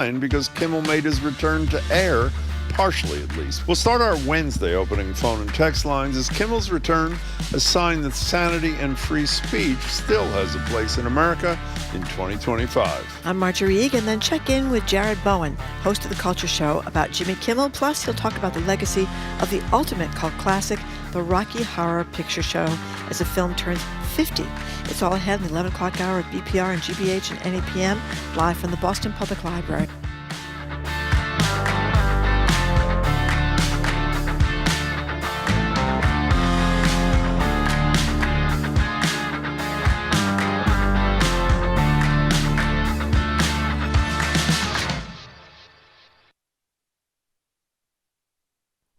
because Kimmel made his return to air, partially at least. We'll start our Wednesday opening phone and text lines as Kimmel's return, a sign that sanity and free speech still has a place in America in 2025. I'm Marjorie Egan, then check in with Jared Bowen, host of The Culture Show, about Jimmy Kimmel. Plus, he'll talk about the legacy of the ultimate cult classic, the Rocky Horror Picture Show, as the film turns 50. It's all ahead in the 11 o'clock hour at BPR and GBH and NAPM, live from the Boston Public Library.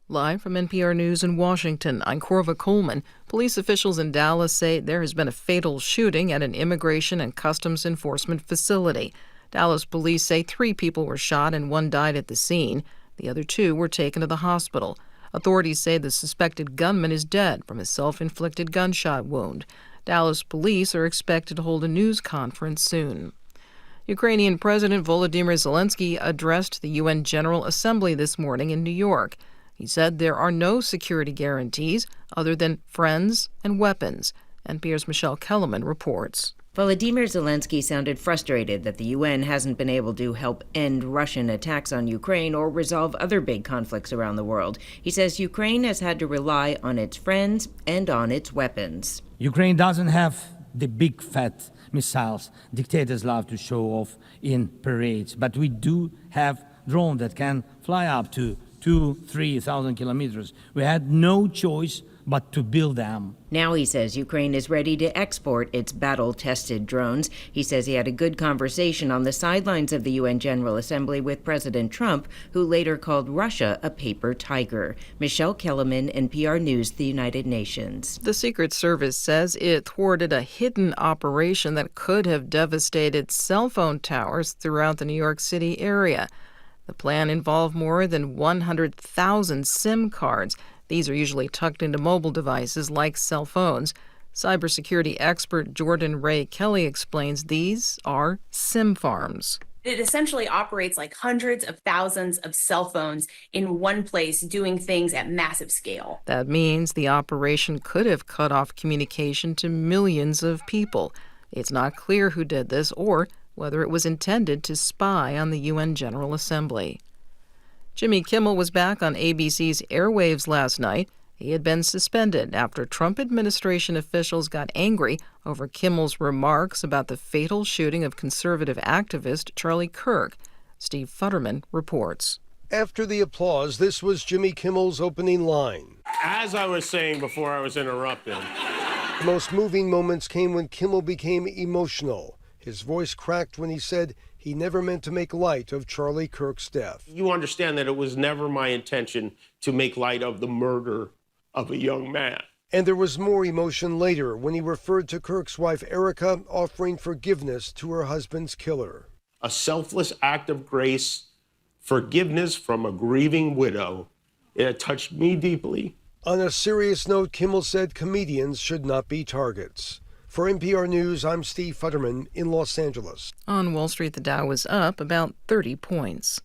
Live from NPR News in Washington, I'm Corva Coleman. Police officials in Dallas say there has been a fatal shooting at an immigration and customs enforcement facility. Dallas police say 3 people were shot and 1 died at the scene. The other 2 were taken to the hospital. Authorities say the suspected gunman is dead from a self-inflicted gunshot wound. Dallas police are expected to hold a news conference soon. Ukrainian President Volodymyr Zelensky addressed the UN General Assembly this morning in New York. He said there are no security guarantees other than friends and weapons. NPR's Michelle Kellerman reports. Volodymyr Zelensky sounded frustrated that the UN hasn't been able to help end Russian attacks on Ukraine or resolve other big conflicts around the world. He says Ukraine has had to rely on its friends and on its weapons. Ukraine doesn't have the big fat missiles dictators love to show off in parades, but we do have drones that can fly up to 2,000-3,000 kilometers. We had no choice but to build them. Now he says Ukraine is ready to export its battle-tested drones. He says he had a good conversation on the sidelines of the UN General Assembly with President Trump, who later called Russia a paper tiger. Michelle Kellerman, NPR News, the United Nations. The Secret Service says it thwarted a hidden operation that could have devastated cell phone towers throughout the New York City area. The plan involved more than 100,000 SIM cards. These are usually tucked into mobile devices like cell phones. Cybersecurity expert Jordan Ray Kelly explains these are SIM farms. It essentially operates like hundreds of thousands of cell phones in one place doing things at massive scale. That means the operation could have cut off communication to millions of people. It's not clear who did this or whether it was intended to spy on the UN General Assembly. Jimmy Kimmel was back on ABC's airwaves last night. He had been suspended after Trump administration officials got angry over Kimmel's remarks about the fatal shooting of conservative activist Charlie Kirk. Steve Futterman reports. After the applause, this was Jimmy Kimmel's opening line. As I was saying before I was interrupted. The most moving moments came when Kimmel became emotional. His voice cracked when he said he never meant to make light of Charlie Kirk's death. You understand that it was never my intention to make light of the murder of a young man. And there was more emotion later when he referred to Kirk's wife, Erica, offering forgiveness to her husband's killer. A selfless act of grace, forgiveness from a grieving widow. It touched me deeply. On a serious note, Kimmel said comedians should not be targets. For NPR News, I'm Steve Futterman in Los Angeles. On Wall Street, the Dow was up about 30 points.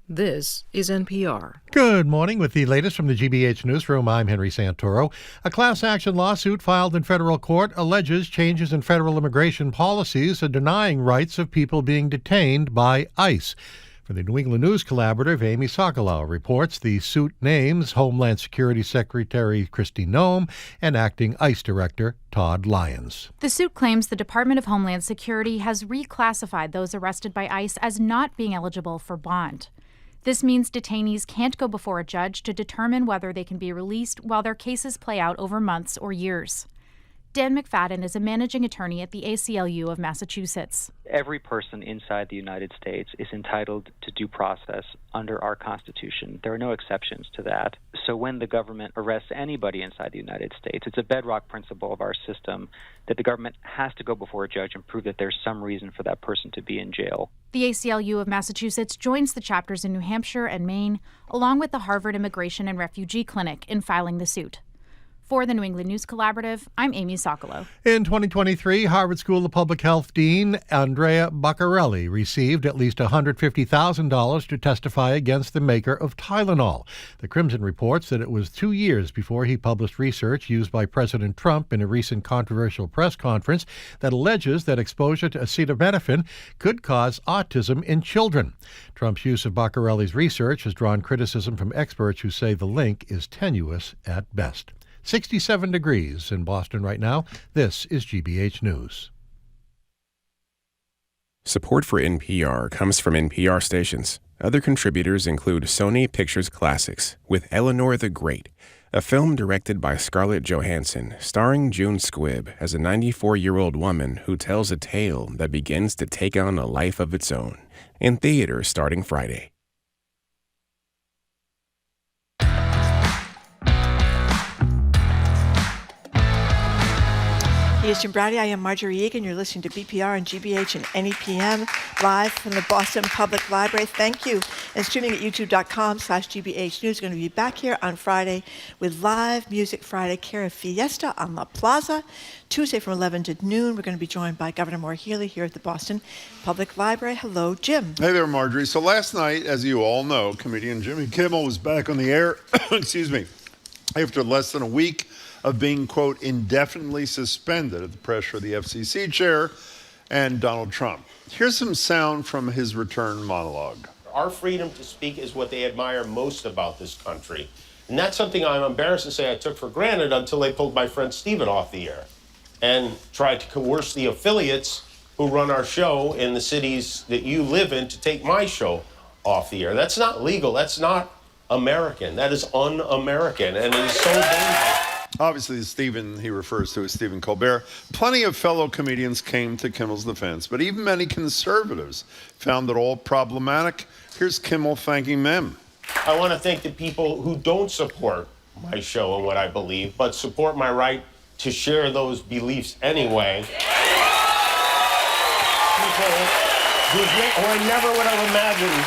This is NPR. Good morning. With the latest from the GBH Newsroom, I'm Henry Santoro. A class action lawsuit filed in federal court alleges changes in federal immigration policies are denying rights of people being detained by ICE. For the New England News Collaborative, Amy Sokolow reports the suit names Homeland Security Secretary Kristi Noem and Acting ICE Director Todd Lyons. The suit claims the Department of Homeland Security has reclassified those arrested by ICE as not being eligible for bond. This means detainees can't go before a judge to determine whether they can be released while their cases play out over months or years. Dan McFadden is a managing attorney at the ACLU of Massachusetts. Every person inside the United States is entitled to due process under our Constitution. There are no exceptions to that. So when the government arrests anybody inside the United States, it's a bedrock principle of our system that the government has to go before a judge and prove that there's some reason for that person to be in jail. The ACLU of Massachusetts joins the chapters in New Hampshire and Maine, along with the Harvard Immigration and Refugee Clinic, in filing the suit. For the New England News Collaborative, I'm Amy Sokolow. In 2023, Harvard School of Public Health Dean Andrea Beccarelli received at least $150,000 to testify against the maker of Tylenol. The Crimson reports that it was 2 years before he published research used by President Trump in a recent controversial press conference that alleges that exposure to acetaminophen could cause autism in children. Trump's use of Beccarelli's research has drawn criticism from experts who say the link is tenuous at best. 67 degrees in Boston right now. This is GBH News. Support for NPR comes from NPR stations. Other contributors include Sony Pictures Classics with Eleanor the Great, a film directed by Scarlett Johansson, starring June Squibb as a 94-year-old woman who tells a tale that begins to take on a life of its own. In theaters starting Friday. He is Jim Brady. I am Marjorie Egan. You're listening to BPR and GBH and NEPM live from the Boston Public Library. Thank you. And streaming at youtube.com/GBH News. We're going to be back here on Friday with live Music Friday Cara Fiesta on La Plaza. Tuesday from 11 to noon, we're going to be joined by Governor Maura Healey here at the Boston Public Library. Hello, Jim. Hey there, Marjorie. So last night, as you all know, comedian Jimmy Kimmel was back on the air, excuse me, after less than a week of being, quote, indefinitely suspended at the pressure of the FCC chair and Donald Trump. Here's some sound from his return monologue. Our freedom to speak is what they admire most about this country. And that's something I'm embarrassed to say I took for granted until they pulled my friend Stephen off the air and tried to coerce the affiliates who run our show in the cities that you live in to take my show off the air. That's not legal. That's not American. That is un-American, and it is so dangerous. Obviously, Stephen he refers to as Stephen Colbert. Plenty of fellow comedians came to Kimmel's defense, but even many conservatives found it all problematic. Here's Kimmel thanking them. I want to thank the people who don't support my show and what I believe, but support my right to share those beliefs anyway. People who I never would have imagined,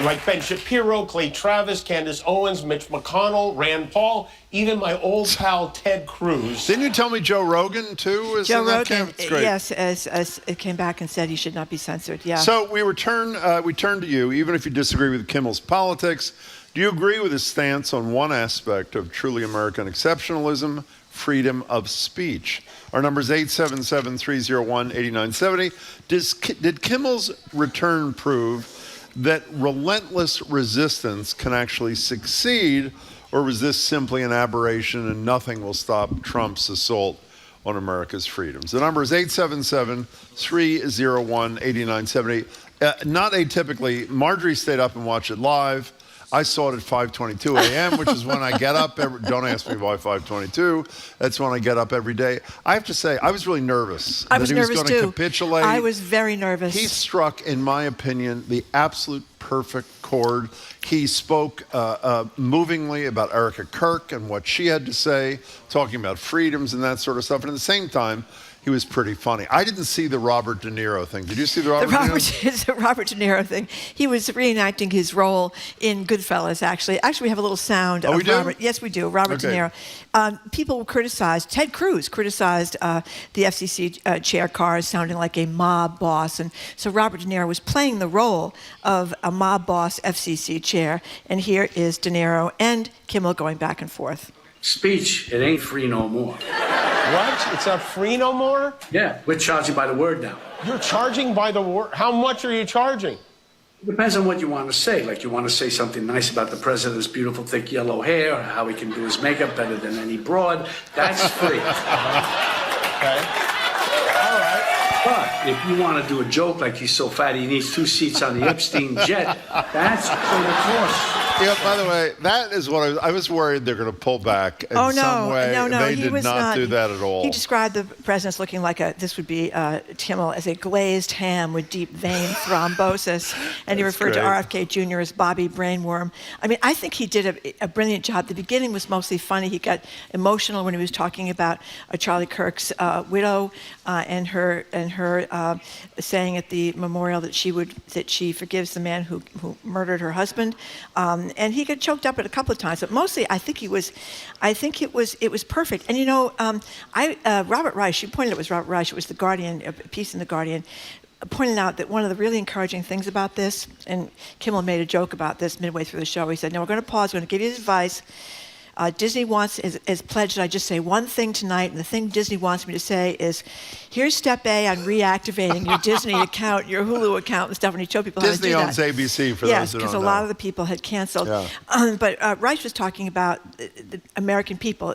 like Ben Shapiro, Clay Travis, Candace Owens, Mitch McConnell, Rand Paul, even my old pal Ted Cruz. Didn't you tell me Joe Rogan, too? Joe Rogan, yes, as it came back and said he should not be censored, yeah. So we turn to you, even if you disagree with Kimmel's politics. Do you agree with his stance on one aspect of truly American exceptionalism, freedom of speech? Our number is 877-301-8970. Did Kimmel's return prove that relentless resistance can actually succeed, or was this simply an aberration and nothing will stop Trump's assault on America's freedoms? The number is 877-301-8970. Not atypically, Marjorie stayed up and watched it live. I saw it at 5:22 a.m., which is when I get up. Don't ask me why 5:22. That's when I get up every day. I have to say, I was really nervous I was that he was nervous going to too. capitulate. I was very nervous. He struck, in my opinion, the absolute perfect chord. He spoke movingly about Erica Kirk and what she had to say, talking about freedoms and that sort of stuff. And at the same time, he was pretty funny. I didn't see the Robert De Niro thing. Did you see the Robert De Niro? The Robert De Niro thing. He was reenacting his role in Goodfellas, actually. Actually, we have a little sound of Robert. Yes, we do. Robert De Niro. People criticized, Ted Cruz criticized the FCC chair car as sounding like a mob boss. And so Robert De Niro was playing the role of a mob boss FCC chair. And here is De Niro and Kimmel going back and forth. Speech, it ain't free no more. What? It's not free no more? Yeah, we're charging by the word now. You're charging by the word? How much are you charging? It depends on what you want to say. Like, you want to say something nice about the president's beautiful, thick yellow hair, or how he can do his makeup better than any broad. That's free. Okay. All right. But if you want to do a joke like he's so fat he needs 2 seats on the Epstein jet, that's going to cost. Yeah, by the way, that is what I was worried they're going to pull back in some way. No, they he did was not do that at all. He described the president looking like this would be Kimmel as a glazed ham with deep vein thrombosis. And he referred to RFK Jr. as Bobby Brainworm. I mean, I think he did a brilliant job. The beginning was mostly funny. He got emotional when he was talking about Charlie Kirk's widow and her saying at the memorial that she forgives the man who murdered her husband. And he got choked up at a couple of times, but mostly I think it was perfect. And Robert Reich, you pointed it was Robert Reich, it was The Guardian, a piece in The Guardian, pointed out that one of the really encouraging things about this, and Kimmel made a joke about this midway through the show, he said, "No, we're going to pause, we're going to give you this advice. Disney is pledged that I just say one thing tonight, and the thing Disney wants me to say is, here's step A on reactivating your Disney account, your Hulu account and stuff," and he showed people Disney how to do that. owns ABC, for those who don't know. Yes, because a lot of the people had canceled. Yeah. But Reich was talking about the American people.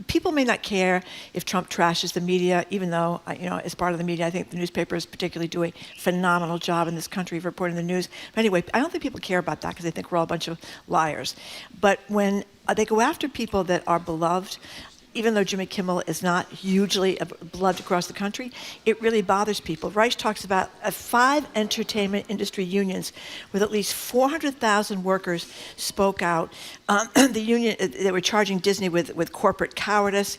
People may not care if Trump trashes the media, even though, as part of the media, I think the newspapers particularly do a phenomenal job in this country of reporting the news. But anyway, I don't think people care about that because they think we're all a bunch of liars. But when they go after people that are beloved, even though Jimmy Kimmel is not hugely beloved across the country, it really bothers people. Reich talks about 5 entertainment industry unions with at least 400,000 workers spoke out. The union, they were charging Disney with corporate cowardice.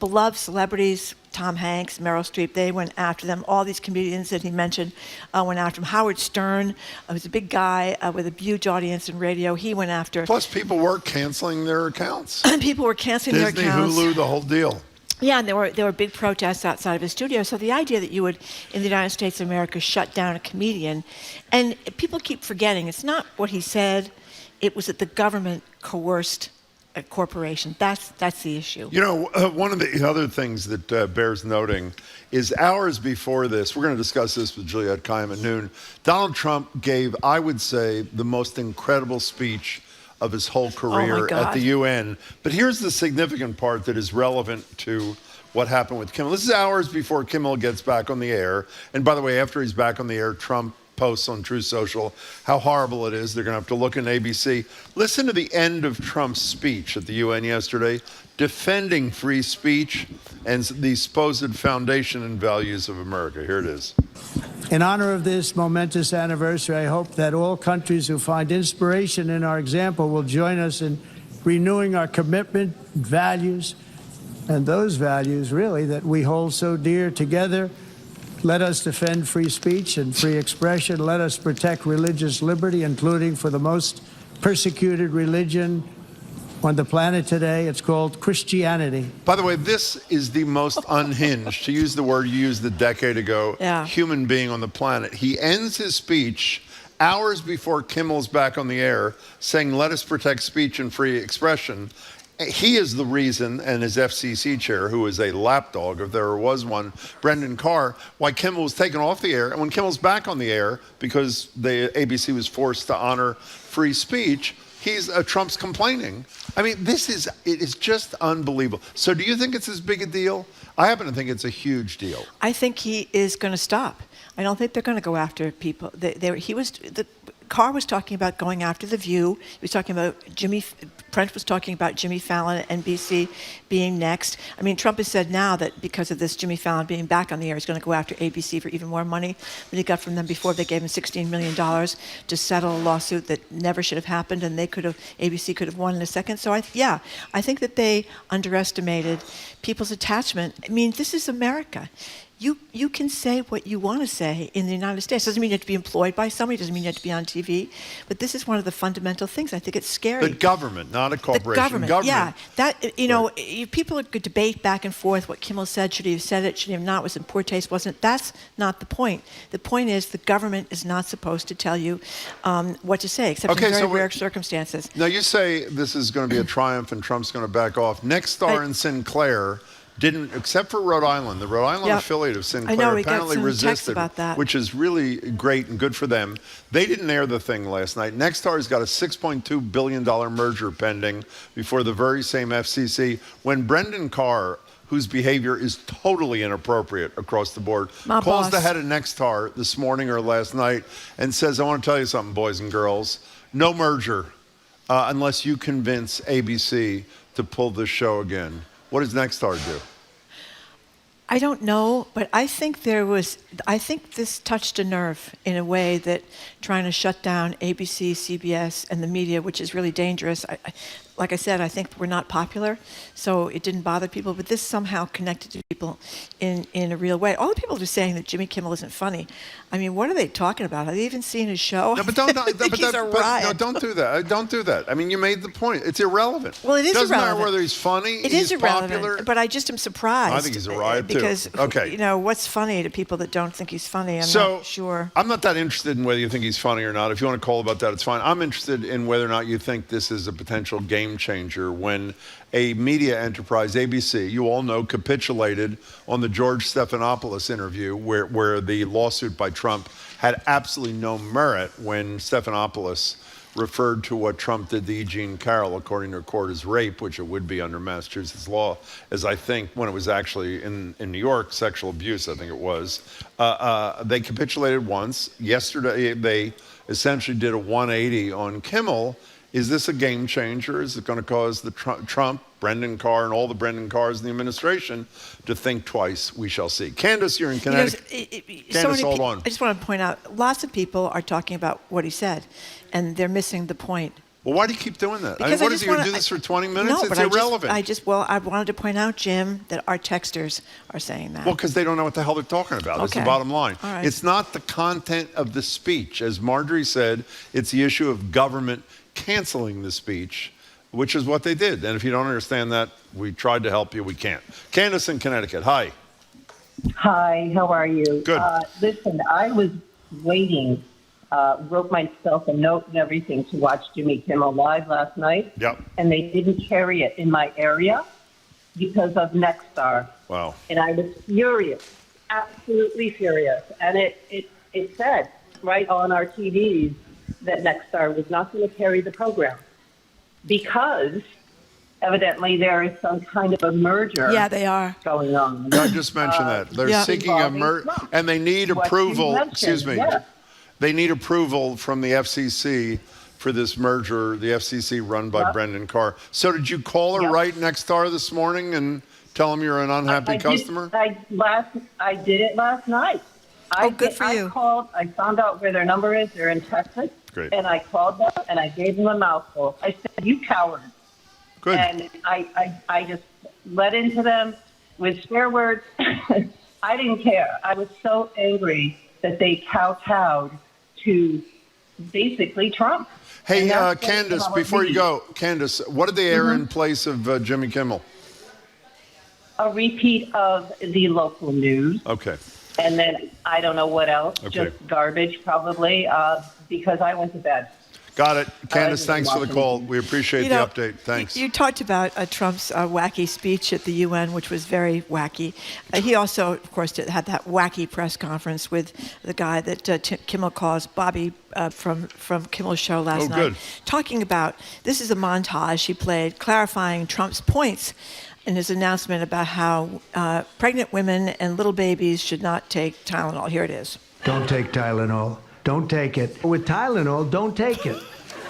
Beloved celebrities, Tom Hanks, Meryl Streep, they went after them. All these comedians that he mentioned went after him. Howard Stern was a big guy with a huge audience in radio. He went after. Plus, people were canceling their accounts. People were canceling Disney, their accounts. Hulu, the whole deal. Yeah, and there were big protests outside of his studio. So the idea that you would, in the United States of America, shut down a comedian, and people keep forgetting, it's not what he said, it was that the government coerced a corporation. That's the issue. One of the other things that bears noting is hours before this, we're going to discuss this with Juliette Kayyem at noon, Donald Trump gave, I would say, the most incredible speech of his whole career at the UN. But here's the significant part that is relevant to what happened with Kimmel. This is hours before Kimmel gets back on the air. And by the way, after he's back on the air, Trump posts on Truth Social how horrible it is. They're going to have to look in ABC. Listen to the end of Trump's speech at the UN yesterday, defending free speech and the supposed foundation and values of America. Here it is. In honor of this momentous anniversary, I hope that all countries who find inspiration in our example will join us in renewing our commitment, values, and those values, really, that we hold so dear together. Let us defend free speech and free expression. Let us protect religious liberty, including for the most persecuted religion on the planet today. It's called Christianity. By the way, this is the most unhinged, to use the word you used a decade ago, human being on the planet. He ends his speech hours before Kimmel's back on the air saying, let us protect speech and free expression. He is the reason, and his FCC chair, who is a lapdog, if there was one, Brendan Carr, why Kimmel was taken off the air. And when Kimmel's back on the air, because the ABC was forced to honor free speech, Trump's complaining. I mean, it is just unbelievable. So do you think it's as big a deal? I happen to think it's a huge deal. I think he is going to stop. I don't think they're going to go after people. Carr was talking about going after The View. He was talking about Brent was talking about Jimmy Fallon at NBC being next. I mean, Trump has said now that because of this Jimmy Fallon being back on the air, he's going to go after ABC for even more money than he got from them before. They gave him $16 million to settle a lawsuit that never should have happened, and ABC could have won in a second. So I think that they underestimated people's attachment. I mean, this is America. You can say what you want to say in the United States. Doesn't mean you have to be employed by somebody. Doesn't mean you have to be on TV. But this is one of the fundamental things. I think it's scary. The government, not a corporation. The government. Yeah. People could debate back and forth what Kimmel said. Should he have said it? Should he have not? Was it in poor taste? Wasn't? That's not the point. The point is the government is not supposed to tell you what to say, except in very rare circumstances. Now, you say this is going to be a triumph and Trump's going to back off. Nexstar and Sinclair didn't, except for Rhode Island. The Rhode Island affiliate of Sinclair apparently resisted, which is really great and good for them. They didn't air the thing last night. Nexstar's got a $6.2 billion merger pending before the very same FCC. When Brendan Carr, whose behavior is totally inappropriate across the board, calls the head of Nexstar this morning or last night and says, I want to tell you something, boys and girls, no merger unless you convince ABC to pull this show again. What does Nexstar do? I don't know, but I think this touched a nerve in a way that trying to shut down ABC, CBS, and the media, which is really dangerous. like I said, I think we're not popular, so it didn't bother people. But this somehow connected to people in a real way. All the people are saying that Jimmy Kimmel isn't funny. I mean, what are they talking about? Have they even seen his show? No, but don't do that. Don't do that. I mean, you made the point. It's irrelevant. Well, it is Doesn't irrelevant. matter whether he's funny. It he's is irrelevant. popular. But I just am surprised. I think he's a riot too. Because Okay. what's funny to people that don't think he's funny? I'm So not sure. I'm not that interested in whether you think he's funny or not. If you want to call about that, it's fine. I'm interested in whether or not you think this is a potential game changer when a media enterprise, ABC, you all know, capitulated on the George Stephanopoulos interview where the lawsuit by Trump had absolutely no merit when Stephanopoulos referred to what Trump did to E. Jean Carroll, according to a court, as rape, which it would be under Massachusetts law, as I think when it was actually in New York, sexual abuse, I think it was. They capitulated once. Yesterday, they essentially did a 180 on Kimmel. Is this a game changer? Is it going to cause the Trump, Brendan Carr, and all the Brendan Carrs in the administration to think twice? We shall see. Candace, you're in Connecticut. Candace, hold on. I just want to point out, lots of people are talking about what he said, and they're missing the point. Well, why do you keep doing that? Because what is he going to do this for 20 minutes? No, it's but irrelevant. I wanted to point out, Jim, that our texters are saying that. Well, because they don't know what the hell they're talking about. That's the bottom line. All right. It's not the content of the speech. As Marjorie said, it's the issue of government canceling the speech, which is what they did. And if you don't understand that, we tried to help you. We can't. Candace in Connecticut. Hi. Hi, how are you? Good. Listen, I was waiting, wrote myself a note and everything to watch Jimmy Kimmel live last night. Yep. And they didn't carry it in my area because of Nexstar. Wow. And I was furious, absolutely furious. And it said right on our TVs that Nexstar was not going to carry the program because evidently there is some kind of a merger. Yeah, they are going on. I just mentioned that. They're seeking a merger, and they need approval. Excuse me. Yeah. They need approval from the FCC for this merger, the FCC run by Brendan Carr. So did you call her right Nexstar this morning and tell them you're an unhappy customer? I did it last night. Good for you. I called. I found out where their number is. They're in Texas. Great. And I called them and I gave them a mouthful. I said, "You coward." Good. And I just let into them with swear words. I didn't care. I was so angry that they kowtowed to basically Trump. Hey, Candace, before you go, Candace, what did they air in place of Jimmy Kimmel? A repeat of the local news. Okay. And then I don't know what else, Okay. just garbage probably, because I went to bed. Got it. Candace, thanks for the call. We appreciate the update. Thanks. You talked about Trump's wacky speech at the UN, which was very wacky. He also, of course, had that wacky press conference with the guy that Kimmel calls Bobby from Kimmel's show last night. Good. Talking about, this is a montage he played, clarifying Trump's points in his announcement about how pregnant women and little babies should not take Tylenol. Here it is. Don't take Tylenol. Don't take it. With Tylenol, don't take it.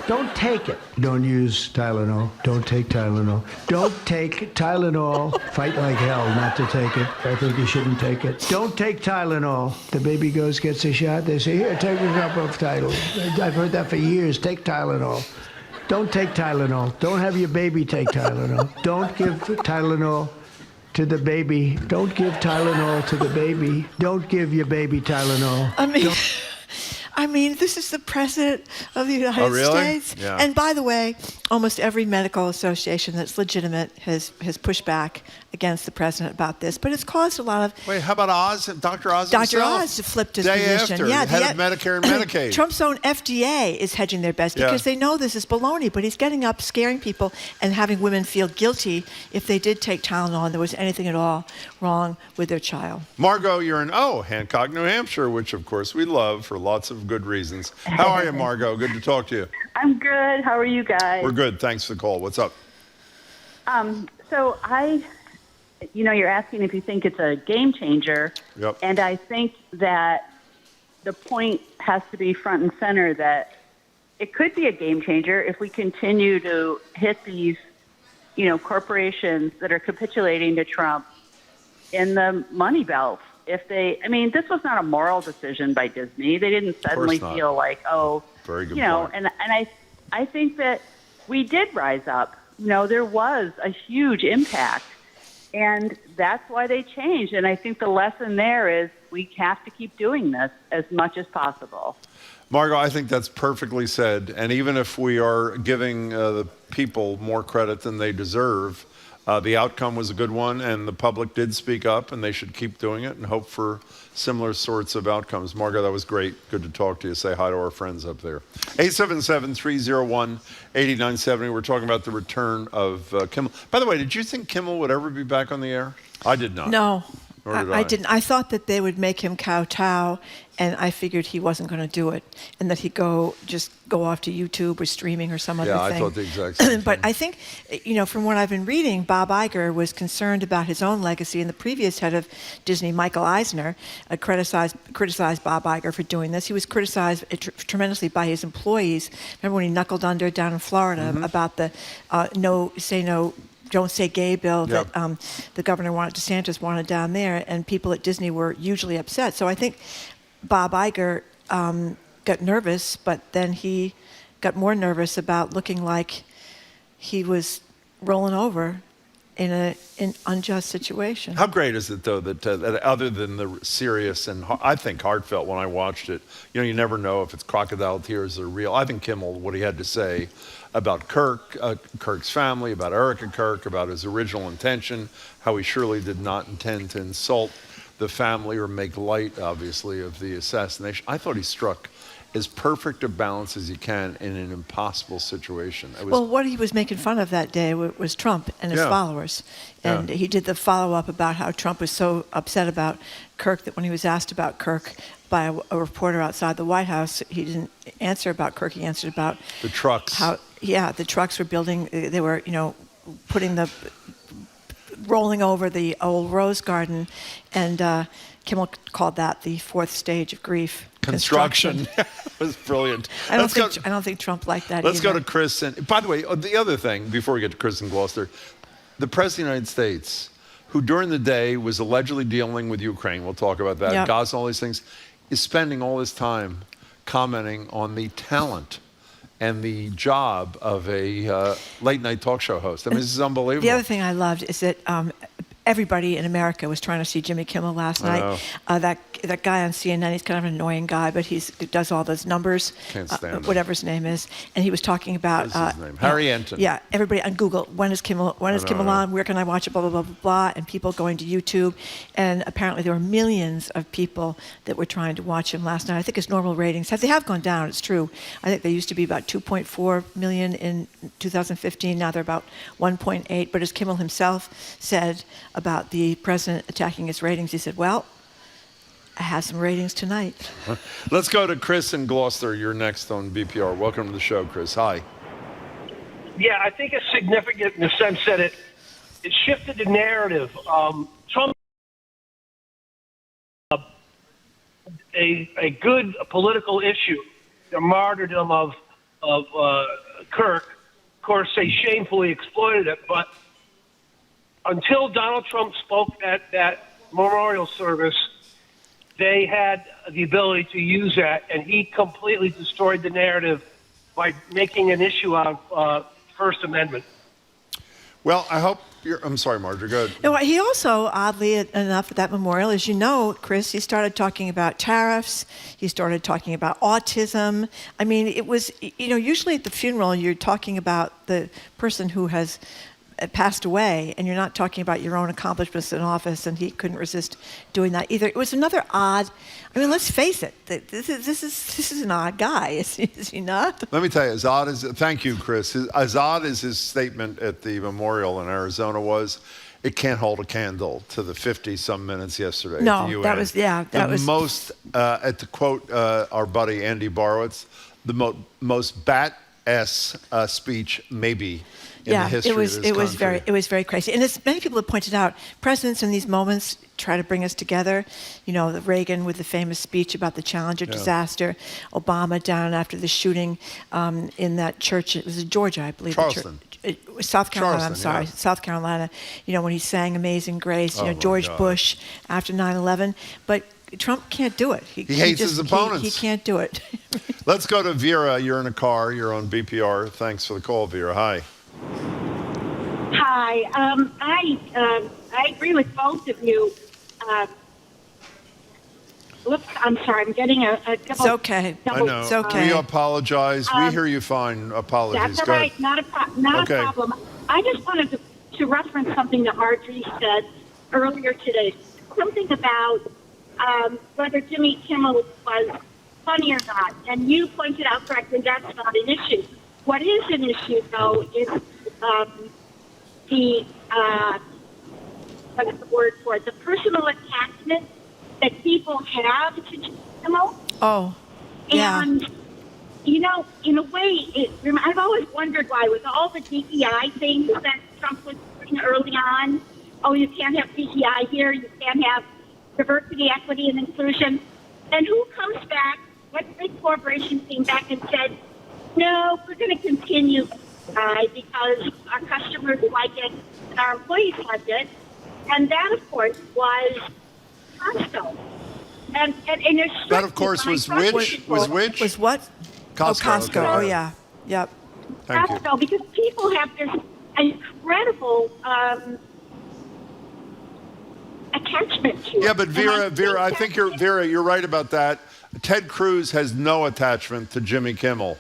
Don't take it. Don't use Tylenol. Don't take Tylenol. Don't take Tylenol. Fight like hell not to take it. I think you shouldn't take it. Don't take Tylenol. The baby gets a shot. They say, here, take a cup of Tylenol. I've heard that for years. Take Tylenol. Don't take Tylenol. Don't have your baby take Tylenol. Don't give Tylenol to the baby. Don't give Tylenol to the baby. Don't give your baby Tylenol. I mean, this is the president of the United States. Yeah. And by the way, almost every medical association that's legitimate has pushed back against the president about this. But it's caused a lot of... Wait, how about Oz? Dr. Oz Dr. himself? Oz flipped his Day position. After, Yeah, head of Medicare and Medicaid. Trump's own FDA is hedging their bets because they know this is baloney. But he's getting up, scaring people, and having women feel guilty if they did take Tylenol and there was anything at all wrong with their child. Margot, you're in Hancock, New Hampshire, which of course we love for lots of good reasons. How are you, Margot? Good to talk to you. I'm good. How are you guys? We're good. Thanks for the call. What's up? So you're asking if you think it's a game changer. Yep. And I think that the point has to be front and center that it could be a game changer if we continue to hit these, corporations that are capitulating to Trump in the money belt. This was not a moral decision by Disney. They didn't suddenly feel like, very good point. And I think that we did rise up there was a huge impact. And that's why they changed. And I think the lesson there is we have to keep doing this as much as possible. Margot, I think that's perfectly said. And even if we are giving the people more credit than they deserve, the outcome was a good one, and the public did speak up, and they should keep doing it and hope for similar sorts of outcomes. Margot, that was great. Good to talk to you. Say hi to our friends up there. 877-301-8970. We're talking about the return of Kimmel. By the way, did you think Kimmel would ever be back on the air? I did not. No. Nor did I didn't. I thought that they would make him kowtow, and I figured he wasn't going to do it, and that he'd just go off to YouTube or streaming or some other thing. Yeah, I thought the exact same thing. But I think, from what I've been reading, Bob Iger was concerned about his own legacy, and the previous head of Disney, Michael Eisner, criticized Bob Iger for doing this. He was criticized tremendously by his employees. Remember when he knuckled under down in Florida about the Don't Say Gay bill that the governor DeSantis wanted down there, and people at Disney were hugely upset. So I think Bob Iger got nervous, but then he got more nervous about looking like he was rolling over in an unjust situation. How great is it, though, that other than the serious and I think heartfelt when I watched it, you never know if it's crocodile tears or real. I think Kimmel, what he had to say about Kirk's family, about Erica Kirk, about his original intention, how he surely did not intend to insult the family or make light, obviously, of the assassination. I thought he struck as perfect a balance as he can in an impossible situation. Well, what he was making fun of that day was Trump and his followers. And he did the follow-up about how Trump was so upset about Kirk that when he was asked about Kirk by a reporter outside the White House, he didn't answer about Kirk. He answered about the trucks. The trucks were building, they were, rolling over the old rose garden, and Kimmel called that the fourth stage of grief. Construction. It was brilliant. I don't think Trump liked that Let's either. go to Chris. And by the way, the other thing, before we get to Chris in Gloucester, the President of the United States, who during the day was allegedly dealing with Ukraine, we'll talk about that, Gaza, all these things, is spending all his time commenting on the talent and the job of a late-night talk show host. I mean, this is unbelievable. The other thing I loved is that everybody in America was trying to see Jimmy Kimmel last night. That guy on CNN, he's kind of an annoying guy, but he does all those numbers. Can't stand him. Whatever his name is. And he was talking about... What is his name? Harry Enton. Yeah, everybody on Google, when is Kimmel on? Where can I watch it? Blah, blah, blah, blah, blah. And people going to YouTube. And apparently there were millions of people that were trying to watch him last night. I think his normal ratings, they have gone down, it's true. I think they used to be about 2.4 million in 2015. Now they're about 1.8. But as Kimmel himself said about the president attacking his ratings, he said, well, I have some ratings tonight. Let's go to Chris in Gloucester. You're next on BPR. Welcome to the show, Chris. Hi. Yeah, I think it's significant in the sense that it shifted the narrative. Trump, a good political issue, the martyrdom of Kirk. Of course, they shamefully exploited it, but until Donald Trump spoke at that memorial service, they had the ability to use that, and he completely destroyed the narrative by making an issue out of First Amendment. Well, I hope I'm sorry, Marjorie, go ahead. No, he also, oddly enough, at that memorial, as you know, Chris, he started talking about tariffs. He started talking about autism. I mean, it was, usually at the funeral, you're talking about the person who has passed away, and you're not talking about your own accomplishments in office, and he couldn't resist doing that either. It was another odd, let's face it, this is an odd guy, is he not? Let me tell you, thank you, Chris, as odd as his statement at the memorial in Arizona was, it can't hold a candle to the 50-some minutes yesterday at the UN. That was most, to quote our buddy Andy Borowitz, the most bat-ass speech maybe in the history of this country. It was very crazy. And as many people have pointed out, presidents in these moments try to bring us together. Reagan with the famous speech about the Challenger disaster, Obama down after the shooting in that church. It was in Georgia, I believe. Charleston. South Carolina, Charleston, I'm sorry, South Carolina. When he sang Amazing Grace, George Bush after 9/11. But Trump can't do it. He hates his opponents. He can't do it. Let's go to Vera. You're in a car. You're on BPR. Thanks for the call, Vera. Hi. Hi. I agree with both of you. Whoops, I'm sorry. I'm getting a double. It's okay. I know. It's okay. We apologize. We hear you fine. Apologies. That's Go all right. ahead. Not Okay. a problem. I just wanted to reference something that Marjorie said earlier today. Something about whether Jimmy Kimmel was funny or not. And you pointed out correctly that's not an issue. What is an issue, though, is what's the word for it? The personal attachment that people have to Jimmy Kimmel. Oh, yeah. And, in a way, I've always wondered why, with all the DEI things that Trump was doing early on, you can't have DEI here, you can't have diversity, equity, and inclusion. And who comes back? What big corporation came back and said, no, we're going to continue because our customers like it and our employees like it. And that, of course, was Costco. And there's That, of course, was which? Was which? Was what? Costco. Oh, Costco. Okay. Oh, yeah. Yep. Thank you. Costco, because people have this incredible attachment to it. Yeah, but Vera, I think you're right about that. Ted Cruz has no attachment to Jimmy Kimmel.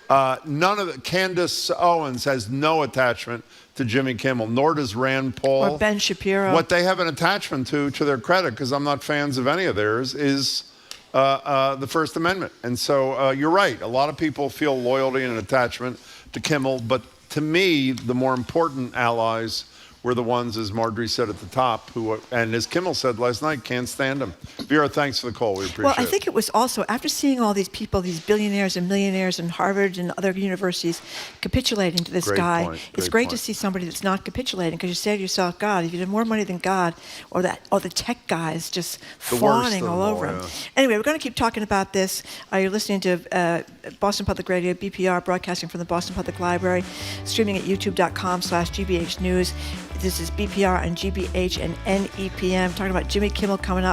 Candace Owens has no attachment to Jimmy Kimmel, nor does Rand Paul. Or Ben Shapiro. What they have an attachment to their credit, because I'm not fans of any of theirs, is the First Amendment. And so you're right. A lot of people feel loyalty and attachment to Kimmel, but to me, the more important allies were the ones, as Marjorie said at the top, who, and as Kimmel said last night, can't stand him. Vera, thanks for the call. We appreciate it. Well, I think it was also, after seeing all these people, these billionaires and millionaires in Harvard and other universities capitulating to this guy, it's great to see somebody that's not capitulating, because you say to yourself, God, if you had more money than God, or the tech guys just fawning all over him. Anyway, we're going to keep talking about this. You're listening to Boston Public Radio, BPR, broadcasting from the Boston Public Library, streaming at youtube.com/GBH News. This is BPR and GBH and NEPM. Talking about Jimmy Kimmel coming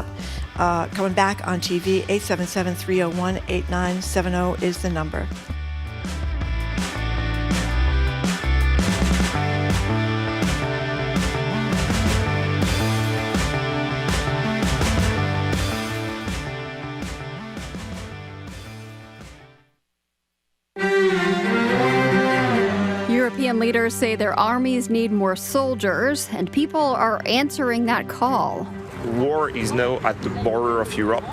back on TV. 877-301-8970 is the number. European leaders say their armies need more soldiers, and people are answering that call. War is now at the border of Europe.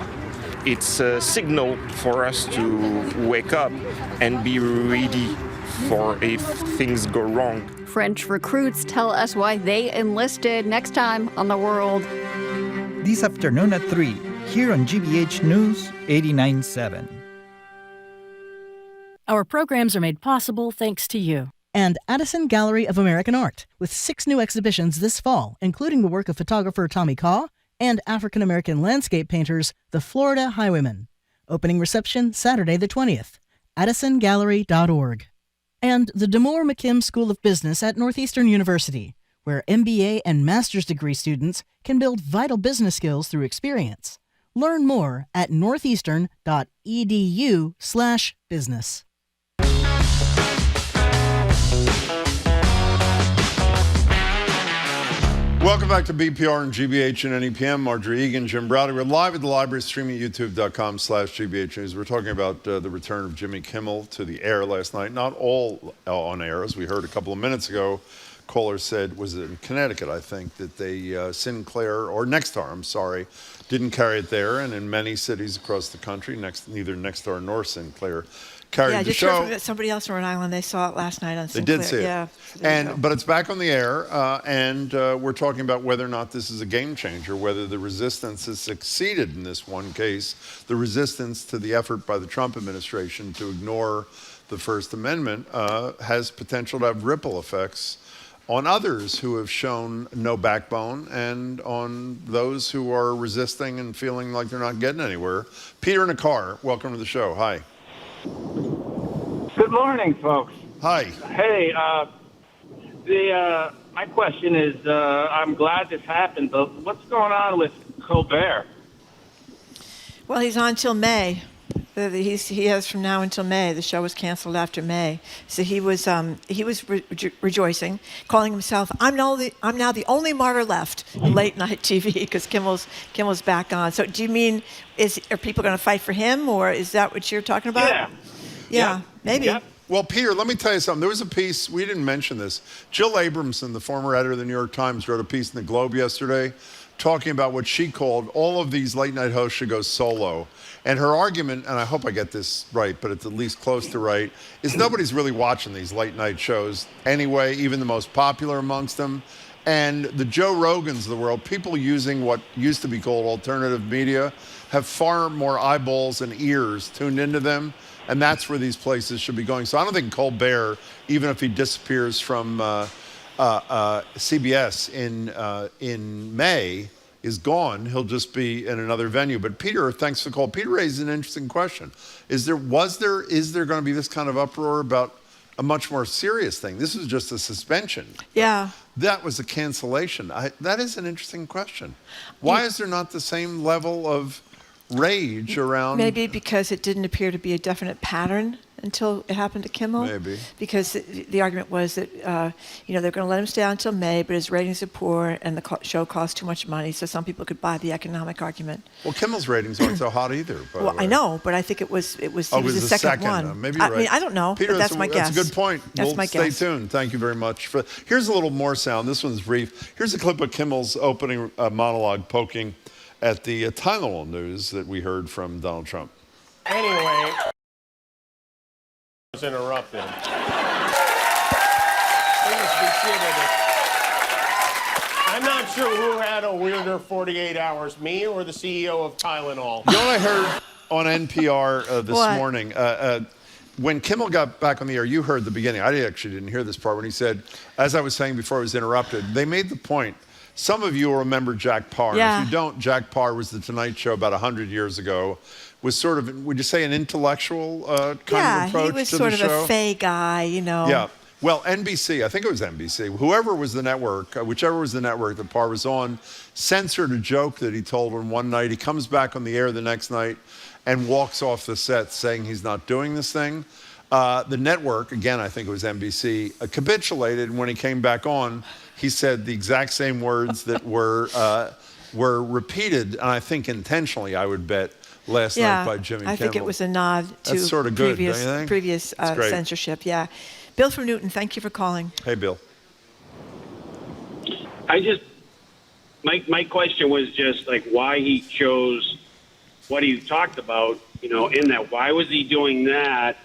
It's a signal for us to wake up and be ready for if things go wrong. French recruits tell us why they enlisted next time on The World. This afternoon at 3, here on GBH News 89.7. Our programs are made possible thanks to you. And Addison Gallery of American Art, with 6 new exhibitions this fall, including the work of photographer Tommy Kaw and African-American landscape painters, the Florida Highwaymen. Opening reception Saturday the 20th. AddisonGallery.org. And the DeMoore McKim School of Business at Northeastern University, where MBA and master's degree students can build vital business skills through experience. Learn more at northeastern.edu/business. Welcome back to BPR and GBH and NEPM. Marjorie Egan, Jim Browder. We're live at the library, streaming at youtube.com/GBH News. We're talking about the return of Jimmy Kimmel to the air last night. Not all on air, as we heard a couple of minutes ago. Caller said, was it in Connecticut, I think, that they, Sinclair, or Nexstar, I'm sorry, didn't carry it there. And in many cities across the country, neither Nexstar nor Sinclair carried the show. Yeah, just heard from somebody else in Rhode Island. They saw it last night on Sinclair. They did see it. Yeah. But it's back on the air, and we're talking about whether or not this is a game changer, whether the resistance has succeeded in this one case, the resistance to the effort by the Trump administration to ignore the First Amendment has potential to have ripple effects on others who have shown no backbone and on those who are resisting and feeling like they're not getting anywhere. Peter in a car, welcome to the show. Hi. Good morning, folks. Hi. Hey, my question is, I'm glad this happened, but what's going on with Colbert? Well, he's on till May. He has from now until May. The show was canceled after May, so he was rejoicing, calling himself, "I'm now the only martyr left in late night TV," because Kimmel's back on. So do you mean are people going to fight for him, or is that what you're talking about? Yeah, maybe. Yeah. Well, Peter, let me tell you something. There was a piece, we didn't mention this. Jill Abramson, the former editor of the New York Times, wrote a piece in the Globe yesterday talking about what she called all of these late night hosts should go solo. And her argument, and I hope I get this right, but it's at least close to right, is nobody's really watching these late night shows anyway, even the most popular amongst them. And the Joe Rogans of the world, people using what used to be called alternative media, have far more eyeballs and ears tuned into them. And that's where these places should be going. So I don't think Colbert, even if he disappears from CBS in May, is gone. He'll just be in another venue. But Peter, thanks for the call. Peter raised an interesting question. Is there going to be this kind of uproar about a much more serious thing? This is just a suspension. Yeah. That was a cancellation. That is an interesting question. Why is there not the same level of rage around? Maybe because it didn't appear to be a definite pattern until it happened to Kimmel. Maybe. Because the argument was that, they're going to let him stay on until May, but his ratings are poor and the show costs too much money, so some people could buy the economic argument. Well, Kimmel's ratings aren't so hot either. Well, I know, but I think he was the second one. Maybe you're right. I mean, I don't know, Peter, but that's my guess. That's a good point. That's my guess. Stay tuned. Thank you very much. Here's a little more sound. This one's brief. Here's a clip of Kimmel's opening monologue poking at the Tylenol news that we heard from Donald Trump. Anyway, I was interrupted. Please be seated. I'm not sure who had a weirder 48 hours, me or the CEO of Tylenol. You know what I heard on NPR this morning? When Kimmel got back on the air, you heard the beginning. I actually didn't hear this part when he said, as I was saying before I was interrupted, they made the point. Some of you will remember Jack Paar. Yeah. If you don't, Jack Paar was the Tonight Show about 100 years ago. Was sort of, would you say, an intellectual kind of approach to the show? Yeah, he was sort of a fey guy, Yeah. Well, NBC, I think it was NBC, whoever was the network, whichever was the network that Paar was on, censored a joke that he told one night. He comes back on the air the next night and walks off the set saying he's not doing this thing. The network, again, I think it was NBC, capitulated, and when he came back on, he said the exact same words that were repeated, and I think intentionally, I would bet, last night by Jimmy Kimmel. I think it was a nod to That's sort of good, previous censorship. Yeah. Bill from Newton, thank you for calling. Hey, Bill. My question was just like why he chose what he talked about, in that. Why was he doing that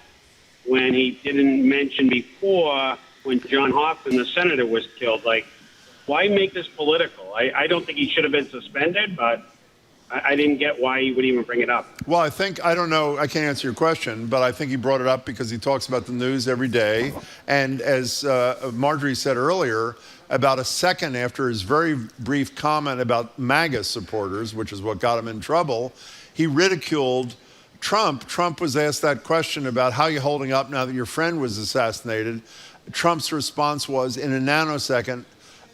when he didn't mention before when John Hoffman, the senator, was killed? Like, why make this political? I don't think he should have been suspended, but I didn't get why he would even bring it up. Well, I don't know, I can't answer your question, but I think he brought it up because he talks about the news every day. And as Marjorie said earlier, about a second after his very brief comment about MAGA supporters, which is what got him in trouble, he ridiculed Trump. Trump was asked that question about how you holding up now that your friend was assassinated. Trump's response was, in a nanosecond,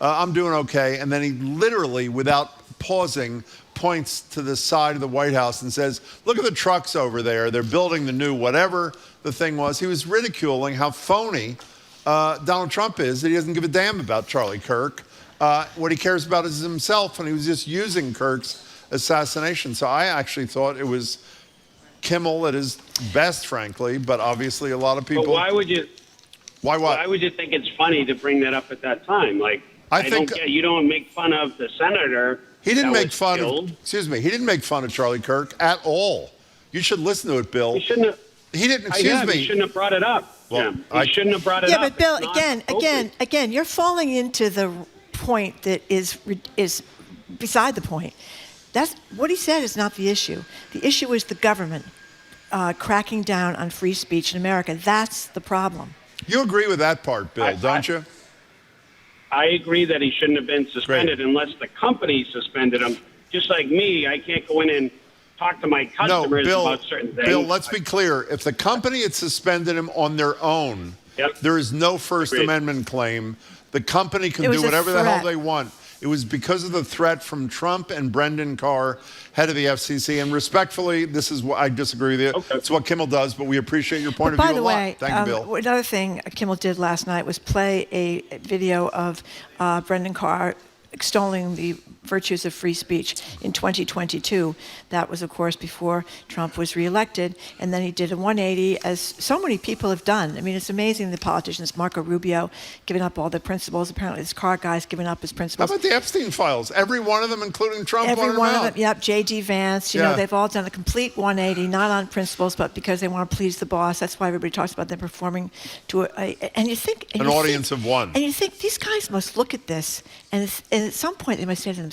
I'm doing okay. And then he literally, without pausing, points to the side of the White House and says, look at the trucks over there. They're building the new whatever the thing was. He was ridiculing how phony Donald Trump is, that he doesn't give a damn about Charlie Kirk. What he cares about is himself, and he was just using Kirk's assassination. So I actually thought it was Kimmel at his best, frankly, but obviously a lot of people... But why would you... Why what? Why would you think it's funny to bring that up at that time? Like, I think don't get, you don't make fun of the senator. He didn't that make was fun killed. of, excuse me, he didn't make fun of Charlie Kirk at all. You should listen to it, Bill. He shouldn't have. He didn't, excuse me. He shouldn't have brought it up. Well, He shouldn't have brought it up. Yeah, but Bill, again, you're falling into the point that is beside the point. That's what he said is not the issue. The issue is the government cracking down on free speech in America. That's the problem. You agree with that part, Bill, don't you? I agree that he shouldn't have been suspended unless the company suspended him. Just like me, I can't go in and talk to my customers about certain things. Bill, let's be clear. If the company had suspended him on their own, there is no First Amendment claim. The company can do whatever the hell they want. It was because of the threat from Trump and Brendan Carr, head of the FCC. And respectfully, this is what I disagree with you. Okay. It's what Kimmel does, but we appreciate your point of view a lot. By the way, Thank you, Bill. Another thing Kimmel did last night was play a video of Brendan Carr extolling the virtues of free speech in 2022. That was, of course, before Trump was reelected. And then he did a 180, as so many people have done. I mean, it's amazing the politicians, Marco Rubio, giving up all their principles. Apparently, this Carr guy's giving up his principles. How about the Epstein files? Every one of them, including Trump, Every one of out. them, yep. J.D. Vance, you know, they've all done a complete 180, not on principles, but because they want to please the boss. That's why everybody talks about them performing to and you think... An audience of one. And you think, these guys must look at this, and at some point they must say to themselves,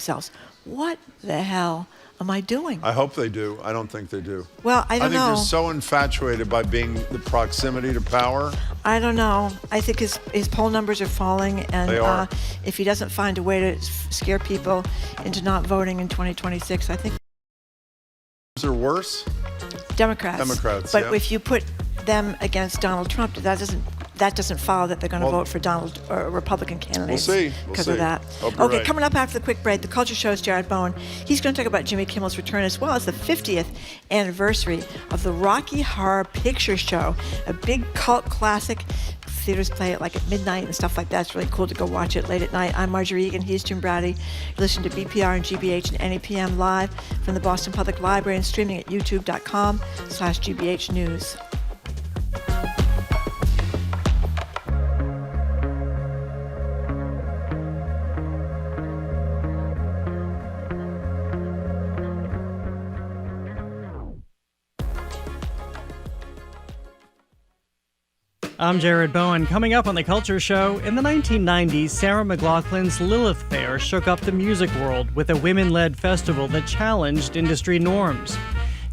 what the hell am I doing? I hope they do. I don't think they do. Well, I don't know. I think they're so infatuated by being the proximity to power. I don't know. I think his poll numbers are falling, and They are. If he doesn't find a way to scare people into not voting in 2026, I think... Are worse? Democrats. But if you put them against Donald Trump, that doesn't follow that they're going to vote for Donald or Republican candidates. We'll see. Because of that. Okay, right. Coming up after the quick break, the Culture Show's Jared Bowen. He's going to talk about Jimmy Kimmel's return, as well as the 50th anniversary of the Rocky Horror Picture Show, a big cult classic. Theaters play it like at midnight and stuff like that. It's really cool to go watch it late at night. I'm Marjorie Egan. He's Jim Browdy. Listen to BPR and GBH and NEPM live from the Boston Public Library and streaming at youtube.com/GBH News. I'm Jared Bowen. Coming up on The Culture Show, in the 1990s, Sarah McLachlan's Lilith Fair shook up the music world with a women-led festival that challenged industry norms.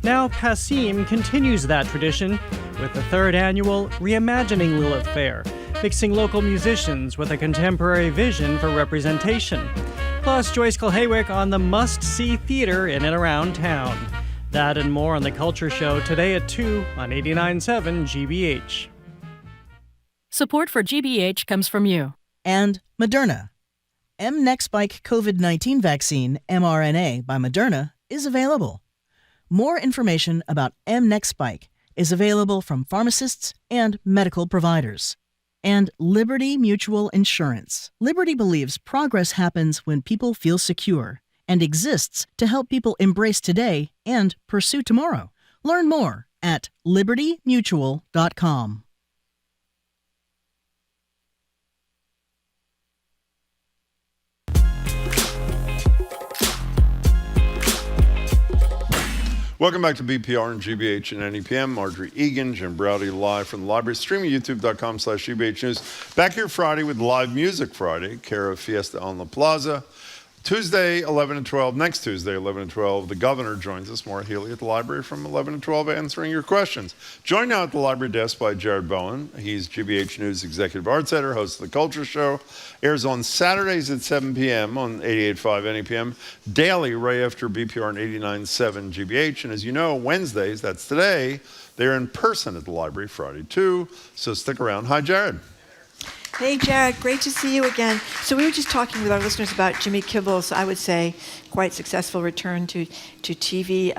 Now, Passim continues that tradition with the third annual Reimagining Lilith Fair, mixing local musicians with a contemporary vision for representation. Plus, Joyce Kulhawick on the must-see theater in and around town. That and more on The Culture Show today at 2 on 89.7 GBH. Support for GBH comes from you. And Moderna. mNEXSpike COVID-19 vaccine, mRNA, by Moderna, is available. More information about mNEXSpike is available from pharmacists and medical providers. And Liberty Mutual Insurance. Liberty believes progress happens when people feel secure and exists to help people embrace today and pursue tomorrow. Learn more at libertymutual.com. Welcome back to BPR and GBH and NEPM. Marjorie Egan, Jim Browdy, live from the library, streaming youtube.com/GBH News. Back here Friday with Live Music Friday, care of Fiesta on La Plaza. Tuesday, 11 to 12, next Tuesday, 11 to 12, the governor joins us, Maura Healey, at the library from 11 to 12, answering your questions. Joined now at the library desk by Jared Bowen. He's GBH News Executive Arts Editor, host of The Culture Show. Airs on Saturdays at 7 p.m. on 88.5 NEPM. Daily, right after BPR and 89.7 GBH. And as you know, Wednesdays, that's today, they're in person at the library, Friday too. So stick around. Hi, Jared. Hey, Jared, great to see you again. So we were just talking with our listeners about Jimmy Kimmel's, I would say, quite successful return to TV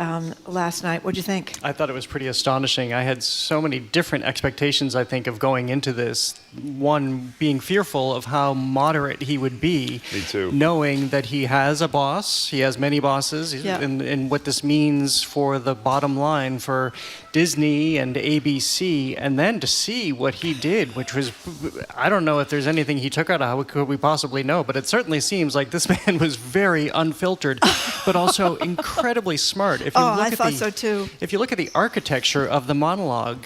last night. What did you think? I thought it was pretty astonishing. I had so many different expectations, I think, of going into this. One, being fearful of how moderate he would be. Me too. Knowing that he has a boss, he has many bosses, and what this means for the bottom line for Disney and ABC, and then to see what he did, which was, I don't know if there's anything he took out of how could we possibly know, but it certainly seems like this man was very unfiltered, but also incredibly smart. If you I thought so too. If you look at the architecture of the monologue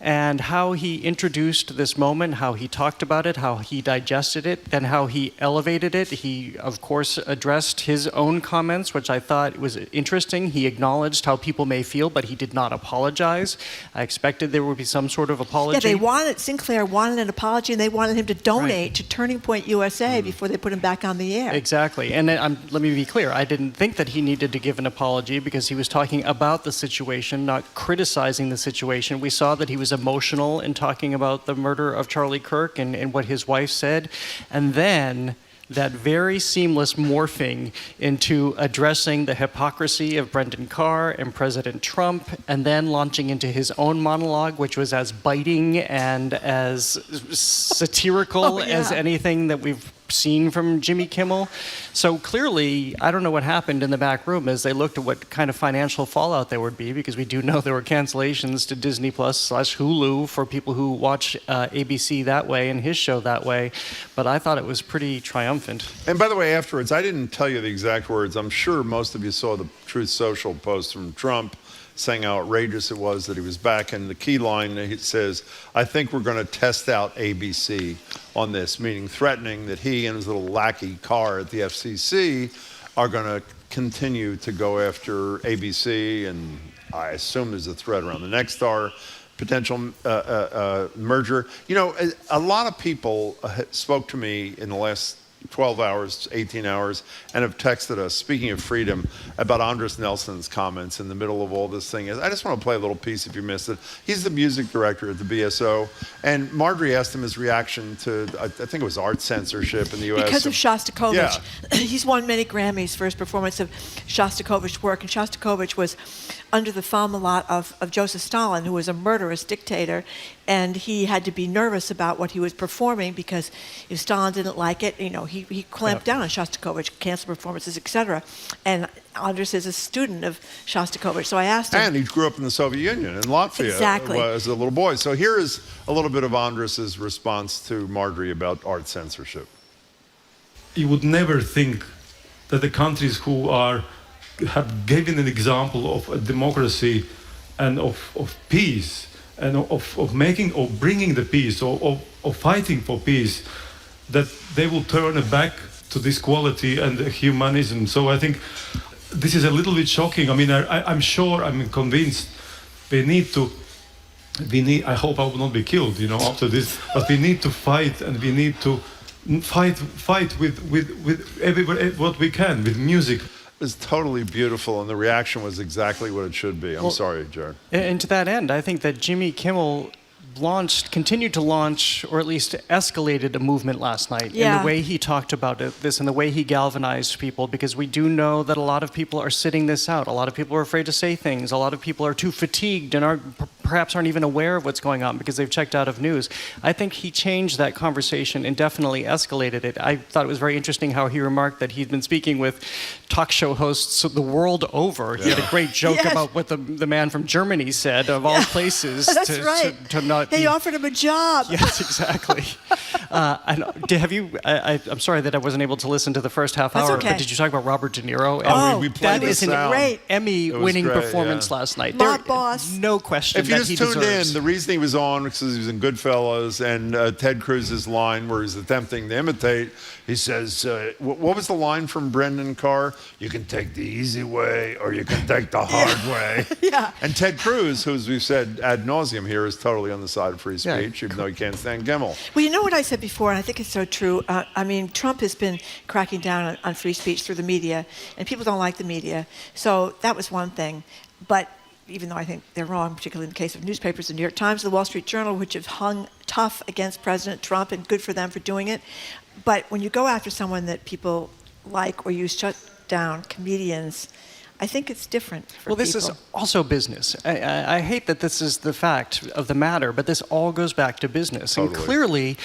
and how he introduced this moment, how he talked about it, how he digested it, then how he elevated it. He, of course, addressed his own comments, which I thought was interesting. He acknowledged how people may feel, but he did not apologize. I expected there would be some sort of apology. Yeah, Sinclair wanted an apology, and they wanted him to donate to Turning Point USA before they put him back on the air. Exactly. And let me be clear. I didn't think that he needed to give an apology because he was talking about the situation, not criticizing the situation. We saw that he was emotional in talking about the murder of Charlie Kirk and what his wife said. And then that very seamless morphing into addressing the hypocrisy of Brendan Carr and President Trump, and then launching into his own monologue, which was as biting and as satirical as anything that we've seen from Jimmy Kimmel. So clearly, I don't know what happened in the back room as they looked at what kind of financial fallout there would be, because we do know there were cancellations to Disney Plus / Hulu for people who watch ABC that way and his show that way. But I thought it was pretty triumphant. And by the way, afterwards, I didn't tell you the exact words. I'm sure most of you saw the Truth Social post from Trump saying how outrageous it was that he was back. And the key line, he says, I think we're going to test out ABC on this, meaning threatening that he and his little lackey Carr at the FCC are going to continue to go after ABC. And I assume there's a threat around the Nexstar potential merger. You know, a lot of people spoke to me in the last 12 hours, 18 hours, and have texted us, speaking of freedom, about Andres Nelson's comments in the middle of all this thing. I just want to play a little piece if you missed it. He's the music director at the BSO, and Marjorie asked him his reaction to, I think it was art censorship in the U.S. Because of Shostakovich. Yeah. He's won many Grammys for his performance of Shostakovich's work, and Shostakovich was under the thumb a lot of Joseph Stalin, who was a murderous dictator, and he had to be nervous about what he was performing because if Stalin didn't like it, you know, he clamped down on Shostakovich, canceled performances, etc. And Andres is a student of Shostakovich, so I asked him. And he grew up in the Soviet Union, in Latvia, as a little boy. So here is a little bit of Andres's response to Marjorie about art censorship. You would never think that the countries who have given an example of a democracy and of peace and of making or bringing the peace or fighting for peace, that they will turn it back to this quality and humanism. So I think this is a little bit shocking. I mean, I'm convinced I hope I will not be killed, you know, after this, but we need to fight, and we need to fight with what we can, with music. It was totally beautiful, and the reaction was exactly what it should be. I'm sorry, Jared. And to that end, I think that Jimmy Kimmel continued to launch, or at least escalated a movement last night in the way he talked about this and the way he galvanized people, because we do know that a lot of people are sitting this out. A lot of people are afraid to say things. A lot of people are too fatigued and perhaps aren't even aware of what's going on because they've checked out of news. I think he changed that conversation and definitely escalated it. I thought it was very interesting how he remarked that he'd been speaking with talk show hosts the world over. He had a great joke about what the man from Germany said, of all places. That's right. To not he offered him a job. Yes, exactly. I'm sorry that I wasn't able to listen to the first half hour, but did you talk about Robert De Niro? We played that is a great Emmy-winning performance last night. Mob boss. No question if you just tuned in, the reason he was on was because he was in Goodfellas, and Ted Cruz's line where he's attempting to imitate, he says, what was the line from Brendan Carr? You can take the easy way or you can take the hard way. Yeah. And Ted Cruz, who, as we've said ad nauseum here, is totally on the side of free speech, even though he can't stand Kimmel. Well, you know what I said before, and I think it's so true. I mean, Trump has been cracking down on free speech through the media, and people don't like the media. So that was one thing. But even though I think they're wrong, particularly in the case of newspapers, the New York Times, the Wall Street Journal, which have hung tough against President Trump, and good for them for doing it. But when you go after someone that people like, or you shut down comedians, I think it's different for people. This is also business. I hate that this is the fact of the matter, but this all goes back to business. Totally. And clearly,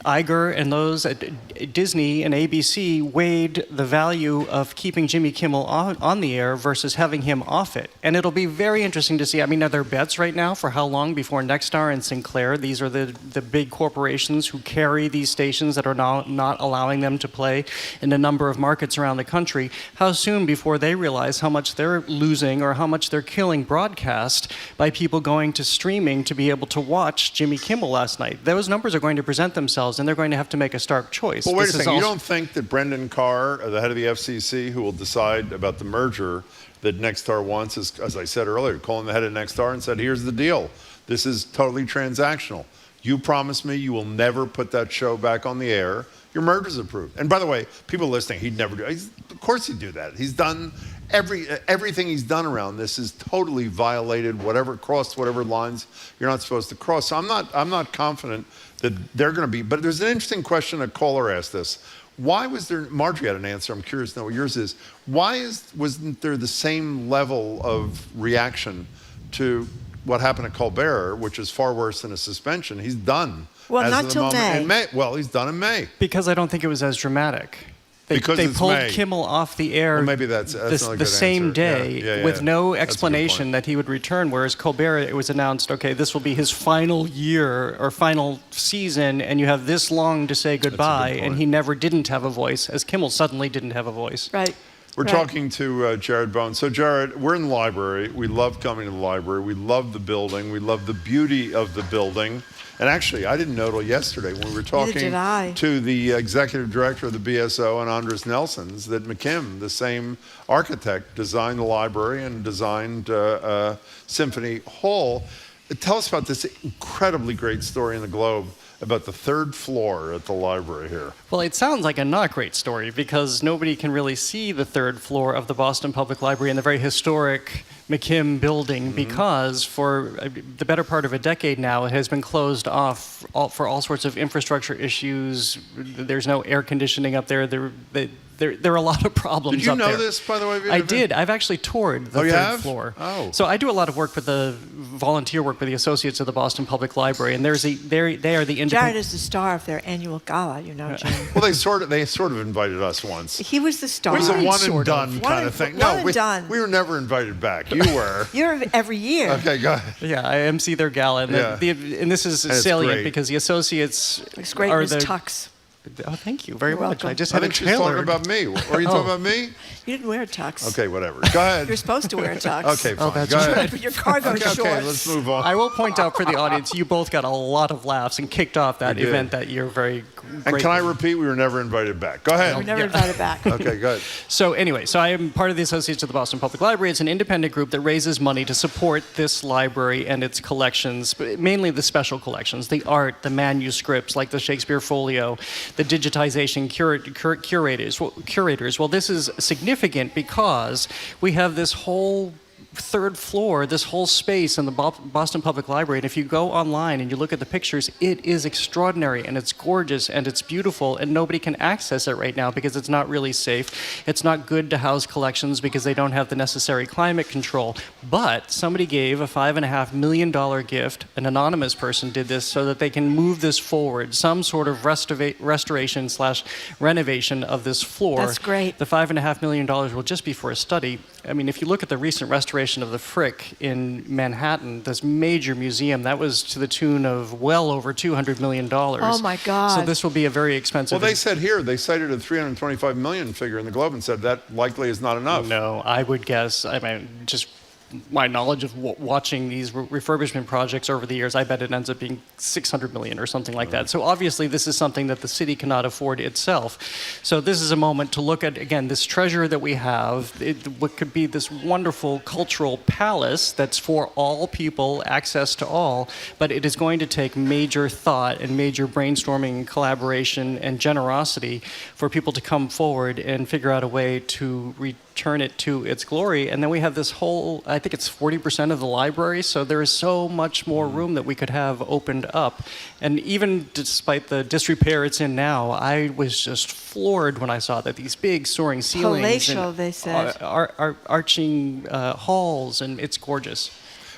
Iger and those at Disney and ABC weighed the value of keeping Jimmy Kimmel on the air versus having him off it. And it'll be very interesting to see. I mean, are there bets right now for how long before Nexstar and Sinclair, these are the big corporations who carry these stations that are now not allowing them to play in a number of markets around the country, how soon before they realize how much they're losing or how much they're killing broadcast by people going to streaming to be able to watch Jimmy Kimmel last night? Those numbers are going to present themselves, and they're going to have to make a stark choice. Well, wait a second. You don't think that Brendan Carr, the head of the FCC, who will decide about the merger that Nexstar wants, is, as I said earlier, calling the head of Nexstar and said, here's the deal. This is totally transactional. You promise me you will never put that show back on the air. Your merger's approved. And by the way, people listening, he'd never do it. Of course he'd do that. He's done everything he's done around this is totally violated crossed whatever lines you're not supposed to cross. So I'm not confident that they're going to be. But there's an interesting question a caller asked us. why was there, Marjorie had an answer, I'm curious to know what yours is. Why wasn't there the same level of reaction to what happened at Colbert, which is far worse than a suspension? He's done. Well, as not of the till moment May. in May. Well, he's done in May. Because I don't think it was as dramatic. They it's pulled May. Kimmel off the air Well, maybe that's not a the good same answer. day Yeah, with no That's a good explanation point. that he would return, whereas Colbert, it was announced, okay, this will be his final year or final season, and you have this long to say goodbye, and he never didn't have a voice, as Kimmel suddenly didn't have a voice. Right. We're talking to Jared Bowen. So, Jared, we're in the library. We love coming to the library. We love the building. We love the beauty of the building. And actually, I didn't know till yesterday when we were talking to the executive director of the BSO and Andres Nelsons that McKim, the same architect, designed the library and designed Symphony Hall. Tell us about this incredibly great story in the Globe about the third floor at the library here. Well, it sounds like a not great story because nobody can really see the third floor of the Boston Public Library in the very historic McKim building because for the better part of a decade now, it has been closed off for all sorts of infrastructure issues. There's no air conditioning up there. There are a lot of problems. Did you up know there. this, by the way? I did. I've actually toured the third floor. Oh. So I do a lot of work with the volunteer work with the Associates of the Boston Public Library, and they are the independent. Jared is the star of their annual gala, you know, Jim. Well, they sort of invited us once. He was the star. It was a one and done kind of thing. One and done. We were never invited back. You were. You're every year. Okay, go ahead. Yeah, I MC their gala, and, and this is salient because the Associates it's great are Ms. the Tux. Oh, thank you very much. welcome. I just I had think it she's talking tailored. about me. Are you talking about me? You didn't wear a tux. Okay, whatever. Go ahead. You're supposed to wear a tux. Okay, fine. that's Go right. ahead. With your cargo shorts. Okay, let's move on. I will point out for the audience, you both got a lot of laughs and kicked off that We did. event that year very And great. can I repeat, we were never invited back. Go ahead. We're never invited back. Okay, good. So anyway, I am part of the Associates of the Boston Public Library. It's an independent group that raises money to support this library and its collections, but mainly the special collections, the art, the manuscripts, like the Shakespeare Folio, the digitization curators. Well, this is significant because we have this whole third floor, this whole space in the Boston Public Library, and if you go online and you look at the pictures, it is extraordinary and it's gorgeous and it's beautiful, and nobody can access it right now because it's not really safe. It's not good to house collections because they don't have the necessary climate control. But somebody gave a $5.5 million gift. An anonymous person did this so that they can move this forward, some sort of restoration/renovation of this floor. That's great. The $5.5 million will just be for a study. I mean, if you look at the recent restoration of the Frick in Manhattan, this major museum, that was to the tune of well over $200 million. Oh my God. So this will be a very expensive. Well, they cited a 325 million figure in the Globe and said that likely is not enough. No, I would guess, I mean, just my knowledge of watching these refurbishment projects over the years, I bet it ends up being 600 million or something like that. So obviously this is something that the city cannot afford itself. So this is a moment to look at, again, this treasure that we have, what could be this wonderful cultural palace that's for all people, access to all, but it is going to take major thought and major brainstorming, collaboration, and generosity for people to come forward and figure out a way to return it to its glory. And then we have this whole, I think it's 40% of the library, so there is so much more room that we could have opened up. And even despite the disrepair it's in now, I was just floored when I saw that these big soaring ceilings, Palatial, and they said. arching halls, and it's gorgeous.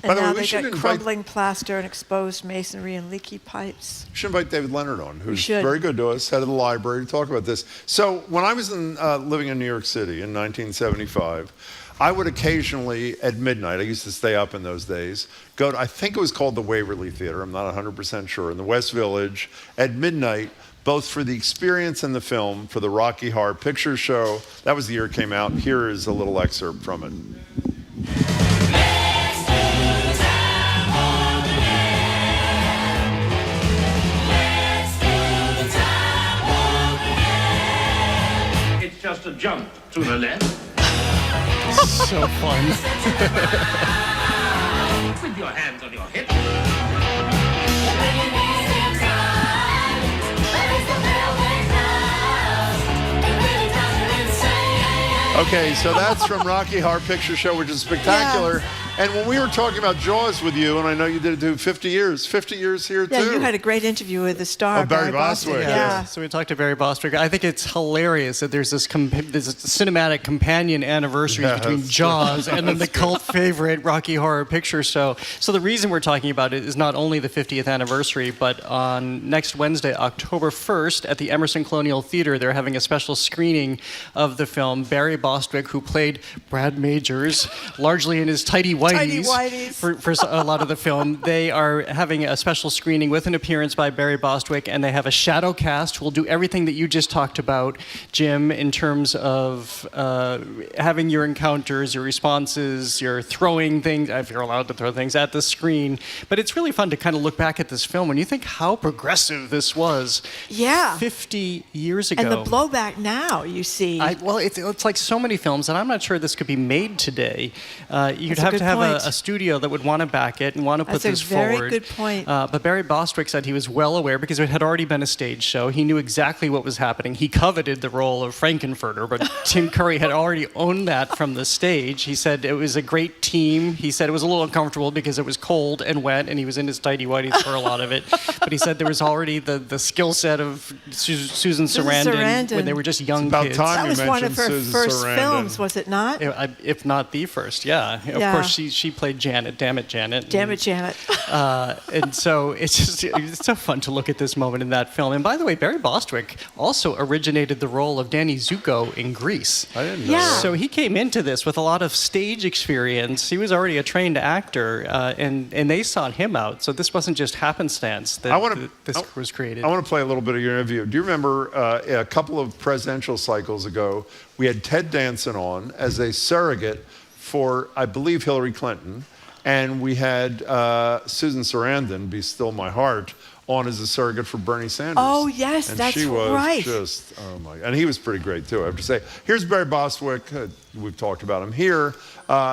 And By the now way, we they should got crumbling plaster and exposed masonry and leaky pipes. We should invite David Leonard on, who's should. very good to us, head of the library, to talk about this. So when I was living in New York City in 1975, I would occasionally, at midnight, I used to stay up in those days, go to, I think it was called the Waverly Theater, I'm not 100% sure, in the West Village, at midnight, both for the experience and the film, for the Rocky Horror Picture Show. That was the year it came out. Here is a little excerpt from it. It's just a jump to the left. So fun. With your hands on your hips. Okay, so that's from Rocky Horror Picture Show, which is spectacular. And when we were talking about Jaws with you, and I know you did it too, 50 years here Yeah, too. you had a great interview with the star, Barry Bostwick. Yeah. So we talked to Barry Bostwick. I think it's hilarious that there's this cinematic companion anniversary between Jaws and then the cult favorite Rocky Horror Picture Show. So the reason we're talking about it is not only the 50th anniversary, but on next Wednesday, October 1st, at the Emerson Colonial Theater, they're having a special screening of the film. Barry Bostwick, who played Brad Majors, largely in his tidy whities for a lot of the film, they are having a special screening with an appearance by Barry Bostwick, and they have a shadow cast who will do everything that you just talked about, Jim, in terms of having your encounters, your responses, your throwing things, if you're allowed to throw things at the screen. But it's really fun to kind of look back at this film when you think how progressive this was 50 years ago. And the blowback now, you see. Well, it's like so many films, and I'm not sure this could be made today. You'd have to have a studio that would want to back it and want to put this forward. That's a very good point. But Barry Bostwick said he was well aware because it had already been a stage show. He knew exactly what was happening. He coveted the role of Frankenfurter, but Tim Curry had already owned that from the stage. He said it was a great team. He said it was a little uncomfortable because it was cold and wet, and he was in his tighty whities for a lot of it. But he said there was already the skill set of Susan Sarandon when they were just young kids. That was one of her first films, was it not? If not the first, yeah. Of course, she played Janet. Damn it, Janet. Damn it, Janet. And so it's so fun to look at this moment in that film. And by the way, Barry Bostwick also originated the role of Danny Zuko in Grease. I didn't know that. So he came into this with a lot of stage experience. He was already a trained actor, and they sought him out. So this wasn't just happenstance that this was created. I want to play a little bit of your interview. Do you remember a couple of presidential cycles ago, we had Ted Danson on as a surrogate for, I believe, Hillary Clinton, and we had Susan Sarandon, Be Still My Heart, on as a surrogate for Bernie Sanders. Oh, yes, and that's she was right. Just, oh my, and he was pretty great too, I have to say. Here's Barry Bostwick. We've talked about him here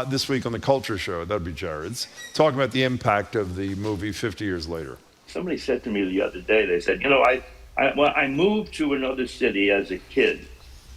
this week on The Culture Show. That'd be Jared's. Talking about the impact of the movie 50 years later. Somebody said to me the other day, they said, I moved to another city as a kid,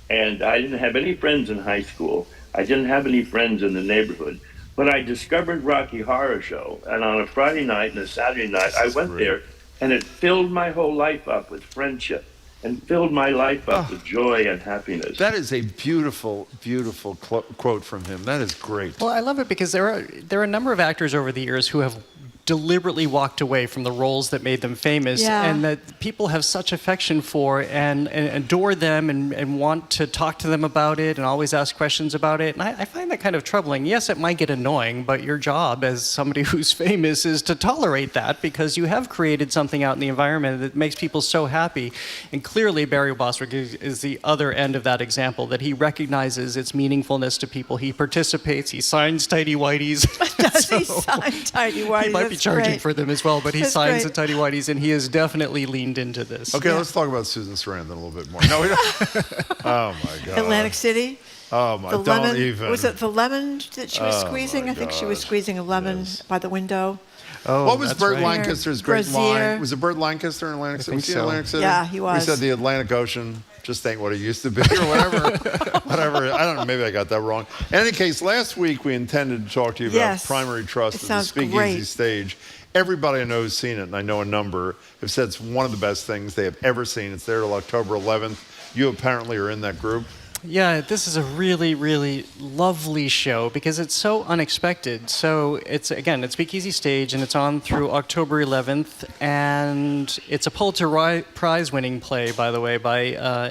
and I didn't have any friends in high school. I didn't have any friends in the neighborhood. But I discovered Rocky Horror Show, and on a Friday night and a Saturday night, I went there, and it filled my whole life up with friendship and filled my life up with joy and happiness. That is a beautiful, beautiful quote from him. That is great. Well, I love it because there are a number of actors over the years who have deliberately walked away from the roles that made them famous and that people have such affection for and adore them and want to talk to them about it and always ask questions about it. And I find that kind of troubling. Yes, it might get annoying, but your job as somebody who's famous is to tolerate that because you have created something out in the environment that makes people so happy. And clearly Barry Bostwick is the other end of that example, that he recognizes its meaningfulness to people. He participates, he signs tidy whities. Does he sign tidy whities? He might be charging great. for them as well, but he That's signs great. the tidy whities, and he has definitely leaned into this. Okay, let's talk about Susan Sarandon a little bit more. No, we don't. Oh my God. Atlantic City. Oh my! The Don't lemon, even. Was it the lemon that she was squeezing? I think she was squeezing a lemon by the window. Oh, what was that's Burt right. Lancaster's great Brazier. line? Was it Burt Lancaster in Atlantic City? think Was he in so. Atlantic City? Yeah, he was. He said the Atlantic Ocean just ain't what it used to be, or whatever. Whatever. I don't know. Maybe I got that wrong. In any case, last week we intended to talk to you about primary trust at the Speakeasy stage. Everybody I know who's seen it, and I know a number, have said it's one of the best things they have ever seen. It's there till October 11th. You apparently are in that group. Yeah, this is a really, really lovely show because it's so unexpected. So it's Speakeasy Stage, and it's on through October 11th, and it's a Pulitzer Prize-winning play, by the way, by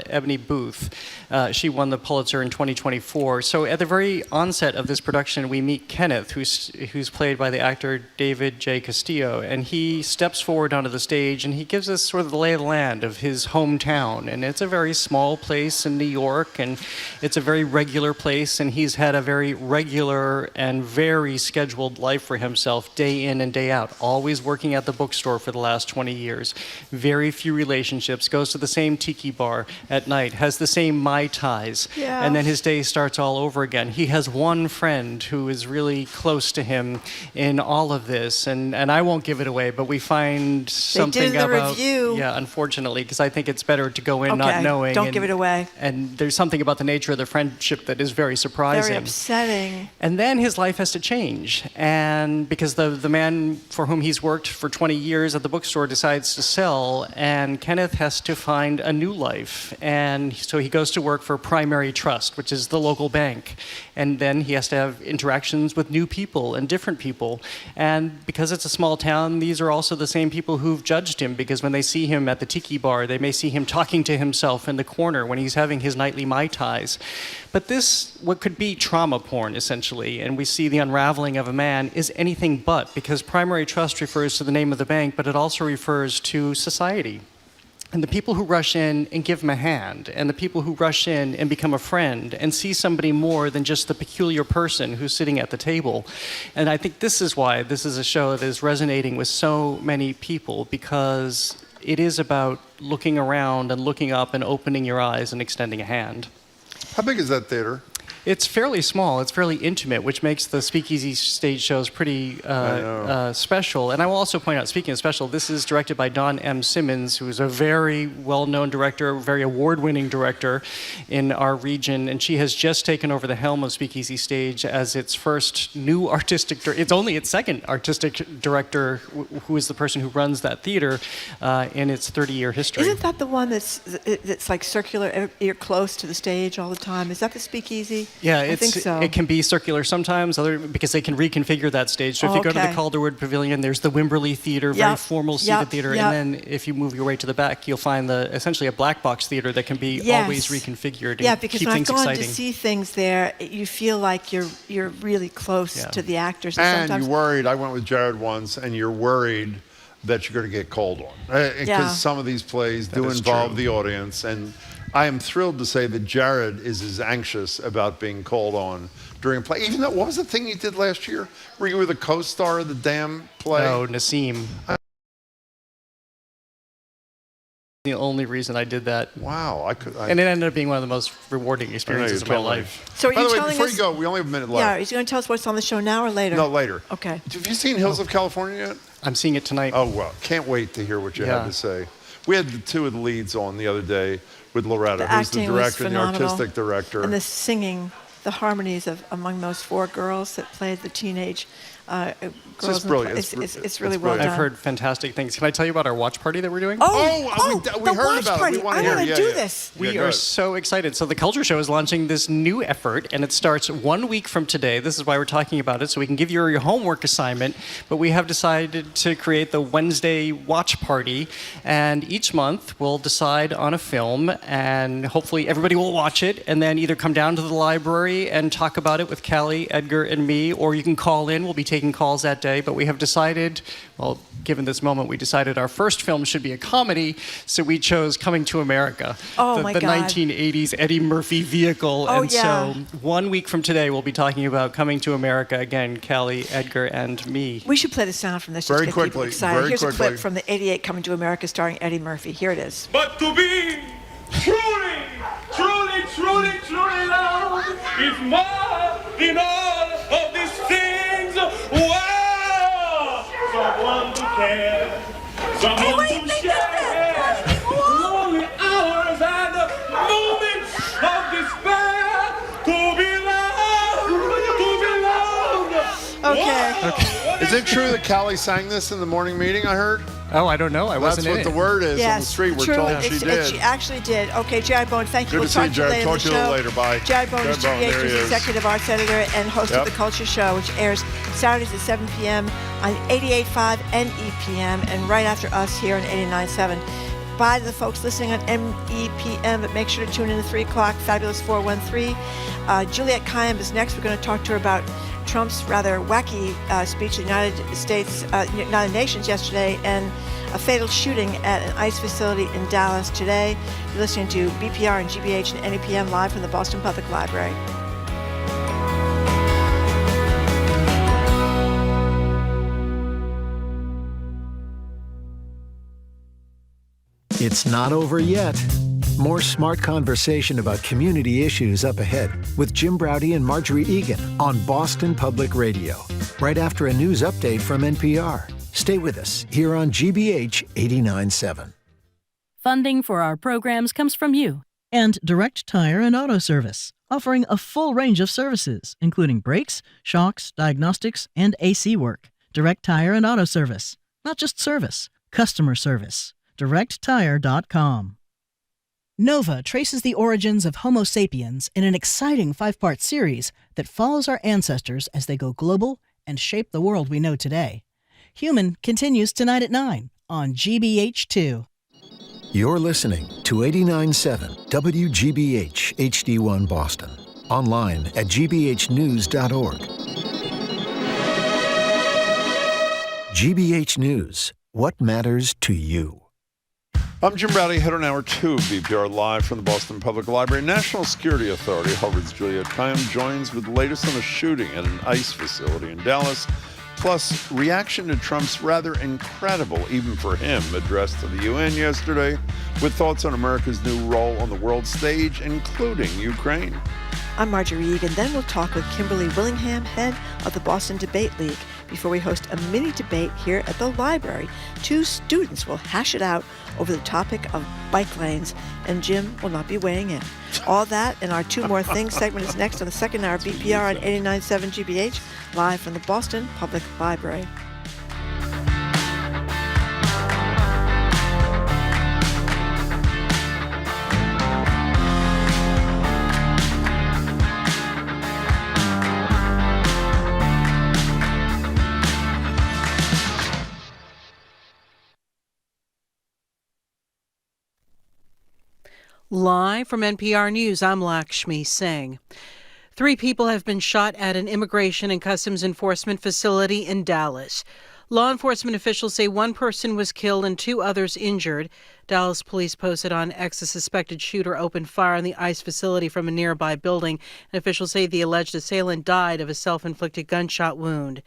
Ebony Booth. She won the Pulitzer in 2024. So at the very onset of this production, we meet Kenneth, who's played by the actor David J. Castillo, and he steps forward onto the stage, and he gives us sort of the lay of the land of his hometown. And it's a very small place in New York, and it's a very regular place, and he's had a very regular and very scheduled life for himself, day in and day out, always working at the bookstore for the last 20 years. Very few relationships, goes to the same tiki bar at night, has the same Mai Tais, and then his day starts all over again. He has one friend who is really close to him in all of this, and I won't give it away, but we find something about... review. Yeah, unfortunately, because I think it's better to go in not knowing. Don't give it away. And there's something about the nature of the friendship that is very surprising. Very upsetting. And then his life has to change. And because the man for whom he's worked for 20 years at the bookstore decides to sell, and Kenneth has to find a new life. And so he goes to work for Primary Trust, which is the local bank. And then he has to have interactions with new people and different people. And because it's a small town, these are also the same people who've judged him, because when they see him at the tiki bar, they may see him talking to himself in the corner when he's having his nightly Mai Tais. But this, what could be trauma porn, essentially, and we see the unraveling of a man, is anything but, because Primary Trust refers to the name of the bank, but it also refers to society. And the people who rush in and give him a hand, and the people who rush in and become a friend and see somebody more than just the peculiar person who's sitting at the table. And I think this is why this is a show that is resonating with so many people, because it is about looking around and looking up and opening your eyes and extending a hand. How big is that theater? It's fairly small. It's fairly intimate, which makes the Speakeasy stage shows pretty special. And I will also point out, speaking of special, this is directed by Dawn M. Simmons, who is a very well-known director, very award-winning director in our region. And she has just taken over the helm of Speakeasy stage as its first new artistic director. It's only its second artistic director, who is the person who runs that theater in its 30-year history. Isn't that the one that's like circular? You're close to the stage all the time. Is that the Speakeasy? Yeah, I think so. It can be circular sometimes, because they can reconfigure that stage. So if you go to the Calderwood Pavilion, there's the Wimberley Theater, very formal seated theater, and then if you move your way to the back, you'll find essentially a black box theater that can be always reconfigured and because keep when things I've gone exciting. to see things there, you feel like you're really close to the actors. And you're worried. I went with Jared once, and you're worried that you're going to get called on. Because some of these plays do involve the audience, and I am thrilled to say that Jared is as anxious about being called on during a play. Even though, what was the thing you did last year? Where you were the co-star of the damn play? Oh, Nassim. The only reason I did that. Wow. And it ended up being one of the most rewarding experiences of my life. So By the way, before you go, we only have a minute left. Yeah, he's going to tell us what's on the show now or later? No, later. Okay. Have you seen Hills of California yet? I'm seeing it tonight. Oh, well, can't wait to hear what you had to say. We had the two of the leads on the other day with Loretta, who's the director and the artistic director. And the singing, the harmonies among those four girls that played the teenage girls. It's brilliant. It's really well done. I've heard fantastic things. Can I tell you about our watch party that we're doing? we heard about it. We want to hear. do this. We are so excited. So the Culture Show is launching this new effort, and it starts 1 week from today. This is why we're talking about it, so we can give you your homework assignment. But we have decided to create the Wednesday watch party, and each month we'll decide on a film, and hopefully everybody will watch it, and then either come down to the library and talk about it with Callie, Edgar, and me, or you can call in. We'll be taking calls that day. But we have decided, well, given this moment, we decided our first film should be a comedy, so we chose Coming to America, the God. 1980s Eddie Murphy vehicle. So 1 week from today, we'll be talking about Coming to America again, Callie, Edgar, and me. We should play the sound from this. Very just to get quickly. People excited. Very Here's quickly. a clip from the '88 Coming to America starring Eddie Murphy. Here it is. But to be truly, truly, truly, truly loved is more than all of these things. Wow! Someone to care, someone to share. Lonely hours and moments of despair. To be loved, Okay. Is it true that Callie sang this in the morning meeting, I heard? Oh, I don't know. I wasn't in it. That's what the word is on the street. We're told she did. She actually did. Okay, Jared Bowen, thank you. Good to see you, Jared. Talk to you later. Bye. Jared Bowen is GBH's executive arts editor and host of The Culture Show, which airs Saturdays at 7 p.m. on 88.5 and EPM, and right after us here on 89.7. Bye to the folks listening on MEPM, but make sure to tune in at 3 o'clock, Fabulous 413. Juliette Kayyem is next. We're going to talk to her about Trump's rather wacky speech at the United Nations yesterday and a fatal shooting at an ICE facility in Dallas today. You're listening to BPR and GBH and NEPM live from the Boston Public Library. It's not over yet. More smart conversation about community issues up ahead with Jim Braude and Marjorie Egan on Boston Public Radio, right after a news update from NPR. Stay with us here on GBH 89.7. Funding for our programs comes from you And Direct Tire and Auto Service, offering a full range of services, including brakes, shocks, diagnostics, and AC work. Direct Tire and Auto Service. Not just service, customer service. DirectTire.com. Nova traces the origins of Homo sapiens in an exciting 5-part series that follows our ancestors as they go global and shape the world we know today. Human continues tonight at 9 on GBH2. You're listening to 89.7 WGBH HD1 Boston. Online at gbhnews.org. GBH News. What matters to you? I'm Jim Browdy, head on Hour 2 of BPR Live from the Boston Public Library. National Security Authority, Harvard's Juliette Kayyem, joins with the latest on a shooting at an ICE facility in Dallas. Plus, reaction to Trump's rather incredible, even for him, address to the UN yesterday, with thoughts on America's new role on the world stage, including Ukraine. I'm Marjorie Egan. Then we'll talk with Kimberly Willingham, head of the Boston Debate League, before we host a mini debate here at the library. 2 students will hash it out over the topic of bike lanes, and Jim will not be weighing in. All that and our 2 More Things segment is next on the second hour of BPR on 89.7 GBH, live from the Boston Public Library. Live from NPR News, I'm Lakshmi Singh. 3 people have been shot at an immigration and customs enforcement facility in Dallas. Law enforcement officials say 1 person was killed and 2 others injured. Dallas police posted on X a suspected shooter opened fire on the ICE facility from a nearby building. And officials say the alleged assailant died of a self-inflicted gunshot wound.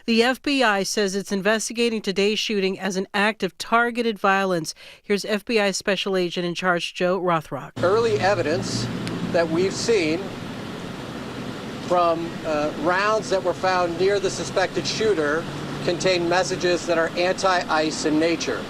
The FBI says it's investigating today's shooting as an act of targeted violence. Here's FBI Special Agent in charge Joe Rothrock. Early evidence that we've seen from rounds that were found near the suspected shooter contain messages that are anti-ICE in nature.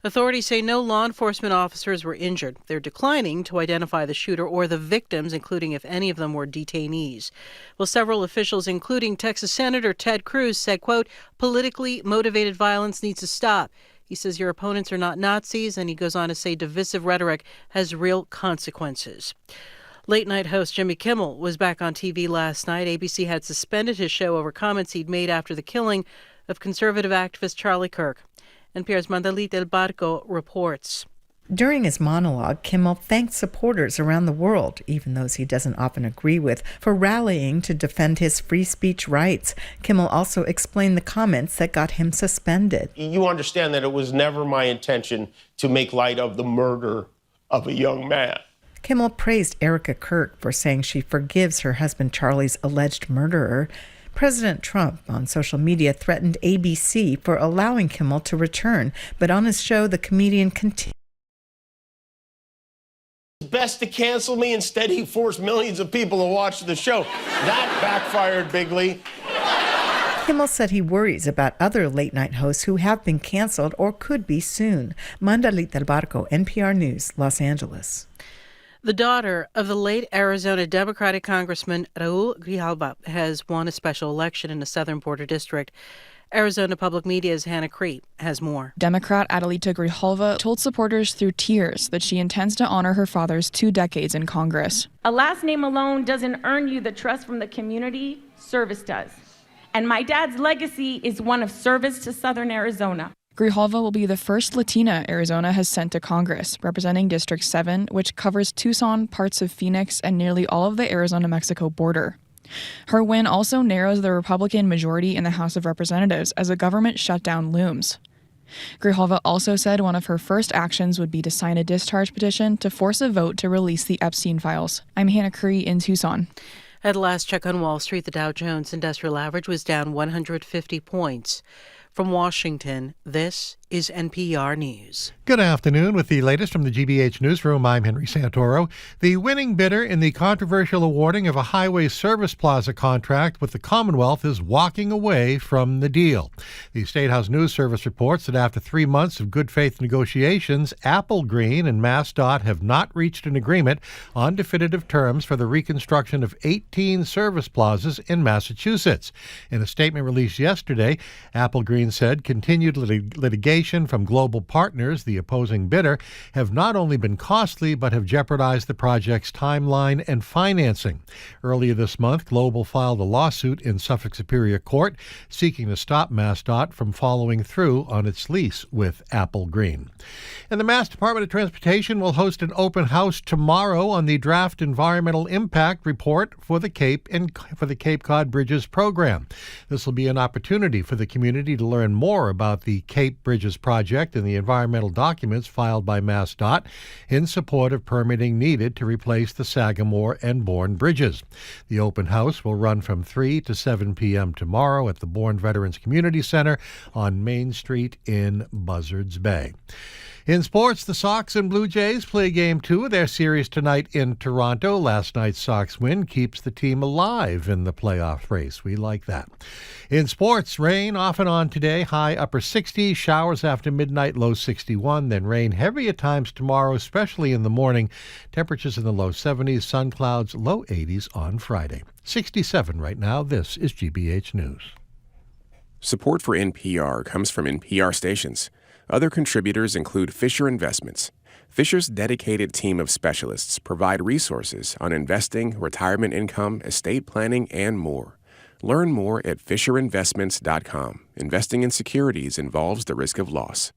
Authorities say no law enforcement officers were injured. They're declining to identify the shooter or the victims, including if any of them were detainees. Well, several officials, including Texas Senator Ted Cruz, said, quote, politically motivated violence needs to stop. He says your opponents are not Nazis, and he goes on to say divisive rhetoric has real consequences. Late-night host Jimmy Kimmel was back on TV last night. ABC had suspended his show over comments he'd made after the killing of conservative activist Charlie Kirk. NPR's Mandalit Del Barco reports. During his monologue, Kimmel thanked supporters around the world, even those he doesn't often agree with, for rallying to defend his free speech rights. Kimmel also explained the comments that got him suspended. You understand that it was never my intention to make light of the murder of a young man. Kimmel praised Erica Kirk for saying she forgives her husband Charlie's alleged murderer. President Trump on social media threatened ABC for allowing Kimmel to return, but on his show, the comedian continued. Best to cancel me. Instead, he forced millions of people to watch the show. That backfired bigly. Kimmel said he worries about other late-night hosts who have been canceled or could be soon. Mandalit Del Barco, NPR News, Los Angeles. The daughter of the late Arizona Democratic Congressman Raul Grijalva has won a special election in the southern border district. Arizona Public Media's Hannah Crete has more. Democrat Adelita Grijalva told supporters through tears that she intends to honor her father's 2 decades in Congress. A last name alone doesn't earn you the trust from the community. Service does. And my dad's legacy is one of service to southern Arizona. Grijalva will be the first Latina Arizona has sent to Congress, representing District 7, which covers Tucson, parts of Phoenix, and nearly all of the Arizona-Mexico border. Her win also narrows the Republican majority in the House of Representatives as a government shutdown looms. Grijalva also said one of her first actions would be to sign a discharge petition to force a vote to release the Epstein files. I'm Hannah Crete in Tucson. At last check on Wall Street, the Dow Jones Industrial Average was down 150 points. From Washington, this is NPR News. Good afternoon. With the latest from the GBH Newsroom, I'm Henry Santoro. The winning bidder in the controversial awarding of a highway service plaza contract with the Commonwealth is walking away from the deal. The State House News Service reports that after 3 months of good faith negotiations, Applegreen and MassDOT have not reached an agreement on definitive terms for the reconstruction of 18 service plazas in Massachusetts. In a statement released yesterday, Applegreen said continued litigation from global partners, the opposing bidder, have not only been costly but have jeopardized the project's timeline and financing. Earlier this month, Global filed a lawsuit in Suffolk Superior Court seeking to stop MassDOT from following through on its lease with Applegreen. And the Mass Department of Transportation will host an open house tomorrow on the draft environmental impact report for the Cape and for the Cape Cod Bridges program. This will be an opportunity for the community to learn more about the Cape Bridges project and the environmental documents filed by MassDOT in support of permitting needed to replace the Sagamore and Bourne bridges. The open house will run from 3 to 7 p.m. tomorrow at the Bourne Veterans Community Center on Main Street in Buzzards Bay. In sports, the Sox and Blue Jays play Game 2 of their series tonight in Toronto. Last night's Sox win keeps the team alive in the playoff race. We like that. In sports, rain off and on today, high upper 60s, showers after midnight, low 61, then rain heavy at times tomorrow, especially in the morning. Temperatures in the low 70s, sun clouds, low 80s on Friday. 67 right now. This is GBH News. Support for NPR comes from NPR stations. Other contributors include Fisher Investments. Fisher's dedicated team of specialists provide resources on investing, retirement income, estate planning, and more. Learn more at FisherInvestments.com. Investing in securities involves the risk of loss.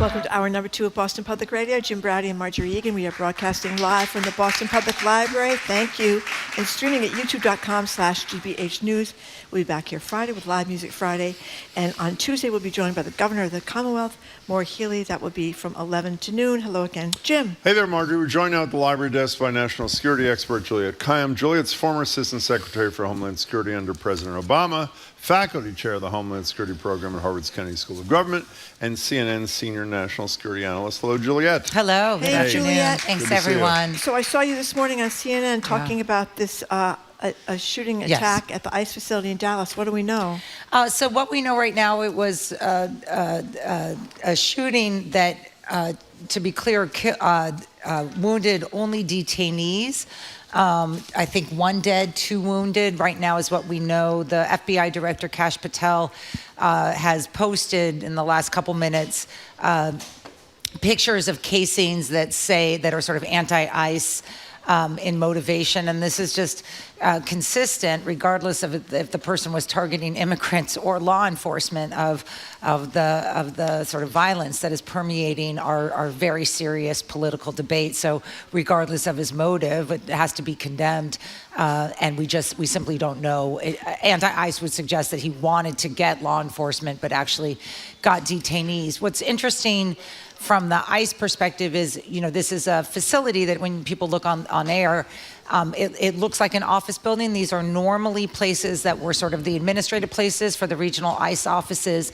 Welcome to hour number 2 of Boston Public Radio. Jim Browdy and Marjorie Egan. We are broadcasting live from the Boston Public Library. Thank you. And streaming at youtube.com/GBH News. We'll be back here Friday with Live Music Friday. And on Tuesday, we'll be joined by the Governor of the Commonwealth, Maura Healey. That will be from 11 to noon. Hello again, Jim. Hey there, Marjorie. We're joined now at the library desk by national security expert Juliette Kayyem. Juliette's former Assistant Secretary for Homeland Security under President Obama, faculty chair of the Homeland Security Program at Harvard's Kennedy School of Government, and CNN's senior national security analyst. Hello, Juliette. Hello. Good afternoon. Juliette. Thanks, everyone. So I saw you this morning on CNN talking about this a shooting attack at the ICE facility in Dallas. What do we know? So what we know right now, it was a shooting that, to be clear, wounded only detainees. I think 1 dead, 2 wounded. Right now is what we know. The FBI Director, Kash Patel, has posted in the last couple minutes pictures of casings that are sort of anti-ICE in motivation, and this is just consistent, regardless of if the person was targeting immigrants or law enforcement, of the sort of violence that is permeating our very serious political debate. So, regardless of his motive, it has to be condemned, and we simply don't know. Anti-ICE would suggest that he wanted to get law enforcement, but actually got detainees. What's interesting from the ICE perspective is, this is a facility that when people look on air, it looks like an office building. These are normally places that were sort of the administrative places for the regional ICE offices.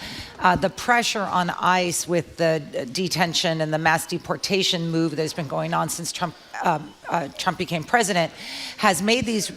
The pressure on ICE with the detention and the mass deportation move that has been going on since Trump became president has made these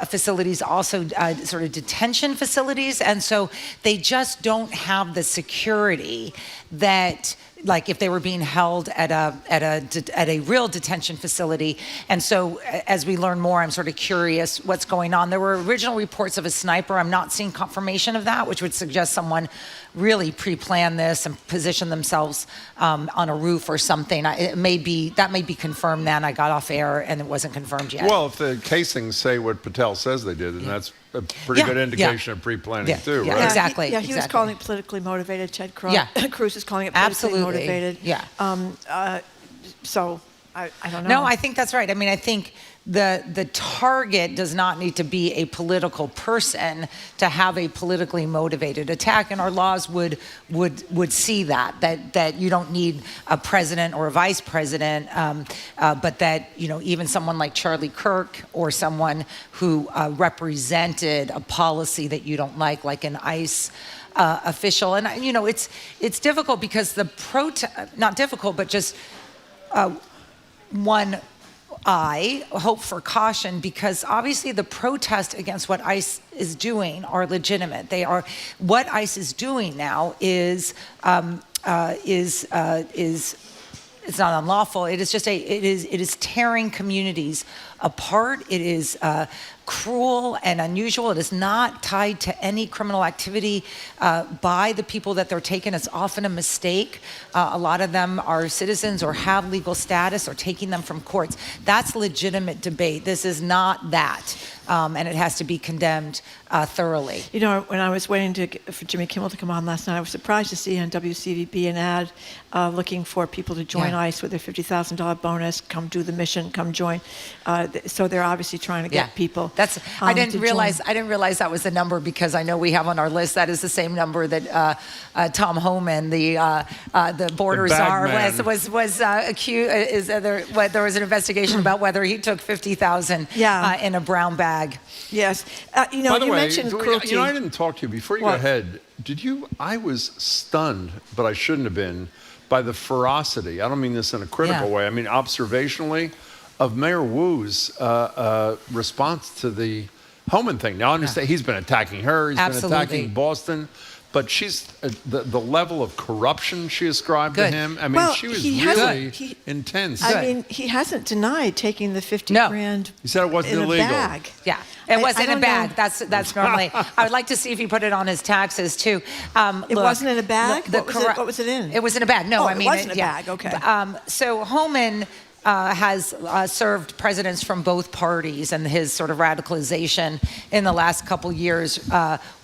facilities also sort of detention facilities. And so they just don't have the security that, like if they were being held at a real detention facility. And so as we learn more, I'm sort of curious what's going on. There were original reports of a sniper. I'm not seeing confirmation of that, which would suggest someone really pre-planned this and positioned themselves on a roof or something. That may be confirmed then. I got off air and it wasn't confirmed yet. Well, if the casings say what Patel says they did, and that's a pretty good indication of pre-planning too, right? Exactly. He was calling it politically motivated. Ted Cruz is calling it politically motivated. Yeah. So I don't know. No, I think that's right. I mean, I think the target does not need to be a political person to have a politically motivated attack, and our laws would see that you don't need a president or a vice president, but that even someone like Charlie Kirk or someone who represented a policy that you don't like an ICE official, and it's difficult because not difficult, but just one I hope for caution, because obviously the protest against what ICE is doing are legitimate. They are. What ICE is doing now is it's not unlawful. It is just it is tearing communities apart. It is cruel and unusual. It is not tied to any criminal activity by the people that they're taking. It's often a mistake. A lot of them are citizens or have legal status or taking them from courts. That's legitimate debate. This is not that. And it has to be condemned thoroughly. When I was waiting for Jimmy Kimmel to come on last night, I was surprised to see on WCVB an ad looking for people to join ICE with their $50,000 bonus, come do the mission, come join. So they're obviously trying to get people. I didn't realize that was the number, because I know we have on our list that is the same number that Tom Homan, the border czar, was accused. There was an investigation about whether he took $50,000 in a brown bag. Yes. By the way, mentioned cruelty. I didn't talk to you. Before you go ahead, I was stunned, but I shouldn't have been, by the ferocity. I don't mean this in a critical way. I mean observationally, of Mayor Wu's response to the Homan thing. Now, I understand he's been attacking her. He's been attacking Boston. But she's the level of corruption she ascribed to him. I mean, she was really intense. I mean, he hasn't denied taking the $50,000. He said it wasn't illegal. In a bag. Yeah, it wasn't in a bag. That's normally. I would like to see if he put it on his taxes too. It wasn't in a bag. What was it in? It was in a bag. No, I mean it wasn't a bag. Okay. So Homan has served presidents from both parties, and his sort of radicalization in the last couple years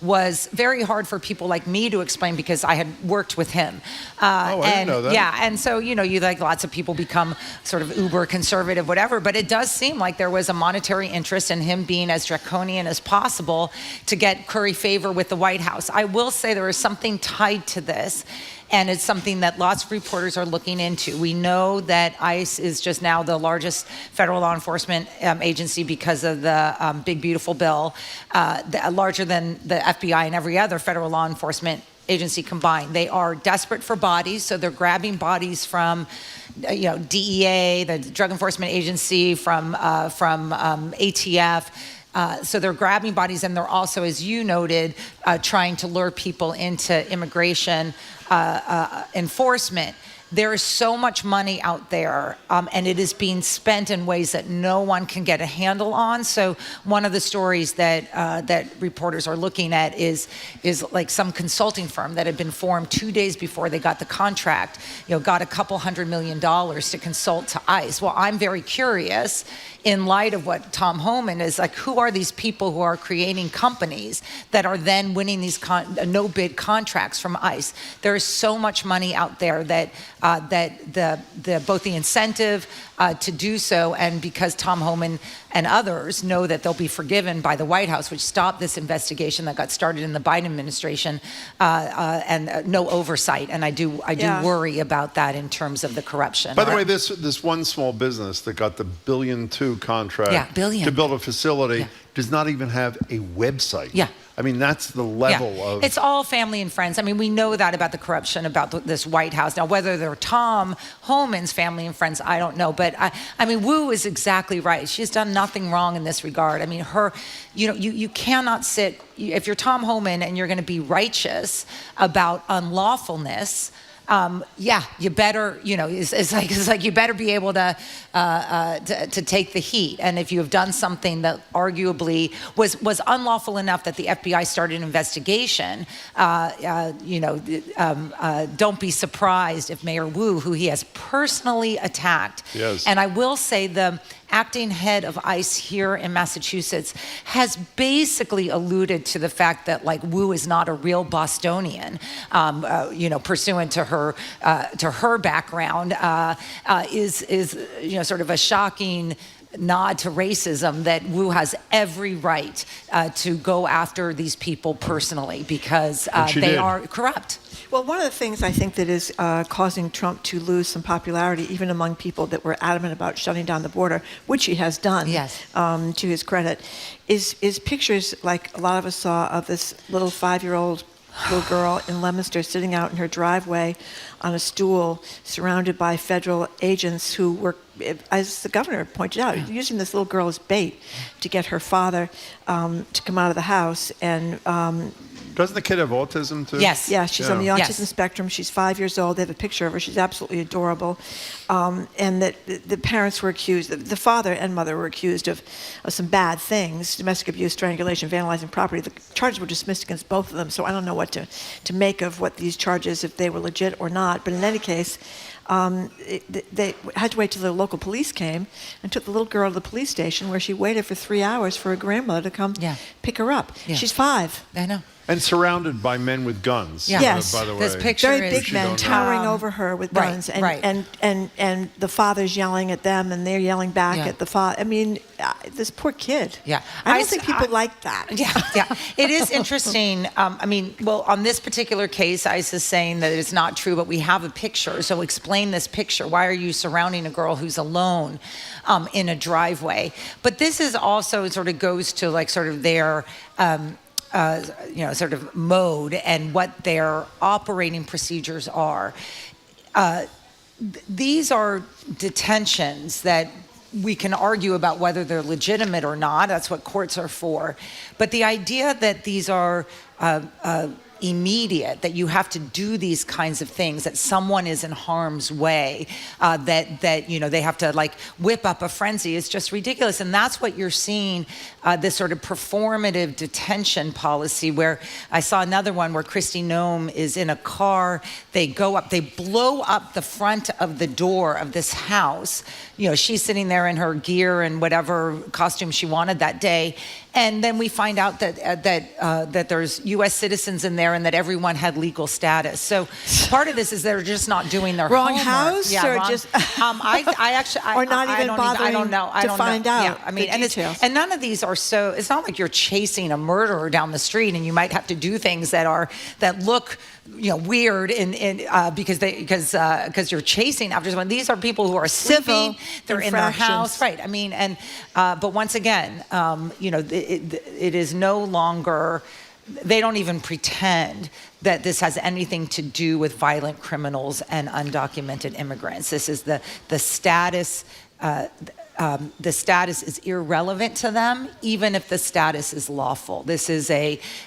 was very hard for people like me to explain, because I had worked with him. I didn't know that. Yeah, and so lots of people become sort of uber conservative, whatever. But it does seem like there was a monetary interest in him being as draconian as possible to curry favor with the White House. I will say there is something tied to this. And it's something that lots of reporters are looking into. We know that ICE is just now the largest federal law enforcement agency because of the Big Beautiful Bill, larger than the FBI and every other federal law enforcement agency combined. They are desperate for bodies, so they're grabbing bodies from DEA, the Drug Enforcement Agency, from ATF. So they're grabbing bodies, and they're also, as you noted, trying to lure people into immigration enforcement. There is so much money out there, and it is being spent in ways that no one can get a handle on. So one of the stories that reporters are looking at is like some consulting firm that had been formed 2 days before they got the contract, got a couple $100 million to consult to ICE. Well, I'm very curious, in light of what Tom Homan is like, who are these people who are creating companies that are then winning these no-bid contracts from ICE? There is so much money out there that both the incentive to do so, and because Tom Homan and others know that they'll be forgiven by the White House, which stopped this investigation that got started in the Biden administration, and no oversight. And I do worry about that in terms of the corruption. By the way, this one small business that got the $1.2 billion contract to build a facility does not even have a website. Yeah. I mean, that's the level of... It's all family and friends. I mean, we know that about the corruption, about this White House. Now, whether they're Tom Homan's family and friends, I don't know. But, I mean, Wu is exactly right. She's done nothing wrong in this regard. I mean, you cannot sit... If you're Tom Homan and you're going to be righteous about unlawfulness... you better, it's like you better be able to take the heat. And if you have done something that arguably was unlawful enough that the FBI started an investigation, don't be surprised if Mayor Wu, who he has personally attacked, and I will say the acting head of ICE here in Massachusetts has basically alluded to the fact that like Wu is not a real Bostonian, pursuant to her background, is sort of a shocking nod to racism, that Wu has every right to go after these people personally because they are corrupt. Well, one of the things I think that is causing Trump to lose some popularity, even among people that were adamant about shutting down the border, which he has done, to his credit, is pictures like a lot of us saw of this little 5-year-old little girl in Leominster sitting out in her driveway on a stool surrounded by federal agents who were, as the governor pointed out, using this little girl as bait to get her father to come out of the house. And doesn't the kid have autism too? Yes. Yeah, she's on the autism spectrum. She's 5 years old. They have a picture of her. She's absolutely adorable. And that the parents were accused, the father and mother were accused of some bad things, domestic abuse, strangulation, vandalizing property. The charges were dismissed against both of them, so I don't know what to make of what these charges, if they were legit or not. But in any case, they had to wait till the local police came and took the little girl to the police station, where she waited for 3 hours for her grandmother to come pick her up. Yeah. She's 5. I know. And surrounded by men with guns. Yeah. Yes. By the way. This picture very big men towering over her with guns, and the father's yelling at them, and they're yelling back at the father. I mean, this poor kid. Yeah, I don't think people like that. Yeah. It is interesting. On this particular case, ICE is saying that it's not true, but we have a picture. So explain this picture. Why are you surrounding a girl who's alone in a driveway? But this is also sort of goes to like sort of their. Sort of mode and what their operating procedures are. These are detentions that we can argue about whether they're legitimate or not. That's what courts are for. But the idea that these are immediate, that you have to do these kinds of things, that someone is in harm's way, that they have to like whip up a frenzy, is just ridiculous. And that's what you're seeing, this sort of performative detention policy, where I saw another one where Kristi Noem is in a car, they blow up the front of the door of this house. She's sitting there in her gear and whatever costume she wanted that day. And then we find out that there's U.S. citizens in there and that everyone had legal status. So part of this is they're just not doing their wrong homework. House, or wrong, just or not even bothering to find out. Yeah, I mean, and none of these are so. It's not like you're chasing a murderer down the street and you might have to do things that look weird because you're chasing after someone. These are people who are civil. They're in their house, right? I mean, and but once again, it is no longer. They don't even pretend that this has anything to do with violent criminals and undocumented immigrants. This is the status. The status is irrelevant to them, even if the status is lawful. This is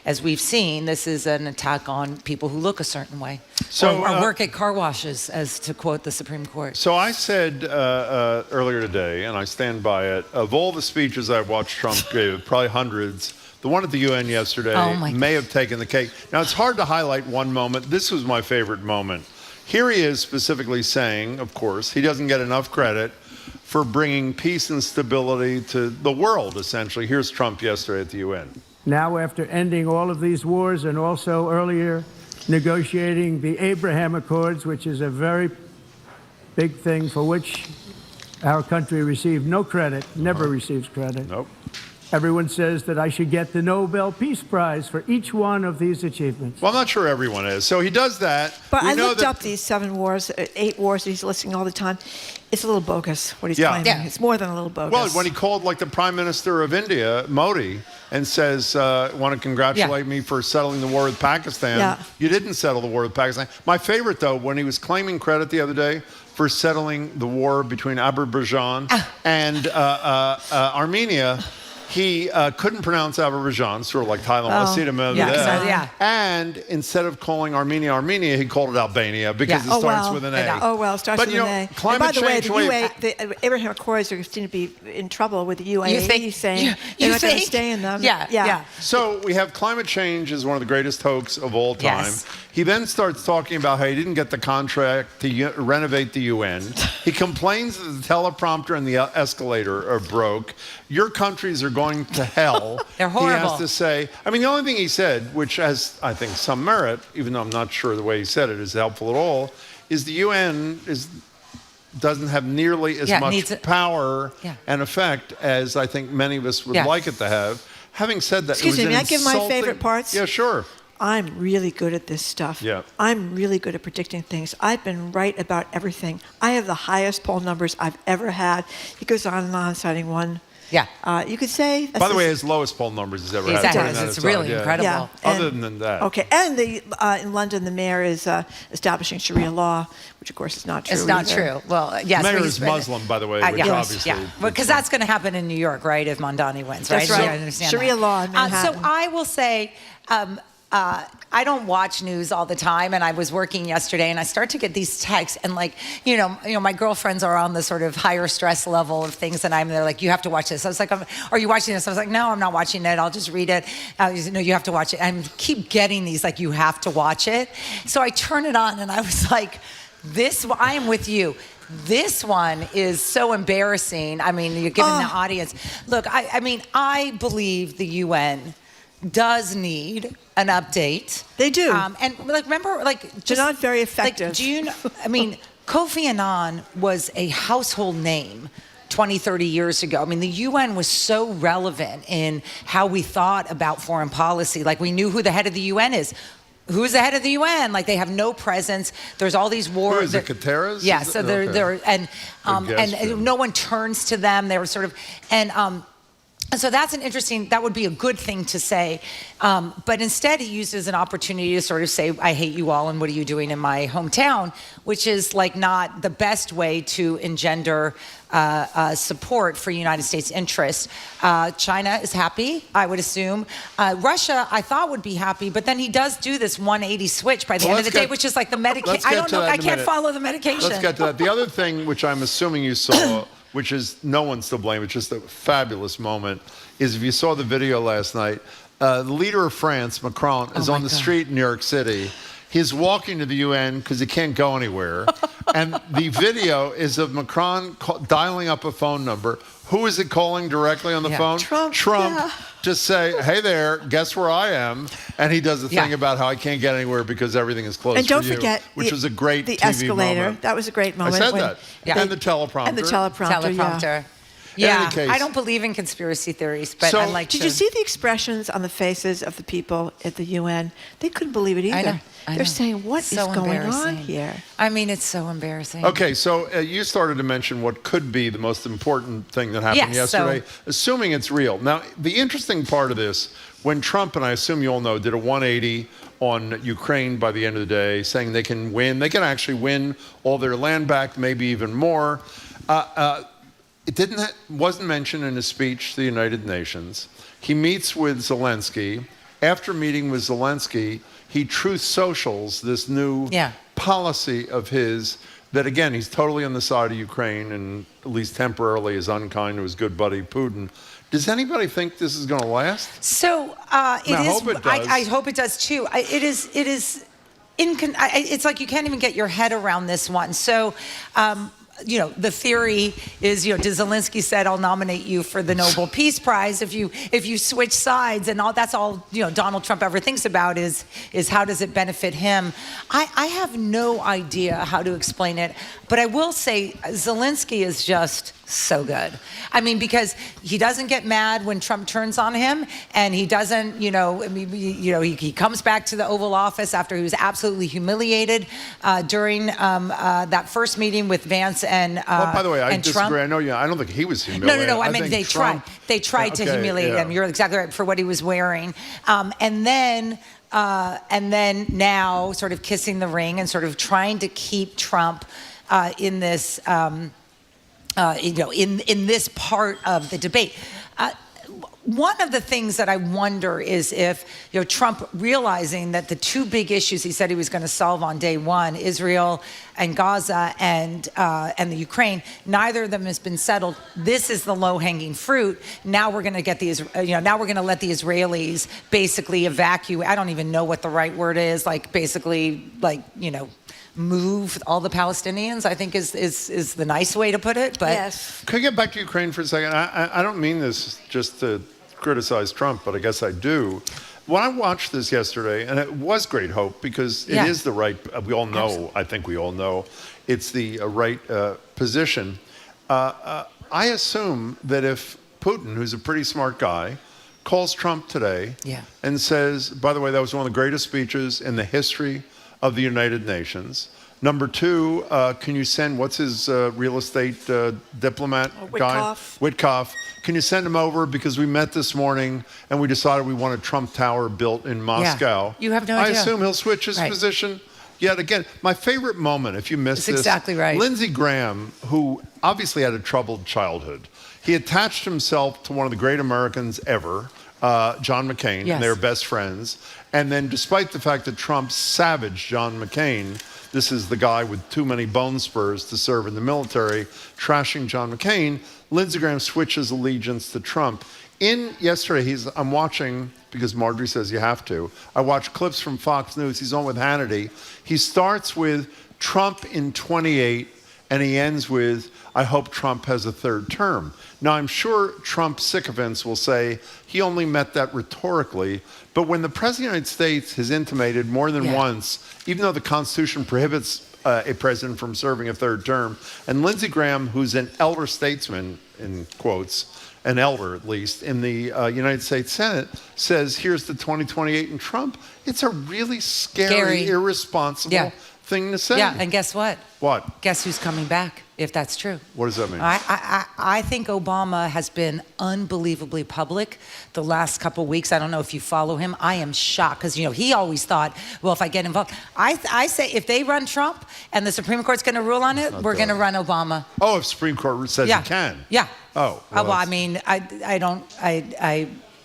as we've seen, this is an attack on people who look a certain way, or work at car washes, as to quote the Supreme Court. So I said earlier today, and I stand by it, of all the speeches I've watched Trump give, probably hundreds, the one at the UN yesterday may have taken the cake. Now, it's hard to highlight one moment. This was my favorite moment. Here he is specifically saying, of course, he doesn't get enough credit for bringing peace and stability to the world, essentially. Here's Trump yesterday at the UN. Now, after ending all of these wars and also earlier negotiating the Abraham Accords, which is a very big thing for which our country received no credit, never receives credit. Nope. Everyone says that I should get the Nobel Peace Prize for each one of these achievements. Well, I'm not sure everyone is. So he does that. But I looked up these 8 wars that he's listing all the time. It's a little bogus, what he's claiming. Yeah. It's more than a little bogus. Well, when he called like the Prime Minister of India, Modi, and says, want to congratulate me for settling the war with Pakistan. Yeah. You didn't settle the war with Pakistan. My favorite, though, when he was claiming credit the other day for settling the war between Azerbaijan and Armenia, He couldn't pronounce Azerbaijan, sort of like Tylenol. Yeah. And instead of calling Armenia, he called it Albania because it starts with an A. It starts with an A. Climate by the way, change, the Abraham Accords seem to be in trouble with the UAE. He's saying they're not going to stay in them. Yeah. So we have climate change is one of the greatest hoax of all time. Yes. He then starts talking about how he didn't get the contract to renovate the UN. He complains that the teleprompter and the escalator are broke. Your countries are going to hell. They're horrible. He has to say, I mean, the only thing he said, which has, I think, some merit, even though I'm not sure the way he said it is helpful at all, is the UN doesn't have nearly as much power and effect as I think many of us would like it to have. Having said that, Excuse me, may I give my favorite parts? Yeah, sure. I'm really good at this stuff. Yeah. I'm really good at predicting things. I've been right about everything. I have the highest poll numbers I've ever had. He goes on and on, citing one. Yeah. You could say... By the way, his lowest poll numbers he's ever had. Exactly. It's really incredible. Yeah. Other than that. Okay. And in London, the mayor is establishing Sharia law, which, of course, is not true. It's not true. Well, yes. The mayor is Muslim, by the way, which obviously... Yeah, because that's going to happen in New York, right, if Mondani wins, right? That's right. Yeah, I understand Sharia law in Manhattan. So I will say... I don't watch news all the time, and I was working yesterday, and I start to get these texts, and my girlfriends are on the sort of higher stress level of things, and they're like, you have to watch this. I was like, are you watching this? I was like, no, I'm not watching it. I'll just read it. No, you have to watch it. And I keep getting these, like, you have to watch it. So I turn it on, and I was like, I am with you. This one is so embarrassing. I mean, you're giving the audience. Look, I believe the UN does need an update. They do. And remember, they're not very effective. Do you know, Kofi Annan was a household name 20, 30 years ago. I mean, the UN was so relevant in how we thought about foreign policy. Like, we knew who the head of the UN is. Who's the head of the UN? Like, they have no presence. There's all these wars. Who is it, Guterres? Yeah, so they're and no one turns to them. They were sort of, and so that would be a good thing to say. But instead, he used it as an opportunity to sort of say, I hate you all, and what are you doing in my hometown? Which is not the best way to engender support for United States interests. China is happy, I would assume. Russia, I thought, would be happy, but then he does do this 180 switch by the end of the day, which is like the medication. I don't know, I can't follow the medication. Let's get to that. The other thing, which I'm assuming you saw, which is no one's to blame, it's just a fabulous moment, is if you saw the video last night, the leader of France, Macron, is on the street in New York City. He's walking to the UN because he can't go anywhere. And the video is of Macron dialing up a phone number. Who is it calling directly on the phone? Trump. Yeah. Just say, hey there, guess where I am? And he does a thing about how I can't get anywhere because everything is closed. And don't for you, forget which was a great the TV escalator. moment. That was a great moment. I said that. Yeah. And the teleprompter. And the teleprompter. Yeah, I don't believe in conspiracy theories, but I like to. Did you see the expressions on the faces of the people at the UN? They couldn't believe it either. I know. They're saying, what is going on here? I mean, it's so embarrassing. Okay, so you started to mention what could be the most important thing that happened yesterday, assuming it's real. Now, the interesting part of this, when Trump, and I assume you all know, did a 180 on Ukraine by the end of the day, saying they can win, they can actually win all their land back, maybe even more. It wasn't mentioned in his speech to the United Nations. He meets with Zelensky. After meeting with Zelensky, he truth socials this new policy of his that, again, he's totally on the side of Ukraine and at least temporarily is unkind to his good buddy Putin. Does anybody think this is going to last? So I hope it does. I hope it does too. It's like you can't even get your head around this one. So, the theory is, does Zelensky said, I'll nominate you for the Nobel Peace Prize if you switch sides, and that's all, Donald Trump ever thinks about is how does it benefit him? I have no idea how to explain it, but I will say Zelensky is just so good. I mean, because he doesn't get mad when Trump turns on him, and he doesn't, he comes back to the Oval Office after he was absolutely humiliated during that first meeting with Vance and Trump. By the way, I disagree. I don't think he was humiliated. No. I mean, they tried to humiliate him. You're exactly right, for what he was wearing, and then now sort of kissing the ring and sort of trying to keep Trump in this. In this part of the debate. one of the things that I wonder is if, Trump realizing that the two big issues he said he was going to solve on day one, Israel and Gaza and the Ukraine, neither of them has been settled. This is the low-hanging fruit. Now we're going to get now we're going to let the Israelis basically evacuate. I don't even know what the right word is. Move all the Palestinians, I think is the nice way to put it. But yes. Can I get back to Ukraine for a second? I don't mean this just to criticize Trump, but I guess I do. When I watched this yesterday, and it was great hope because it is the right, we all know, absolutely. I think we all know, it's the right position. I assume that if Putin, who's a pretty smart guy, calls Trump today and says, by the way, that was one of the greatest speeches in the history of the United Nations. Number two, can you send, what's his real estate diplomat guy? Witkoff. Can you send him over because we met this morning and we decided we want a Trump Tower built in Moscow. You have no idea. I assume he'll switch his position yet again. My favorite moment, if you missed this. Exactly right. Lindsey Graham, who obviously had a troubled childhood, he attached himself to one of the great Americans ever, John McCain, and they were best friends. And then despite the fact that Trump savaged John McCain, this is the guy with too many bone spurs to serve in the military, trashing John McCain, Lindsey Graham switches allegiance to Trump. Yesterday, I'm watching, because Marjorie says you have to, I watched clips from Fox News. He's on with Hannity. He starts with Trump in 28, and he ends with, I hope Trump has a third term. Now, I'm sure Trump sycophants will say he only meant that rhetorically, but when the President of the United States has intimated more than once, even though the Constitution prohibits a president from serving a third term, and Lindsey Graham, who's an elder statesman, in quotes, an elder at least, in the United States Senate, says, here's the 2028 in Trump, it's a really scary. Irresponsible thing to say. Yeah, and guess what? What? Guess who's coming back, if that's true? What does that mean? I think Obama has been unbelievably public the last couple of weeks. I don't know if you follow him. I am shocked because, he always thought, well, if I get involved. I say if they run Trump and the Supreme Court's going to rule on it, we're going to run Obama. Oh, if Supreme Court says you can? Yeah. Oh. Well, I mean, I don't.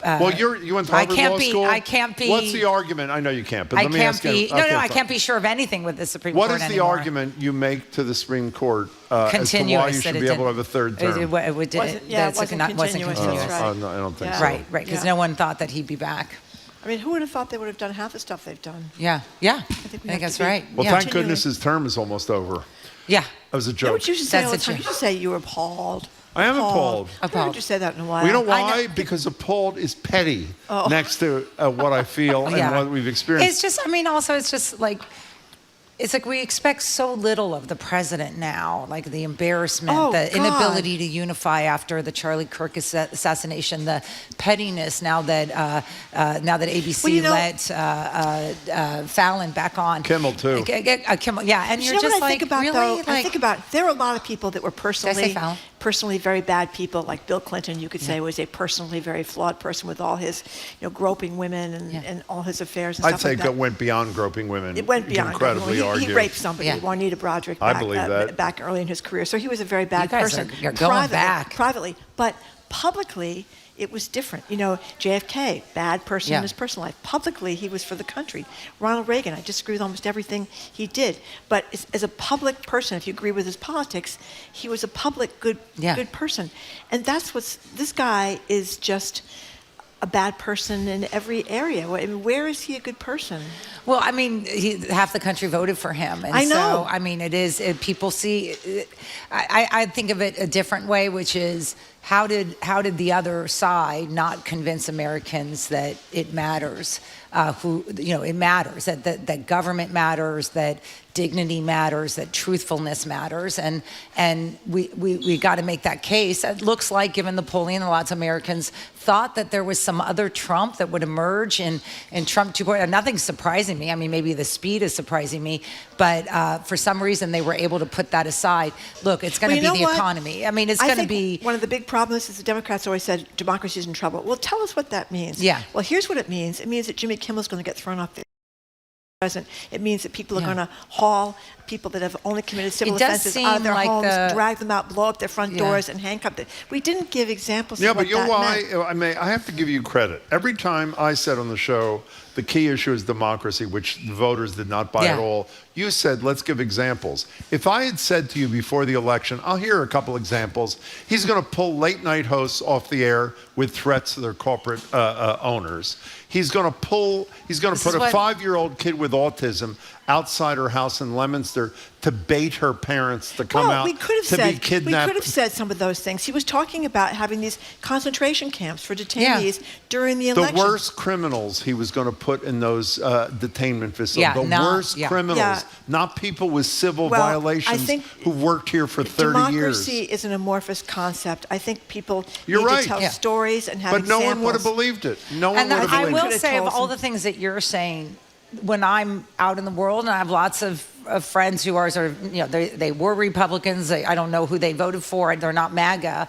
Well, you went to Harvard Law School. I can't be. What's the argument? I know you can't, but let me ask you. I can't be sure of anything with the Supreme Court anymore. What is the argument you make to the Supreme Court as to why you should be able to have a third term? It wasn't continuous. I don't think so. Right, because no one thought that he'd be back. I mean, who would have thought they would have done half the stuff they've done? Yeah. I think that's right. Well, thank goodness his term is almost over. Yeah. That was a joke. What you should say all the time. You should say you were appalled. I am appalled. I haven't heard you say that in a while. Well, you know why? Because appalled is petty next to what I feel and what we've experienced. It's just, it's just like, it's like we expect so little of the president now, like the embarrassment, the inability to unify after the Charlie Kirk assassination, the pettiness now that ABC let Fallon back on. Kimmel too. Kimmel, and you're just like, really? I think about there were a lot of people that were personally very bad people, like Bill Clinton, you could say was a personally very flawed person with all his, groping women and all his affairs and stuff like that. I'd say it went beyond groping women. It went beyond. Incredibly he raped somebody, Juanita Broderick, back early in his career. So he was a very bad person. You're going back. Privately, but publicly, it was different. JFK, bad person in his personal life. Publicly, he was for the country. Ronald Reagan, I disagree with almost everything he did. But as a public person, if you agree with his politics, he was a public good person. And that's this guy is just a bad person in every area. I mean, where is he a good person? Well, I mean, half the country voted for him. And I know. So, I mean, people see, I think of it a different way, which is, how did the other side not convince Americans that it matters? It matters, that government matters, that dignity matters, that truthfulness matters, and we got to make that case. It looks like, given the polling, lots of Americans thought that there was some other Trump that would emerge in Trump 2.0. Nothing's surprising me. I mean, maybe the speed is surprising me, but for some reason they were able to put that aside. Look, it's going to be the economy. I mean, it's going to be... One of the big problems is the Democrats always said democracy's in trouble. Well, tell us what that means. Yeah. Well, here's what it means. It means that Jimmy Kimmel's going to get thrown off the president. It means that people are going to haul people that have only committed civil It does offenses seem out of their like homes, drag them out, blow up their front doors, and handcuff them. We didn't give examples of what that meant. I have to give you credit. Every time I said on the show, the key issue is democracy, which the voters did not buy at all, you said, let's give examples. If I had said to you before the election, I'll hear a couple examples. He's going to pull late night hosts off the air with threats to their corporate owners. He's going to put a 5-year-old kid with autism outside her house in Leominster to bait her parents to come out to be kidnapped. We could have said some of those things. He was talking about having these concentration camps for detainees during the election. The worst criminals he was going to put in those detainment facilities. Worst criminals, not people with civil violations who worked here for 30 years. Democracy is an amorphous concept. I think people need to tell stories and have examples. But no one would have believed it. No one would have believed it. I will say, of all the things that you're saying, when I'm out in the world, and I have lots of friends who are sort of, they were Republicans. I don't know who they voted for. They're not MAGA.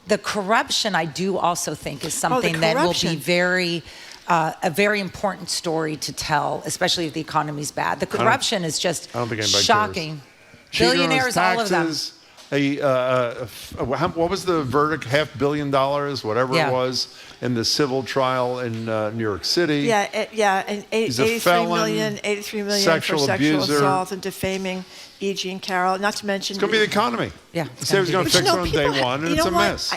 The corruption, I do also think, is something that will be a very important story to tell, especially if the economy's bad. The corruption is just shocking. Billionaires, all of them. What was the verdict? $500 million, whatever it was, in the civil trial in New York City. And $83 million for sexual assault and defaming E.G. and Carol. Not to mention, it's going to be the economy. He said he was going to fix it on day one, and it's a mess.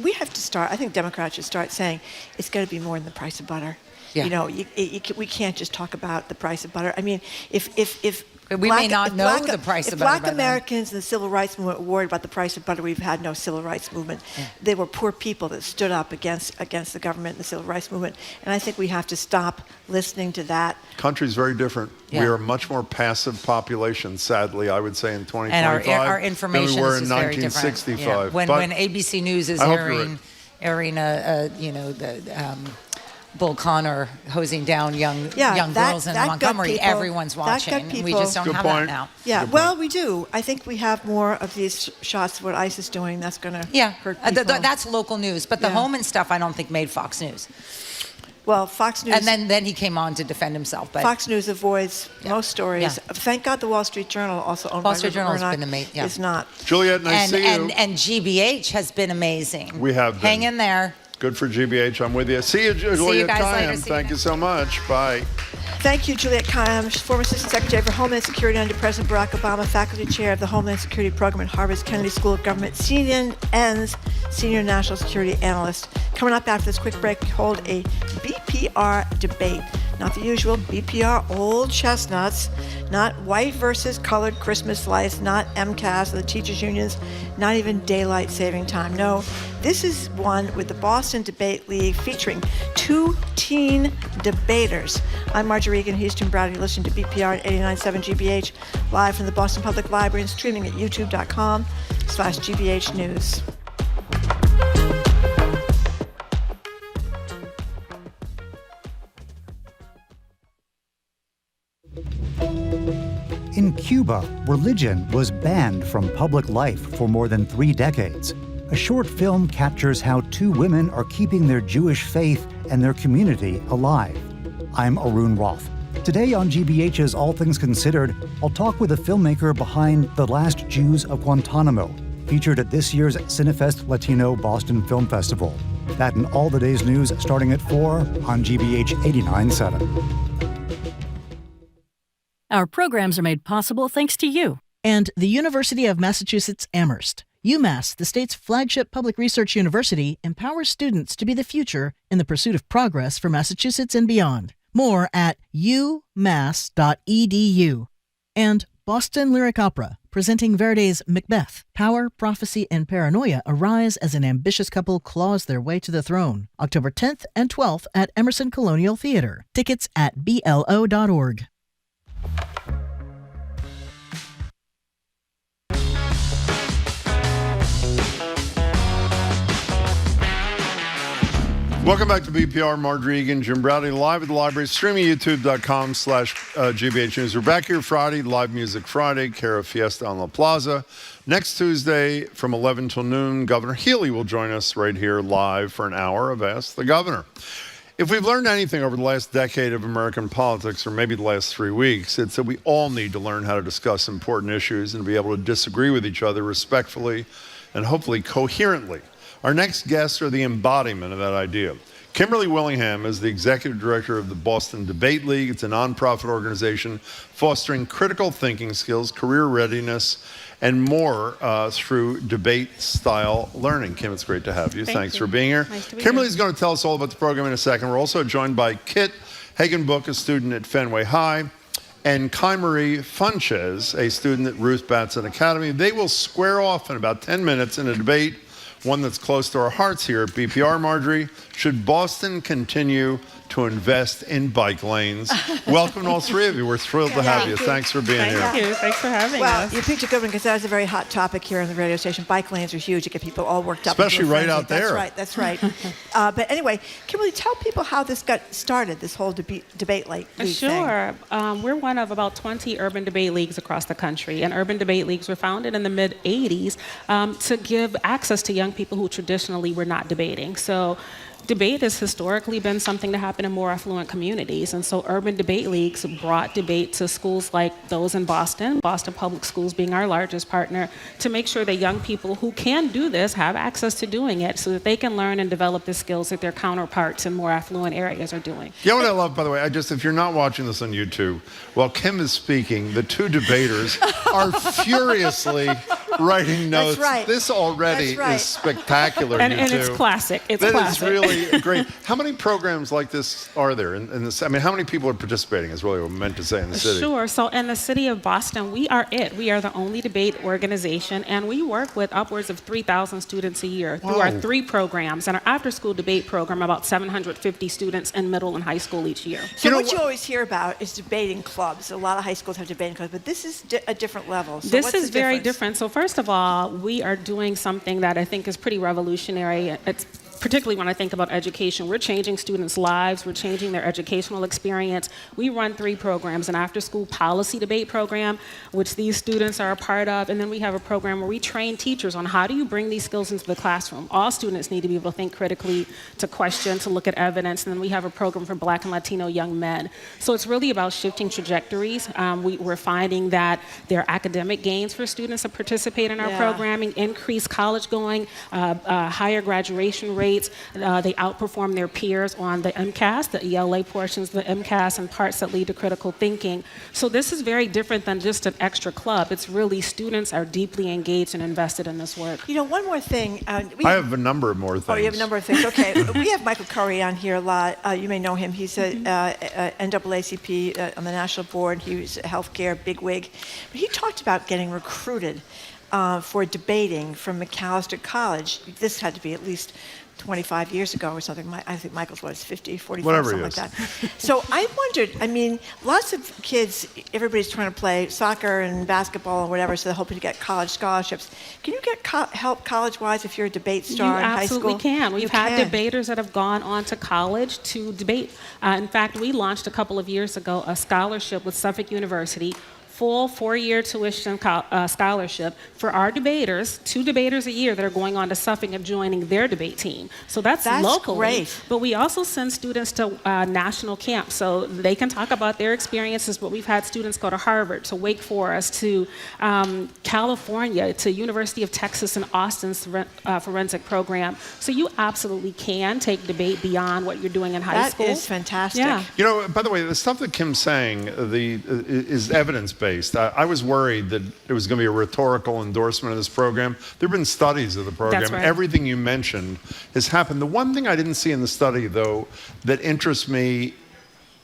We have to start. I think Democrats should start saying it's going to be more than the price of butter. We can't just talk about the price of butter. I mean, if we may not know the price of butter. If Black Americans in the civil rights movement were worried about the price of butter, we've had no civil rights movement. They were poor people that stood up against the government and the civil rights movement. And I think we have to stop listening to that. Country's very different. We are a much more passive population, sadly, I would say, in 2025 and our information than we were in very 1965. When ABC News is airing Bull Connor hosing down young girls in Montgomery, everyone's watching. We just don't have that now. Well, we do. I think we have more of these shots of what ICE is doing. That's going to hurt people. That's local news. But the Homan stuff, I don't think made Fox News. Well, Fox News... And then he came on to defend himself. But Fox News avoids most stories. Thank God the Wall Street Journal, also owned by Wall Street Journal, has been amazing. Is not. Juliette, nice to see you. And GBH has been amazing. We have been. Hang in there. Good for GBH. I'm with you. See you, Juliette Kayyem. Thank you so much. Bye. Thank you, Juliette Kayyem, former Assistant Secretary for Homeland Security under President Barack Obama, Faculty Chair of the Homeland Security Program at Harvard's Kennedy School of Government, Senior National Security Analyst. Coming up after this quick break, we hold a BPR debate. Not the usual BPR old chestnuts, not white versus colored Christmas lights, not MCAS or the teachers' unions, not even daylight saving time. No, this is one with the Boston Debate League featuring 2 teen debaters. I'm Marjorie Egan, Houston Browder. You're listening to BPR at 89.7 GBH, live from the Boston Public Library and streaming at youtube.com/GBH News. In Cuba, religion was banned from public life for more than 3 decades. A short film captures how 2 women are keeping their Jewish faith and their community alive. I'm Arun Roth. Today on GBH's All Things Considered, I'll talk with the filmmaker behind The Last Jews of Guantanamo, featured at this year's Cinefest Latino Boston Film Festival. That and all the day's news starting at 4 on GBH 89.7. Our programs are made possible thanks to you. And the University of Massachusetts Amherst. UMass, the state's flagship public research university, empowers students to be the future in the pursuit of progress for Massachusetts and beyond. More at umass.edu. And Boston Lyric Opera, presenting Verdi's Macbeth. Power, prophecy, and paranoia arise as an ambitious couple claws their way to the throne. October 10th and 12th at Emerson Colonial Theater. Tickets at blo.org. Welcome back to BPR. Marjorie Egan, Jim Browdy, live at the library, streaming youtube.com/GBH News. We're back here Friday, Live Music Friday, care of Fiesta on La Plaza. Next Tuesday from 11 till noon, Governor Healy will join us right here live for an hour of Ask the Governor. If we've learned anything over the last decade of American politics, or maybe the last 3 weeks, it's that we all need to learn how to discuss important issues and be able to disagree with each other respectfully and hopefully coherently. Our next guests are the embodiment of that idea. Kimberly Willingham is the executive director of the Boston Debate League. It's a nonprofit organization fostering critical thinking skills, career readiness, and more through debate-style learning. Kim, it's great to have you. Thanks for being here. Nice to be Kimberly's here. going to tell us all about the program in a second. We're also joined by Kit Hagenbook, a student at Fenway High, and Kai-Marie Funches, a student at Ruth Batson Academy. They will square off in about 10 minutes in a debate, one that's close to our hearts here at BPR, Marjorie. Should Boston continue to invest in bike lanes? Welcome to all three of you. We're thrilled to have you. Thanks for being here. Thank you. Thanks for having Well, us. you picked a good one because that was a very hot topic here on the radio station. Bike lanes are huge. It get people all worked up. Especially into a right out frenzy. there. That's right. But anyway, Kimberly, tell people how this got started, this whole debate league thing. Sure. We're one of about 20 urban debate leagues across the country. And urban debate leagues were founded in the mid-'80s to give access to young people who traditionally were not debating. So debate has historically been something to happen in more affluent communities. And so urban debate leagues brought debate to schools like those in Boston Public Schools being our largest partner, to make sure that young people who can do this have access to doing it so that they can learn and develop the skills that their counterparts in more affluent areas are doing. You know what I love, by the way? If you're not watching this on YouTube, while Kim is speaking, the two debaters are furiously writing notes. That's right. This already is spectacular. And you two. it's classic. It's That classic. is really great. How many programs like this are there in this? I mean, how many people are participating is really what I meant to say in the city. Sure. So in the city of Boston, we are it. We are the only debate organization, and we work with upwards of 3,000 students a year through our 3 programs. And our after-school debate program, about 750 students in middle and high school each year. So what you always hear about is debating clubs. A lot of high schools have debating clubs, but this is a different level. So This what's is the very difference? different. So first of all, we are doing something that I think is pretty revolutionary. It's particularly when I think about education. We're changing students' lives. We're changing their educational experience. We run 3 programs: an after-school policy debate program, which these students are a part of, and then we have a program where we train teachers on how do you bring these skills into the classroom. All students need to be able to think critically, to question, to look at evidence, and then we have a program for Black and Latino young men. So it's really about shifting trajectories. We're finding that there are academic gains for students that participate in our programming, increased college going, higher graduation rates. They outperform their peers on the MCAS, the ELA portions of the MCAS, and parts that lead to critical thinking. So this is very different than just an extra club. It's really students are deeply engaged and invested in this work. You know, one more thing. I have a number of more things. Oh, you have a number of things. Okay. We have Michael Curry on here a lot. You may know him. He's a NAACP on the national board. He was a healthcare bigwig. But he talked about getting recruited for debating from Macalester College. This had to be at least 25 years ago or something. I think Michael's was 50, 45, Whatever something like that. So I wondered, I mean, lots of kids, everybody's trying to play soccer and basketball and whatever, so they're hoping to get college scholarships. Can you get help college-wise if you're a debate star in high school? You absolutely can. We've had debaters that have gone on to college to debate. In fact, we launched a couple of years ago a scholarship with Suffolk University, full 4-year tuition scholarship for our debaters, 2 debaters a year that are going on to Suffolk and joining their debate team. So that's locally. Great. But we also send students to national camps so they can talk about their experiences. But we've had students go to Harvard, to Wake Forest, to California, to University of Texas in Austin's forensic program. So you absolutely can take debate beyond what you're doing in high school. That is fantastic. Yeah. You know, by the way, the stuff that Kim's saying is evidence-based. I was worried that it was going to be a rhetorical endorsement of this program. There have been studies of the program. That's right. Everything you mentioned has happened. The one thing I didn't see in the study, though, that interests me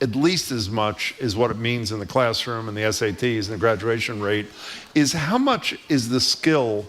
at least as much as what it means in the classroom and the SATs and the graduation rate is how much is the skill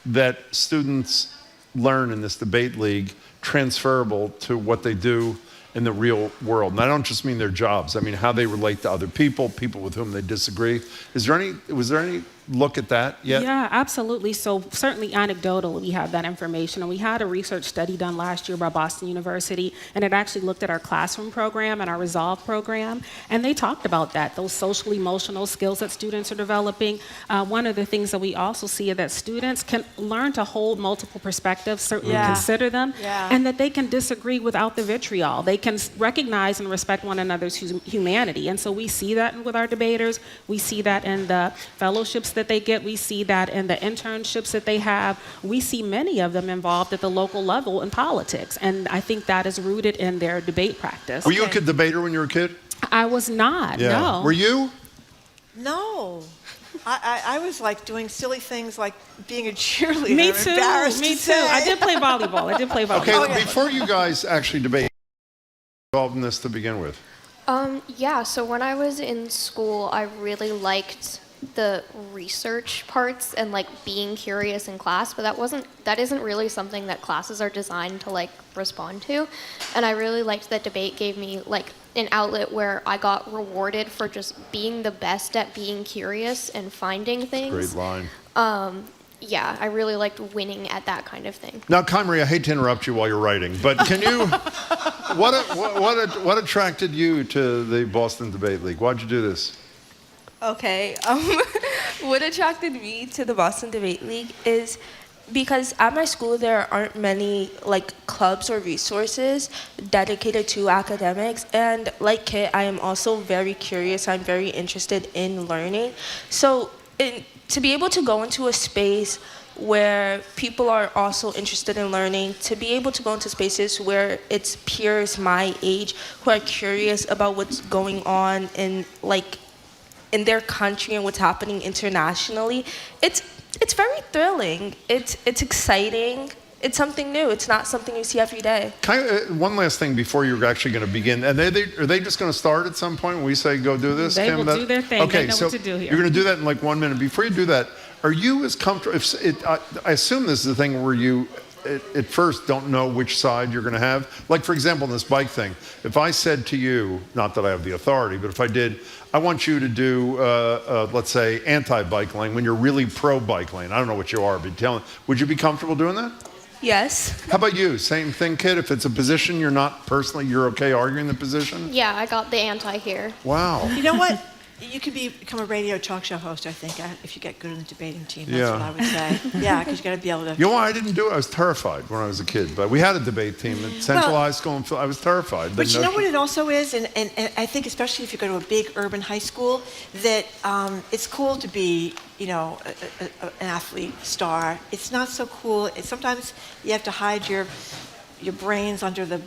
that students learn in this debate league transferable to what they do in the real world. And I don't just mean their jobs. I mean how they relate to other people, people with whom they disagree. Was there any look at that yet? Yeah, absolutely. So certainly anecdotal, we have that information. And we had a research study done last year by Boston University, and it actually looked at our classroom program and our Resolve program. And they talked about that, those social emotional skills that students are developing. One of the things that we also see is that students can learn to hold multiple perspectives, certainly consider them, and that they can disagree without the vitriol. They can recognize and respect one another's humanity. And so we see that with our debaters. We see that in the fellowships that they get. We see that in the internships that they have. We see many of them involved at the local level in politics. And I think that is rooted in their debate practice. Were you a good debater when you were a kid? I was not, no. Were you? No. I was like doing silly things like being a cheerleader. Me too. Me too. I did play volleyball. Okay, before you guys actually debate, involved in this to begin with. Yeah, so when I was in school, I really liked the research parts and like being curious in class, but that isn't really something that classes are designed to like respond to. And I really liked that debate gave me like an outlet where I got rewarded for just being the best at being curious and finding things. Great line. Yeah, I really liked winning at that kind of thing. Now, Kimberly, I hate to interrupt you while you're writing, but can you, what attracted you to the Boston Debate League? Why'd you do this? Okay, what attracted me to the Boston Debate League is because at my school there aren't many like clubs or resources dedicated to academics, and like Kit, I am also very curious. I'm very interested in learning. So to be able to go into a space where people are also interested in learning, to be able to go into spaces where it's peers my age who are curious about what's going on in their country and what's happening internationally, it's very thrilling. It's exciting. It's something new. It's not something you see every day. One last thing before you're actually going to begin. And are they just going to start at some point when we say go do this? They will do their thing. Okay, they know so what to do here. You're going to do that in like 1 minute. Before you do that, are you as comfortable? I assume this is the thing where you at first don't know which side you're going to have. Like, for example, in this bike thing, if I said to you, not that I have the authority, but if I did, I want you to do, let's say, anti-bike lane when you're really pro-bike lane. I don't know what you are, but would you be comfortable doing that? Yes. How about you? Same thing, kid? If it's a position you're okay arguing the position? Yeah, I got the anti here. Wow. You know what? You could become a radio talk show host, I think, if you get good in the debating team. That's what I would say. Yeah, because you got to be able to. You know why I didn't do it? I was terrified when I was a kid. But we had a debate team at Central High School, and I was terrified. But you know what it also is, and I think especially if you go to a big urban high school, that it's cool to be, an athlete star. It's not so cool. Sometimes you have to hide your brains under the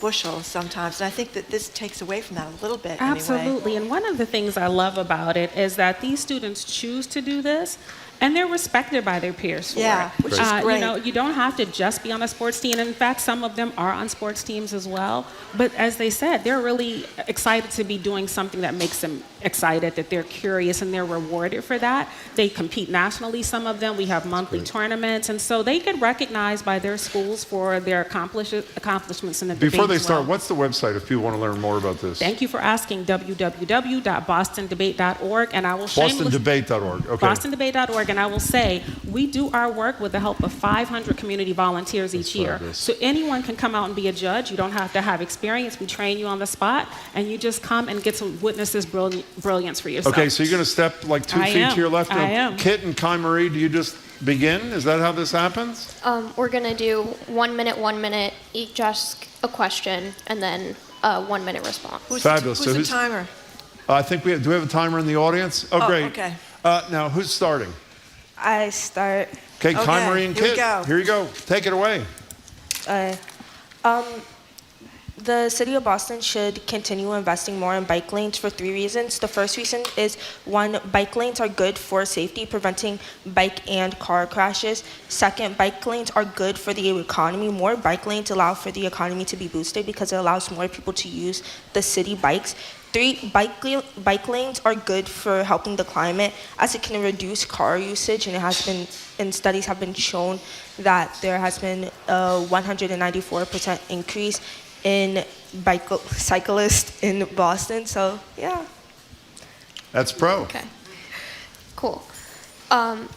bushel sometimes. And I think that this takes away from that a little bit. Absolutely. Anyway. And one of the things I love about it is that these students choose to do this, and they're respected by their peers for it. Which is great. You don't have to just be on a sports team. And in fact, some of them are on sports teams as well. But as they said, they're really excited to be doing something that makes them excited, that they're curious, and they're rewarded for that. They compete nationally, some of them. We have monthly tournaments. And so they get recognized by their schools for their accomplishments in the debate. Before they start, what's the website if people want to learn more about this? Thank you for asking. www.bostondebate.org. And I will shamelessly... BostonDebate.org. Okay. BostonDebate.org. And I will say, we do our work with the help of 500 community volunteers each year. So anyone can come out and be a judge. You don't have to have experience. We train you on the spot, and you just come and get to witness this brilliance for yourself. Okay, so you're going to step like 2 feet to your left. I am. Kit and Kimberly, do you just begin? Is that how this happens? We're going to do 1 minute, each ask a question, and then 1 minute response. Fabulous. Who's the timer? I think do we have a timer in the audience? Oh, great. Okay. Now, who's starting? I start. Okay, Kimberly and Kit. Here you go. Take it away. The city of Boston should continue investing more in bike lanes for 3 reasons. The first reason is, 1, bike lanes are good for safety, preventing bike and car crashes. 2nd, bike lanes are good for the economy. More bike lanes allow for the economy to be boosted because it allows more people to use the city bikes. 3, bike lanes are good for helping the climate, as it can reduce car usage, and it has been, and studies have been shown that there has been a 194% increase in cyclists in Boston. So yeah. That's pro. Okay. Cool. Got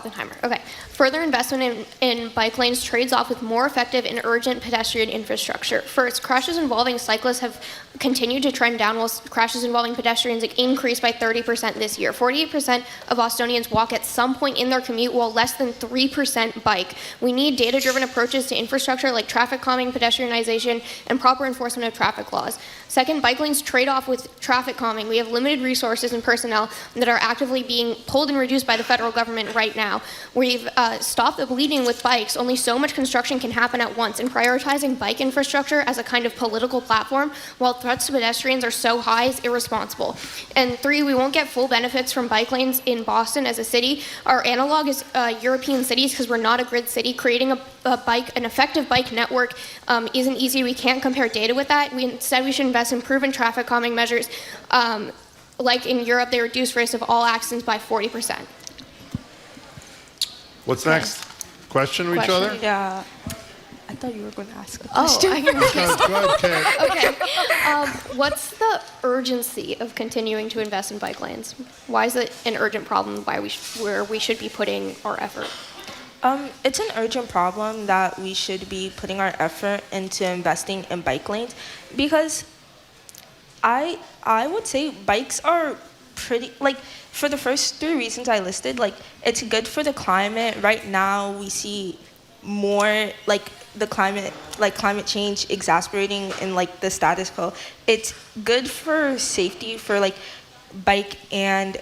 the timer. Okay. Further investment in bike lanes trades off with more effective and urgent pedestrian infrastructure. First, crashes involving cyclists have continued to trend down, while crashes involving pedestrians increased by 30% this year. 48% of Bostonians walk at some point in their commute, while less than 3% bike. We need data-driven approaches to infrastructure like traffic calming, pedestrianization, and proper enforcement of traffic laws. Second, bike lanes trade off with traffic calming. We have limited resources and personnel that are actively being pulled and reduced by the federal government right now. We've stopped the bleeding with bikes. Only so much construction can happen at once, and prioritizing bike infrastructure as a kind of political platform while threats to pedestrians are so high is irresponsible. And three, we won't get full benefits from bike lanes in Boston as a city. Our analog is European cities because we're not a grid city. Creating an effective bike network isn't easy. We can't compare data with that. Instead, we should invest in proven traffic calming measures. Like in Europe, they reduce risk of all accidents by 40%. What's next? Question with each other? Yeah. I thought you were going to ask a question. Oh, I can Go ahead, Okay. What's the urgency of continuing to invest in bike lanes? Why is it an urgent problem where we should be putting our effort? It's an urgent problem that we should be putting our effort into investing in bike lanes, because I would say bikes are pretty, like, for the first three reasons I listed, like, it's good for the climate. Right now we see more, like, the climate change exasperating in, like, the status quo. It's good for safety for, like, bike and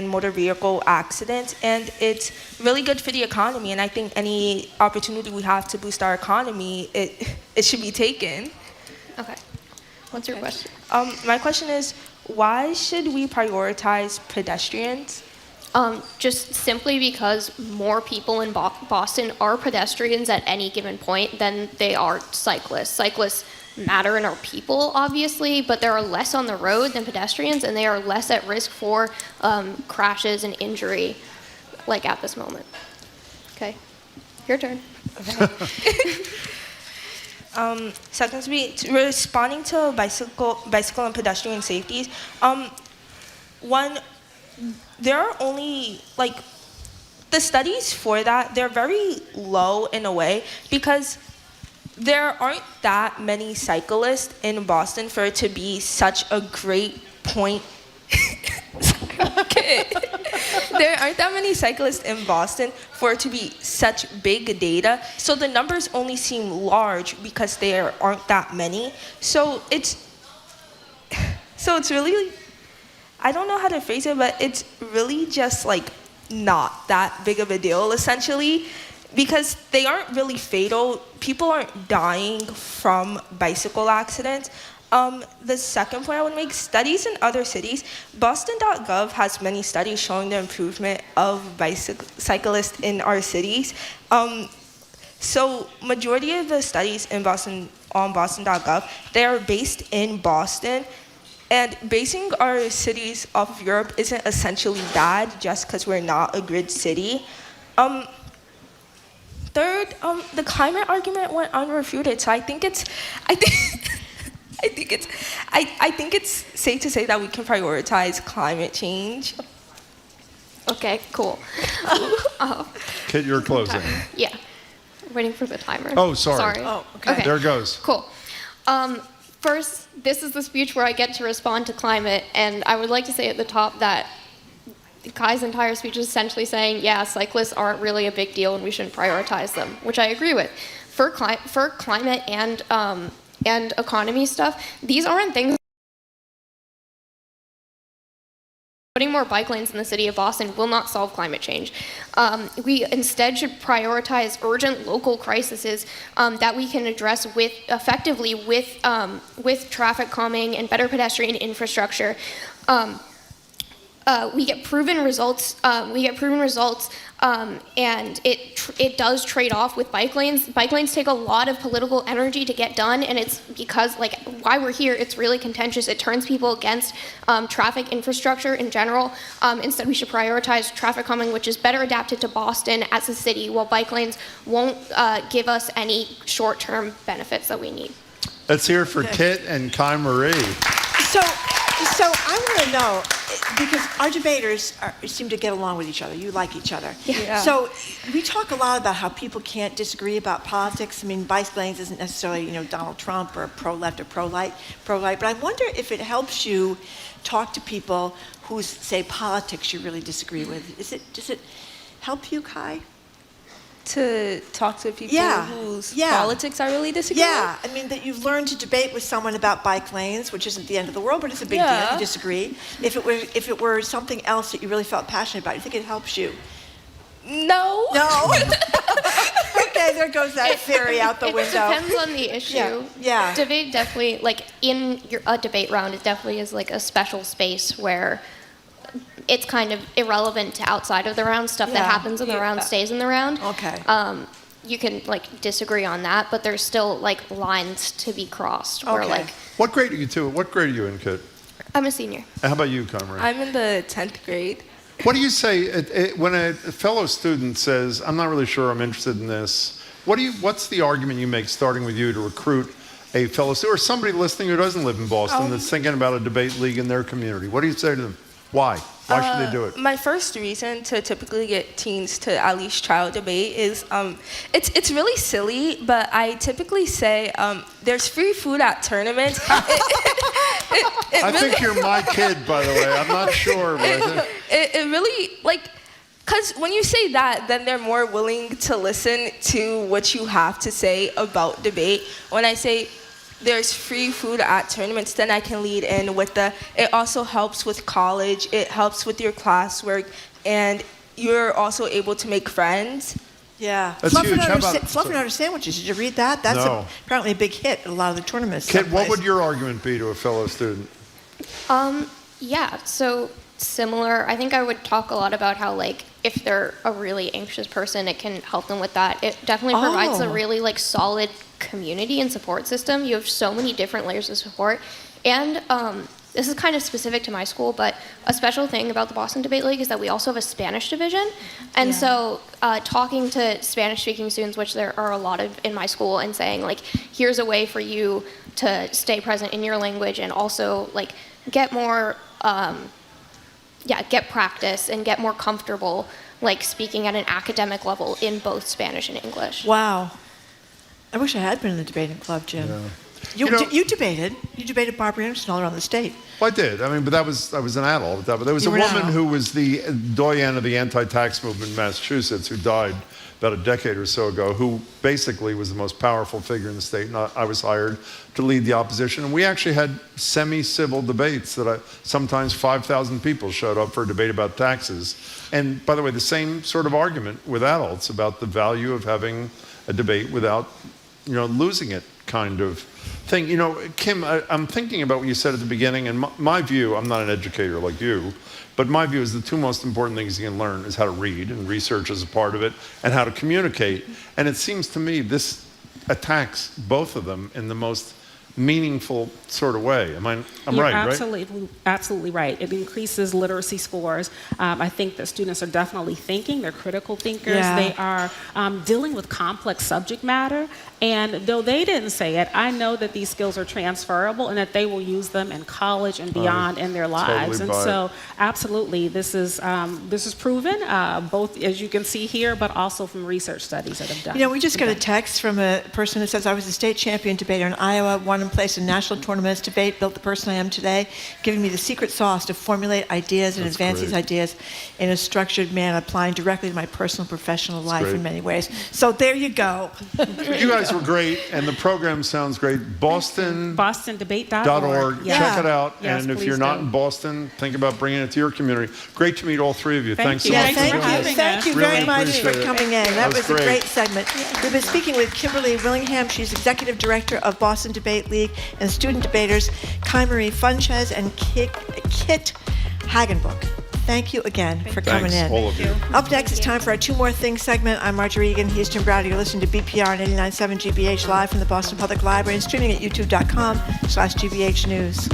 motor vehicle accidents, and it's really good for the economy. And I think any opportunity we have to boost our economy, it should be taken. Okay. What's your question? My question is, why should we prioritize pedestrians? Just simply because more people in Boston are pedestrians at any given point than they are cyclists. Cyclists matter and are people, obviously, but there are less on the road than pedestrians, and they are less at risk for crashes and injury, like at this moment. Okay, your turn. Secondly, responding to bicycle and pedestrian safeties, there are only, like, the studies for that, they're very low in a way, because there aren't that many cyclists in Boston for it to be such a great point. There aren't that many cyclists in Boston for it to be such big data. So the numbers only seem large because there aren't that many. So it's really, I don't know how to phrase it, but it's really just, like, not that big of a deal, essentially, because they aren't really fatal. People aren't dying from bicycle accidents. The second point I would make, studies in other cities. Boston.gov has many studies showing the improvement of cyclists in our cities. So majority of the studies in Boston on Boston.gov, they are based in Boston. And basing our cities off of Europe isn't essentially bad just because we're not a grid city. Third, the climate argument went unrefuted. So I think it's safe to say that we can prioritize climate change. Okay, cool. Kit, you're closing. Yeah, waiting for the timer. Oh, sorry. Oh, okay. There it goes. Cool. First, this is the speech where I get to respond to climate, and I would like to say at the top that Kai's entire speech is essentially saying, yeah, cyclists aren't really a big deal and we shouldn't prioritize them, which I agree with. For climate and economy stuff, these aren't things. Putting more bike lanes in the city of Boston will not solve climate change. We instead should prioritize urgent local crises that we can address effectively with traffic calming and better pedestrian infrastructure. We get proven results. And it does trade off with bike lanes. Bike lanes take a lot of political energy to get done, and it's because, like, why we're here, it's really contentious. It turns people against traffic infrastructure in general. Instead, we should prioritize traffic calming, which is better adapted to Boston as a city, while bike lanes won't give us any short-term benefits that we need. Let's hear it for Kit and Kai Marie. So So I want to know, because our debaters seem to get along with each other. You like each other. Yeah. So we talk a lot about how people can't disagree about politics. I mean, bike lanes isn't necessarily, Donald Trump or pro-left or pro-right. But I wonder if it helps you talk to people whose, say, politics you really disagree with. Does it help you, Kai? To talk to people whose politics I really disagree with? Yeah, I mean, that you've learned to debate with someone about bike lanes, which isn't the end of the world, but it's a big deal. You disagree. If it were something else that you really felt passionate about, you think it helps you? No. Okay, there goes that theory out the window. It depends on the issue. Yeah. Debate definitely, in a debate round, it definitely is like a special space where it's kind of irrelevant to outside of the round. Stuff that happens in the round stays in the round. Okay. You can disagree on that, but there's still lines to be crossed. Okay. Where, What grade are you to? What grade are you in, Kit? I'm a senior. How about you, Kummer? I'm in the 10th grade. What do you say when a fellow student says, "I'm not really sure I'm interested in this"? What's the argument you make, starting with you, to recruit a fellow student or somebody listening who doesn't live in Boston that's thinking about a debate league in their community? What do you say to them? Why? Why should they do it? My first reason to typically get teens to at least try a debate is it's really silly, but I typically say there's free food at tournaments. I think you're my kid, by the way. I'm not sure. But it really, because when you say that, then they're more willing to listen to what you have to say about debate. When I say there's free food at tournaments, then I can lead in with it also helps with college, it helps with your classwork, and you're also able to make friends. Yeah. That's huge. How about Fluffing sandwiches. Did you read that? That's apparently a big hit at a lot of the tournaments. Kit, what would your argument be to a fellow student? Yeah, so similar. I think I would talk a lot about how, if they're a really anxious person, it can help them with that. It definitely provides a really, solid community and support system. You have so many different layers of support. And this is kind of specific to my school, but a special thing about the Boston Debate League is that we also have a Spanish division. And so talking to Spanish-speaking students, which there are a lot of in my school, and saying, here's a way for you to stay present in your language and also, get more, get practice and get more comfortable, speaking at an academic level in both Spanish and English. Wow. I wish I had been in the debating club, Jim. Yeah. You debated. You debated Barbara Anderson all around the state. Well, I did. But I was an adult. There was a woman who was the doyen of the anti-tax movement in Massachusetts who died about a decade or so ago, who basically was the most powerful figure in the state. And I was hired to lead the opposition. And we actually had semi-civil debates that sometimes 5,000 people showed up for a debate about taxes. And by the way, the same sort of argument with adults about the value of having a debate without, losing it kind of thing. Kim, I'm thinking about what you said at the beginning, and my view, I'm not an educator like you, but my view is the two most important things you can learn is how to read, and research is a part of it, and how to communicate. And it seems to me this attacks both of them in the most meaningful sort of way. I'm right, Absolutely right. It increases literacy scores. I think that students are definitely thinking. They're critical thinkers. Yeah. They are dealing with complex subject matter. And though they didn't say it, I know that these skills are transferable and that they will use them in college and beyond in their lives. Totally and so, absolutely, this is proven, both as you can see here, but also from research studies that have done. We just got a text from a person who says, I was a state champion debater in Iowa, won and placed in national tournaments, debate, built the person I am today, giving me the secret sauce to formulate ideas and advance these ideas in a structured manner, applying directly to my personal and professional life in many ways. So there you go. You guys were great, and the program sounds great. BostonDebate.org. Yeah. Check it out. Yes, and if you're not in Boston, think about bringing it to your community. Great to meet all three of you. Thanks so much. Thank you very much for coming in. That was a great. great segment. We've been speaking with Kimberly Willingham. She's Executive Director of Boston Debate League, and student debaters Kai-Marie Funches and Kit Hagenbook. Thank you again for coming in. All of you. Up next, it's time for our Two More Things segment. I'm Marjorie Egan. He's Jim Browder. You're listening to BPR on 89.7 GBH live from the Boston Public Library and streaming at youtube.com/GBH News.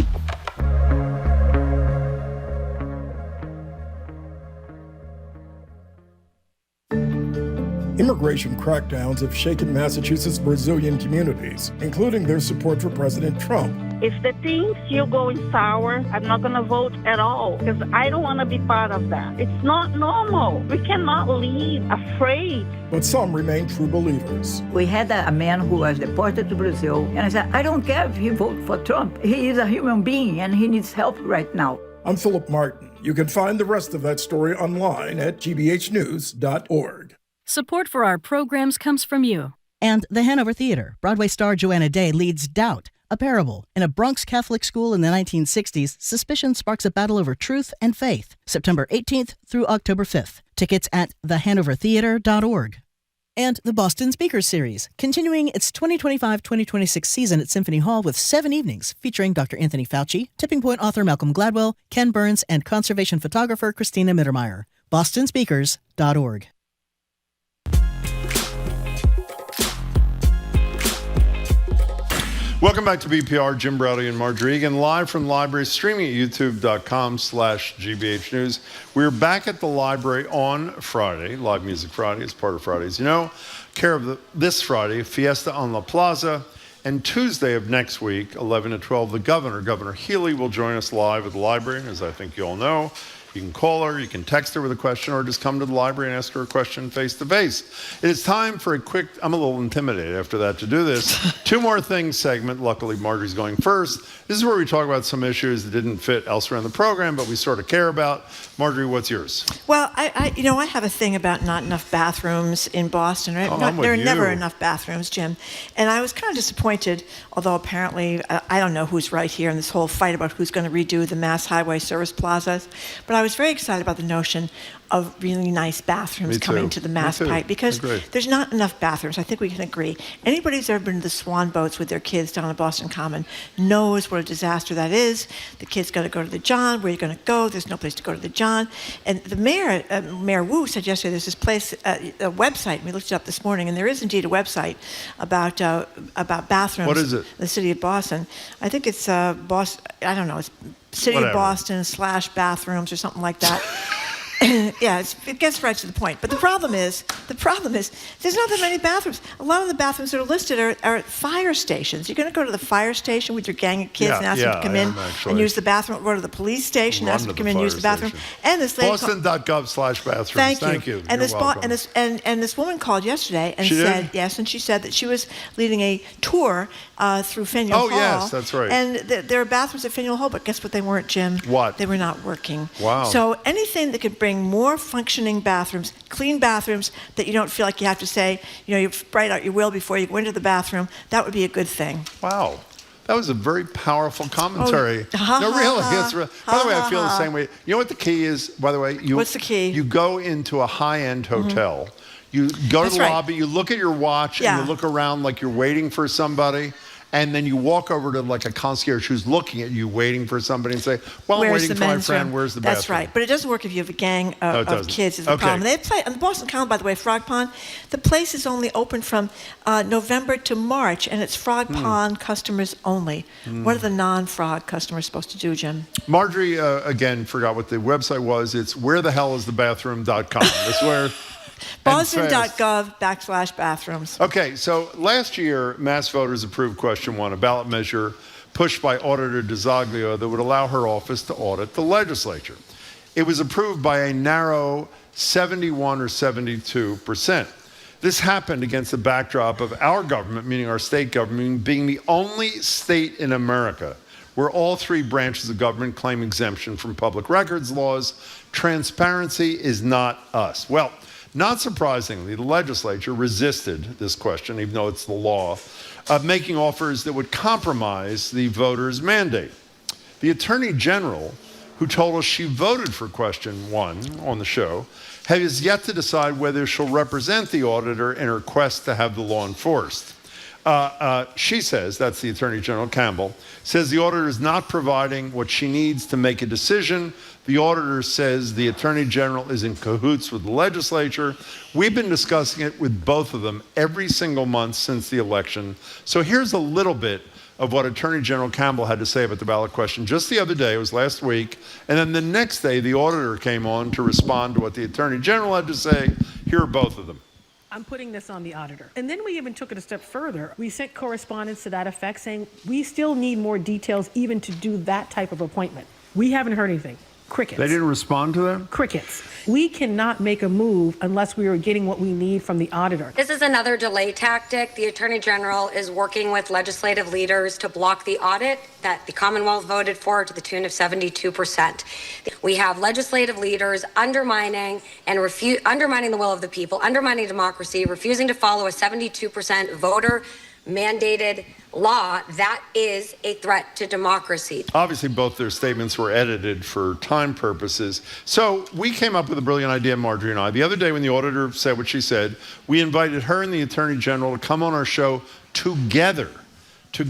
Immigration crackdowns have shaken Massachusetts' Brazilian communities, including their support for President Trump. If the things still going sour, I'm not going to vote at all because I don't want to be part of that. It's not normal. We cannot live afraid. But some remain true believers. We had a man who was deported to Brazil, and I said, I don't care if he voted for Trump. He is a human being, and he needs help right now. I'm Philip Martin. You can find the rest of that story online at gbhnews.org. Support for our programs comes from you. And the Hanover Theater. Broadway star Joanna Day leads Doubt, a parable. In a Bronx Catholic school in the 1960s, suspicion sparks a battle over truth and faith. September 18th through October 5th. Tickets at thehanovertheater.org. And the Boston Speakers Series, continuing its 2025-2026 season at Symphony Hall with 7 evenings featuring Dr. Anthony Fauci, Tipping Point author Malcolm Gladwell, Ken Burns, and conservation photographer Christina Mittermeier. bostonspeakers.org. Welcome back to BPR. Jim Browdy and Marjorie Egan, live from the library, streaming at youtube.com/GBH News. We're back at the library on Friday, Live Music Friday is part of Fridays. You know, care of this Friday, Fiesta on La Plaza, and Tuesday of next week, 11 to 12, the Governor Healy, will join us live at the library. As I think you all know, you can call her, you can text her with a question, or just come to the library and ask her a question face to face. It is time for a quick, I'm a little intimidated after that to do this, 2 More Things segment. Luckily, Marjorie's going first. This is where we talk about some issues that didn't fit elsewhere in the program, but we sort of care about. Marjorie, what's yours? Well, I have a thing about not enough bathrooms in Boston. Right? There are never enough bathrooms, Jim. And I was kind of disappointed, although apparently, I don't know who's right here in this whole fight about who's going to redo the mass highway service plazas, but I was very excited about the notion of really nice bathrooms coming to the Mass Pike because there's not enough bathrooms. I think we can agree. Anybody who's ever been to the Swan boats with their kids down at Boston Common knows what a disaster that is. The kids got to go to the John. Where are you going to go? There's no place to go to the John. And the mayor, Mayor Wu, said yesterday there's this place, a website. We looked it up this morning, and there is indeed a website about bathrooms. What is it? In the city of Boston. I think it's Boston. I don't know. It's City of Boston / bathrooms or something like that. Yeah, it gets right to the point. But the problem is, there's not that many bathrooms. A lot of the bathrooms that are listed are at fire stations. You're going to go to the fire station with your gang of kids and ask them to come in and use the bathroom, or go to the police station and ask them to come in and use the bathroom. And this lady Boston.gov/bathrooms. Thank you. And this woman called yesterday and she said, did? yes, and she said that she was leading a tour through Faneuil Hall. Oh, yes, that's right. And there are bathrooms at Faneuil Hall, but guess what they weren't, Jim? What? They were not working. Wow. So anything that could bring more functioning bathrooms, clean bathrooms, that you don't feel like you have to say, you write out your will before you go into the bathroom, that would be a good thing. Wow. That was a very powerful commentary. Oh, no, really. By the way, I feel the same way. You know what the key is, by the way? What's the key? You go into a high-end hotel. You go to the lobby, you look at your watch, and you look around like you're waiting for somebody. And then you walk over to like a concierge who's looking at you, waiting for somebody, and say, well, I'm waiting for my friend. Where's the bathroom? That's right. But it doesn't work if you have a gang of kids is the problem. They play on the Boston Common, by the way, Frog Pond. The place is only open from November to March, and it's Frog Pond customers only. What are the non-frog customers supposed to do, Jim? Marjorie, again, forgot what the website was. It's wherethehellisthebathroom.com. That's where... Boston.gov/bathrooms. Okay, so last year, mass voters approved question 1, a ballot measure pushed by Auditor DeZoglio that would allow her office to audit the legislature. It was approved by a narrow 71 or 72%. This happened against the backdrop of our government, meaning our state government, being the only state in America where all 3 branches of government claim exemption from public records laws. Transparency is not us. Well, not surprisingly, the legislature resisted this question, even though it's the law, of making offers that would compromise the voters' mandate. The Attorney General, who told us she voted for question 1 on the show, has yet to decide whether she'll represent the auditor in her quest to have the law enforced. She says, that's the Attorney General Campbell, says the auditor is not providing what she needs to make a decision. The auditor says the Attorney General is in cahoots with the legislature. We've been discussing it with both of them every single month since the election. So here's a little bit of what Attorney General Campbell had to say about the ballot question just the other day. It was last week. And then the next day, the auditor came on to respond to what the Attorney General had to say. Here are both of them. I'm putting this on the auditor. And then we even took it a step further. We sent correspondence to that effect saying we still need more details even to do that type of appointment. We haven't heard anything. Crickets. They didn't respond to them? Crickets. We cannot make a move unless we are getting what we need from the auditor. This is another delay tactic. The Attorney General is working with legislative leaders to block the audit that the Commonwealth voted for to the tune of 72%. We have legislative leaders undermining the will of the people, undermining democracy, refusing to follow a 72% voter mandated law that is a threat to democracy. Obviously, both their statements were edited for time purposes. So we came up with a brilliant idea, Marjorie and I. The other day when the auditor said what she said, we invited her and the Attorney General to come on our show together to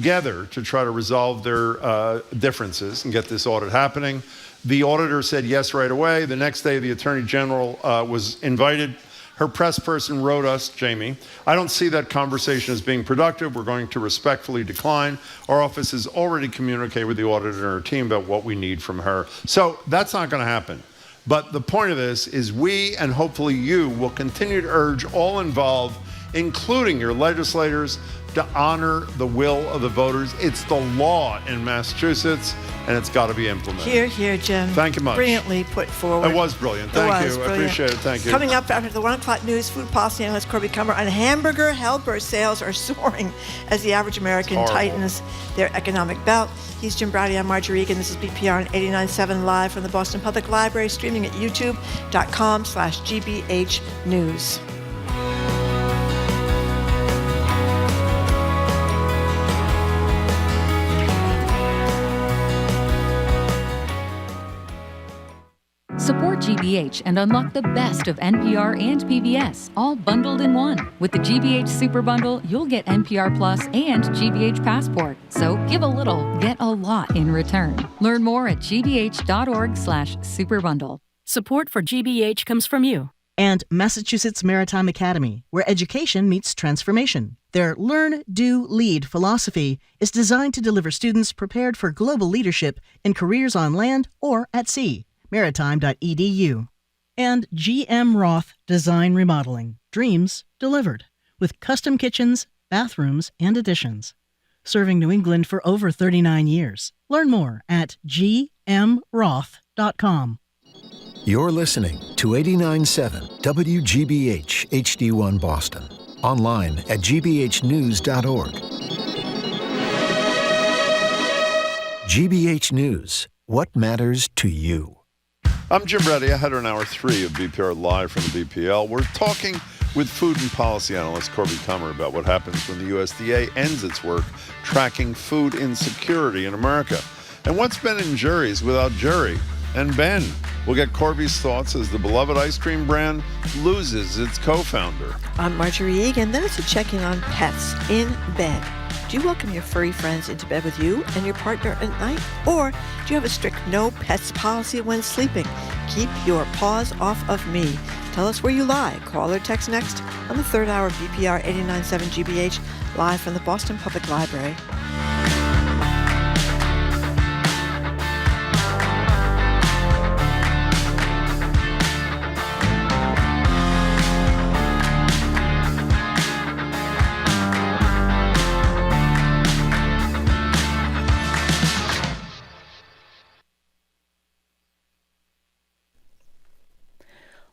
try to resolve their differences and get this audit happening. The auditor said yes right away. The next day, the Attorney General was invited. Her press person wrote us, Jamie, I don't see that conversation as being productive. We're going to respectfully decline. Our office has already communicated with the auditor and her team about what we need from her. So that's not going to happen. But the point of this is we, and hopefully you, will continue to urge all involved, including your legislators, to honor the will of the voters. It's the law in Massachusetts, and it's got to be implemented. Here, Jim. Thank you much. Brilliantly put forward. It was brilliant. Thank you. I appreciate it. Thank you. Coming up after the 1 o'clock news, food policy analyst Corby Kummer on Hamburg Helper sales are soaring as the average American tightens their economic belt. He's Jim Browdy. I'm Marjorie Egan. This is BPR on 89.7 live from the Boston Public Library, streaming at youtube.com/GBH News. Support GBH and unlock the best of NPR and PBS, all bundled in one. With the GBH Super Bundle, you'll get NPR Plus and GBH Passport. So give a little, get a lot in return. Learn more at gbh.org/superbundle. Support for GBH comes from you. And Massachusetts Maritime Academy, where education meets transformation. Their Learn, Do, Lead philosophy is designed to deliver students prepared for global leadership in careers on land or at sea. Maritime.edu. And GM Roth Design Remodeling. Dreams delivered. With custom kitchens, bathrooms, and additions. Serving New England for over 39 years. Learn more at gmroth.com. You're listening to 89.7 WGBH HD1 Boston. Online at gbhnews.org. GBH News. What matters to you? I'm Jim Brady. I had an hour 3 of BPR Live from the BPL. We're talking with food and policy analyst Corby Kummer about what happens when the USDA ends its work tracking food insecurity in America. And what's Ben and Jerry's without Jerry and Ben? We'll get Corby's thoughts as the beloved ice cream brand loses its co-founder. I'm Marjorie Egan. Then it's a check-in on pets in bed. Do you welcome your furry friends into bed with you and your partner at night? Or do you have a strict no pets policy when sleeping? Keep your paws off of me. Tell us where you lie. Call or text next on the third hour of BPR 89.7 GBH, live from the Boston Public Library.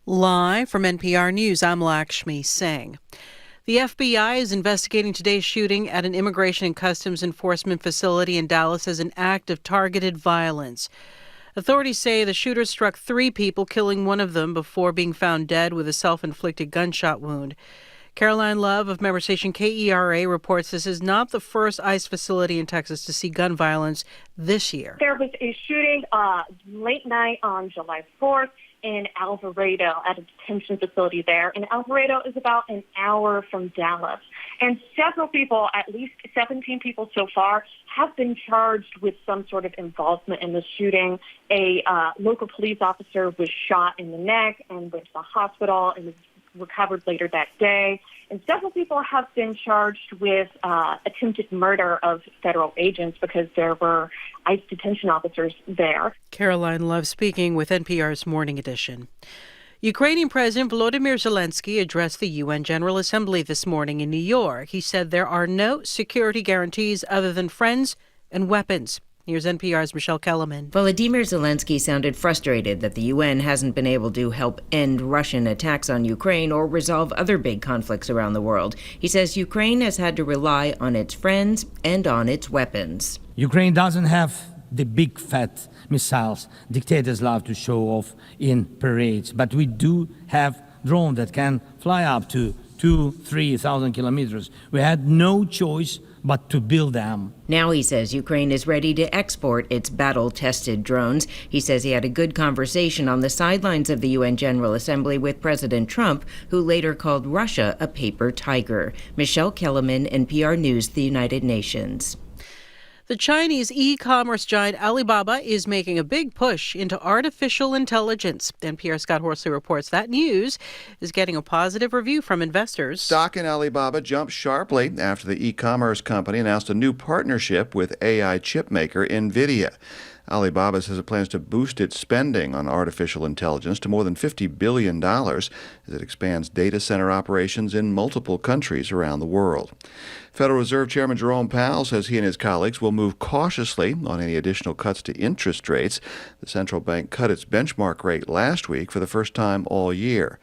Live from NPR News, I'm Lakshmi Singh. The FBI is investigating today's shooting at an Immigration and Customs Enforcement facility in Dallas as an act of targeted violence. Authorities say the shooter struck 3 people, killing one of them before being found dead with a self-inflicted gunshot wound. Caroline Love of member station KERA reports this is not the first ICE facility in Texas to see gun violence this year. There was a shooting late night on July 4th. In Alvarado at a detention facility there. And Alvarado is about an hour from Dallas. And several people, at least 17 people so far, have been charged with some sort of involvement in the shooting. A local police officer was shot in the neck and went to the hospital and was recovered later that day. And several people have been charged with attempted murder of federal agents because there were ICE detention officers there. Caroline Love speaking with NPR's Morning Edition. Ukrainian President Volodymyr Zelensky addressed the UN General Assembly this morning in New York. He said there are no security guarantees other than friends and weapons. Here's NPR's Michelle Kellerman. Volodymyr Zelensky sounded frustrated that the UN hasn't been able to help end Russian attacks on Ukraine or resolve other big conflicts around the world. He says Ukraine has had to rely on its friends and on its weapons. Ukraine doesn't have the big fat missiles dictators love to show off in parades, but we do have drones that can fly up to 2,000-3,000 kilometers. We had no choice but to build them. Now he says Ukraine is ready to export its battle-tested drones. He says he had a good conversation on the sidelines of the UN General Assembly with President Trump, who later called Russia a paper tiger. Michelle Kellerman, NPR News, the United Nations. The Chinese e-commerce giant Alibaba is making a big push into artificial intelligence. NPR's Scott Horsley reports that news is getting a positive review from investors. Stock in Alibaba jumped sharply after the e-commerce company announced a new partnership with AI chip maker NVIDIA. Alibaba says it plans to boost its spending on artificial intelligence to more than $50 billion as it expands data center operations in multiple countries around the world. Federal Reserve Chairman Jerome Powell says he and his colleagues will move cautiously on any additional cuts to interest rates. The central bank cut its benchmark rate last week for the first time all year.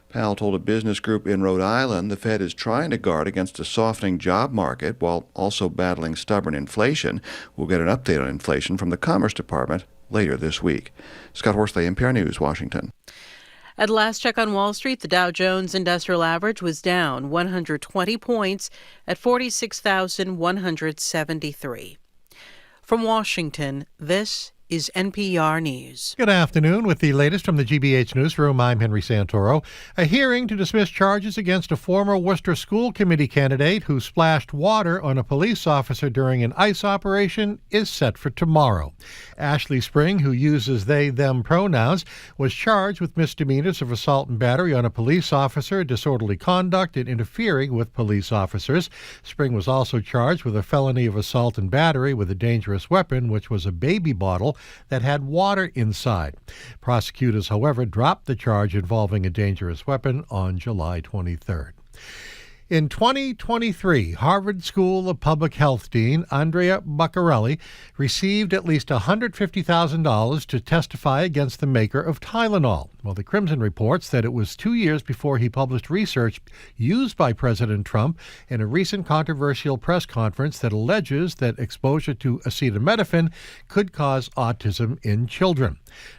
Powell told a business group in Rhode Island the Fed is trying to guard against a softening job market while also battling stubborn inflation. We'll get an update on inflation from the Commerce Department later this week. Scott Horsley, NPR News, Washington. At last check on Wall Street, the Dow Jones Industrial Average was down 120 points at 46,173. From Washington, this is NPR News. Good afternoon. With the latest from the GBH Newsroom, I'm Henry Santoro. A hearing to dismiss charges against a former Worcester School Committee candidate who splashed water on a police officer during an ICE operation is set for tomorrow. Ashley Spring, who uses they/them pronouns, was charged with misdemeanors of assault and battery on a police officer, disorderly conduct, and interfering with police officers. Spring was also charged with a felony of assault and battery with a dangerous weapon, which was a baby bottle that had water inside. Prosecutors, however, dropped the charge involving a dangerous weapon on July 23rd. In 2023, Harvard School of Public Health Dean Andrea received at least $150,000 to testify against the maker of Tylenol. Well, the Crimson reports that it was 2 years before he published research used by President Trump in a recent controversial press conference that alleges that exposure to acetaminophen could cause autism in children.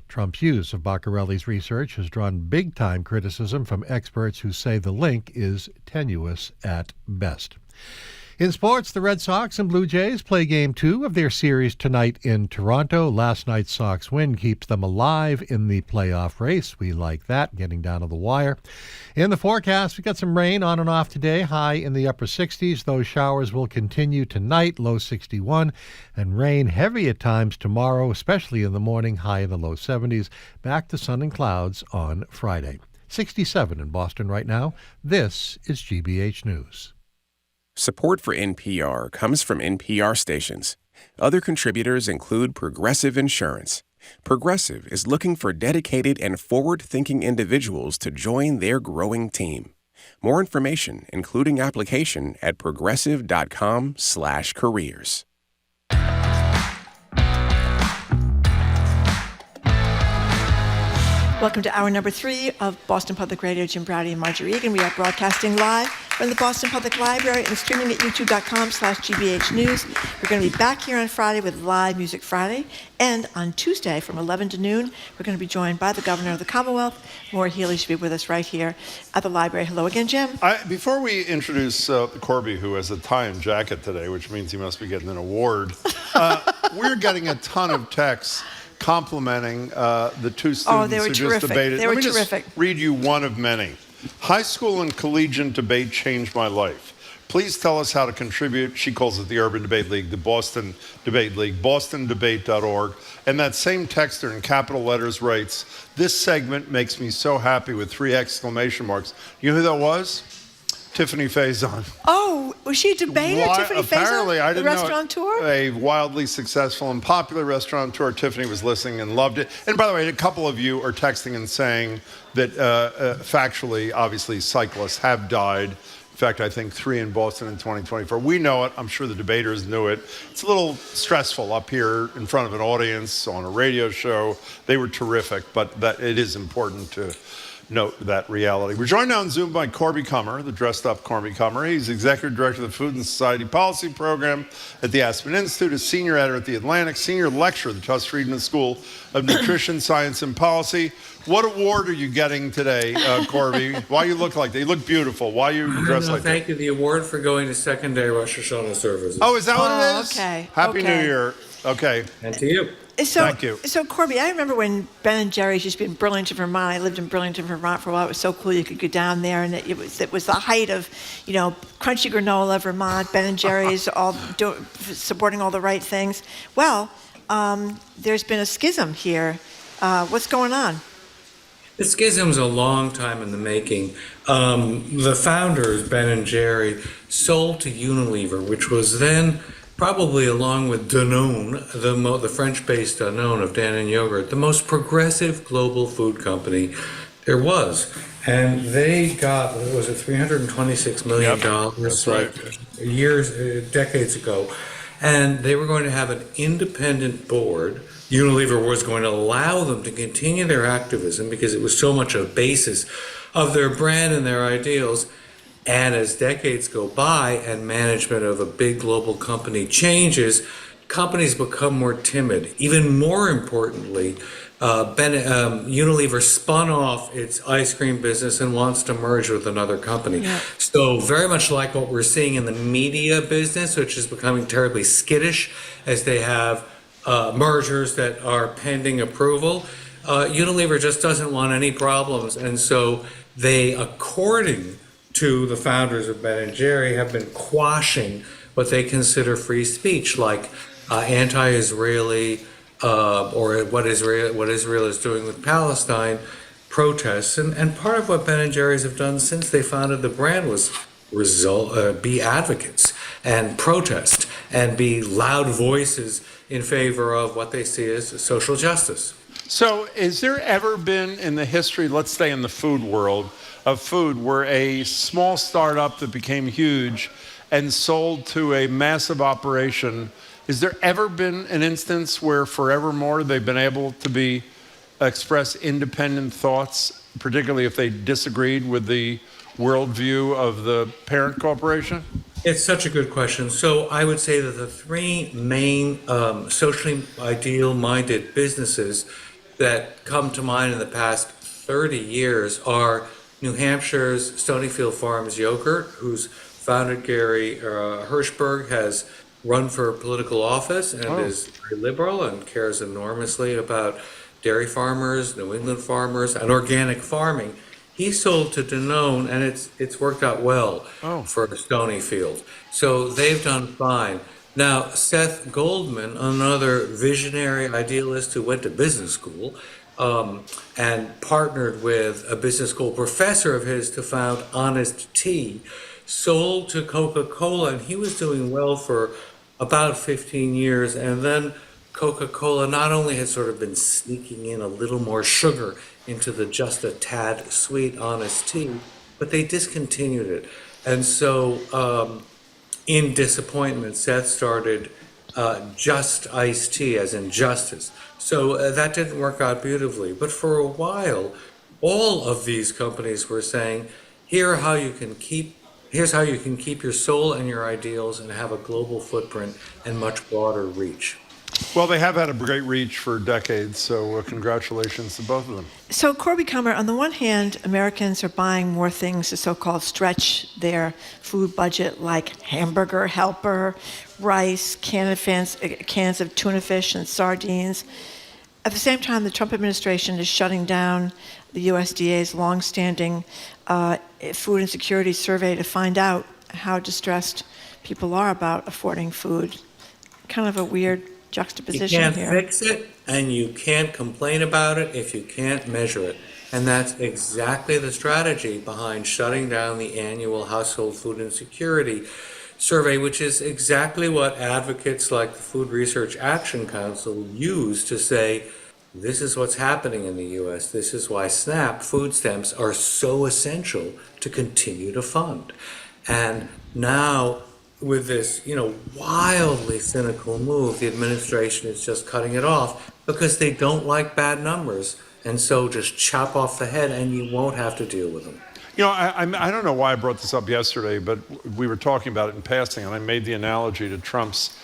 Trump's use of Baccarelli's research has drawn big-time criticism from experts who say the link is tenuous at best. In sports, the Red Sox and Blue Jays play Game 2 of their series tonight in Toronto. Last night's Sox win keeps them alive in the playoff race. We like that, getting down to the wire. In the forecast, we got some rain on and off today, high in the upper 60s. Those showers will continue tonight, low 61, and rain heavy at times tomorrow, especially in the morning, high in the low 70s. Back to sun and clouds on Friday. 67 in Boston right now. This is GBH News. Support for NPR comes from NPR stations. Other contributors include Progressive Insurance. Progressive is looking for dedicated and forward-thinking individuals to join their growing team. More information, including application, at progressive.com/careers. Welcome to hour number 3 of Boston Public Radio. Jim Browdy and Marjorie Egan. We are broadcasting live from the Boston Public Library and streaming at youtube.com/GBH News. We're going to be back here on Friday with Live Music Friday. And on Tuesday from 11 to noon, we're going to be joined by the Governor of the Commonwealth. Maura Healey should be with us right here at the library. Hello again, Jim. Before we introduce Corby, who has a tie and jacket today, which means he must be getting an award, we're getting a ton of texts complimenting the two students they were who terrific. just debated. They were Let me terrific. just read you one of many. High school and collegiate debate changed my life. Please tell us how to contribute. She calls it the Urban Debate League, the Boston Debate League, bostondebate.org. And that same texter in capital letters writes, "This segment makes me so happy," with 3 exclamation marks. You know who that was? Tiffany Faison. Oh, was she a debater, Tiffany Faison? Apparently, I didn't know. Restaurateur? A wildly successful and popular restaurateur. Tiffany was listening and loved it. And by the way, a couple of you are texting and saying that factually, obviously, cyclists have died. In fact, I think 3 in Boston in 2024. We know it. I'm sure the debaters knew it. It's a little stressful up here in front of an audience on a radio show. They were terrific, but that it is important to note that reality. We're joined now on Zoom by Corby Kummer, the dressed-up Corby Kummer. He's Executive Director of the Food and Society Policy Program at the Aspen Institute, a Senior Editor at The Atlantic, Senior Lecturer at the Tufts Friedman School of Nutrition, Science, and Policy. What award are you getting today, Corby? Why you look like that? You look beautiful. Why you dressed like that? Thank you. The award for going to second-day Rosh Hashanah services. Oh, is that what it is? Okay. Happy New Year. Okay. And to you. Thank you. So, Corby, I remember when Ben & Jerry's used to be in Burlington, Vermont. I lived in Burlington, Vermont for a while. It was so cool. You could go down there, and it was the height of, crunchy granola, Vermont, Ben & Jerry's, all supporting all the right things. Well, there's been a schism here. What's going on? The schism's a long time in the making. The founders, Ben & Jerry, sold to Unilever, which was then probably, along with Danone, the French-based Danone of Danone Yogurt, the most progressive global food company there was. And they got, was it $326 million? That's right. Decades ago. And they were going to have an independent board. Unilever was going to allow them to continue their activism because it was so much a basis of their brand and their ideals. And as decades go by and management of a big global company changes, companies become more timid. Even more importantly, Unilever spun off its ice cream business and wants to merge with another company. Yeah. So very much like what we're seeing in the media business, which is becoming terribly skittish as they have mergers that are pending approval, Unilever just doesn't want any problems. And so they, according to the founders of Ben & Jerry, have been quashing what they consider free speech, like anti-Israeli or what Israel is doing with Palestine protests. And part of what Ben & Jerry's have done since they founded the brand was be advocates and protest and be loud voices in favor of what they see as social justice. So has there ever been in the history, let's stay in the food world, of food where a small startup that became huge and sold to a massive operation, has there ever been an instance where forevermore they've been able to express independent thoughts, particularly if they disagreed with the worldview of the parent corporation? It's such a good question. So I would say that the 3 main socially ideal-minded businesses that come to mind in the past 30 years are New Hampshire's Stonyfield Farms Yogurt, whose founder Gary Hirschberg has run for political office and is very liberal and cares enormously about dairy farmers, New England farmers, and organic farming. He sold to Danone, and it's worked out well for Stonyfield. So they've done fine. Now, Seth Goldman, another visionary idealist who went to business school, and partnered with a business school professor of his to found Honest Tea, sold to Coca-Cola, and he was doing well for about 15 years. And then Coca-Cola not only had sort of been sneaking in a little more sugar into the just a tad sweet Honest Tea, but they discontinued it. And so in disappointment, Seth started Just Iced Tea, as in justice. So that didn't work out beautifully. But for a while, all of these companies were saying, here's how you can keep your soul and your ideals and have a global footprint and much broader reach. Well, they have had a great reach for decades, so congratulations to both of them. So, Corby Kummer, on the one hand, Americans are buying more things to so-called stretch their food budget, like Hamburg Helper, rice, cans of tuna fish and sardines. At the same time, the Trump administration is shutting down the USDA's longstanding food insecurity survey to find out how distressed people are about affording food. Kind of a weird juxtaposition here. You can't fix it, and you can't complain about it if you can't measure it. And that's exactly the strategy behind shutting down the annual Household Food Insecurity Survey, which is exactly what advocates like the Food Research Action Council use to say, this is what's happening in the U.S. This is why SNAP food stamps are so essential to continue to fund. And now, with this, wildly cynical move, the administration is just cutting it off because they don't like bad numbers. And so just chop off the head and you won't have to deal with them. I don't know why I brought this up yesterday, but we were talking about it in passing, and I made the analogy to Trump's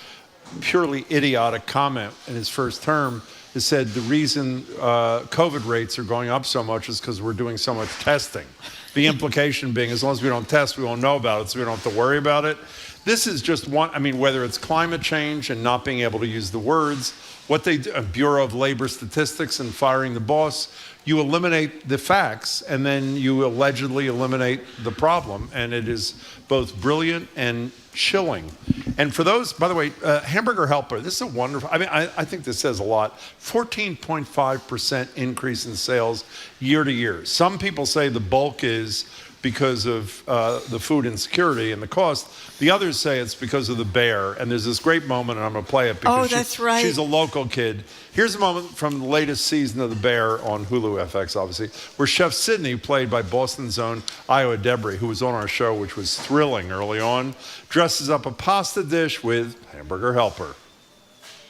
purely idiotic comment in his first term. It said the reason COVID rates are going up so much is because we're doing so much testing. The implication being, as long as we don't test, we won't know about it, so we don't have to worry about it. This is just one, whether it's climate change and not being able to use the words, what they do, Bureau of Labor Statistics and firing the boss, you eliminate the facts and then you allegedly eliminate the problem. And it is both brilliant and chilling. And for those, by the way, Hamburger Helper, this is a wonderful, I think this says a lot. 14.5% increase in sales year to year. Some people say the bulk is because of the food insecurity and the cost. The others say it's because of the bear. And there's this great moment, and I'm going to play it because that's right. She's a local kid. Here's a moment from the latest season of The Bear on Hulu FX, obviously, where Chef Sidney, played by Boston's own Iowa Debris, who was on our show, which was thrilling early on, dresses up a pasta dish with Hamburger Helper.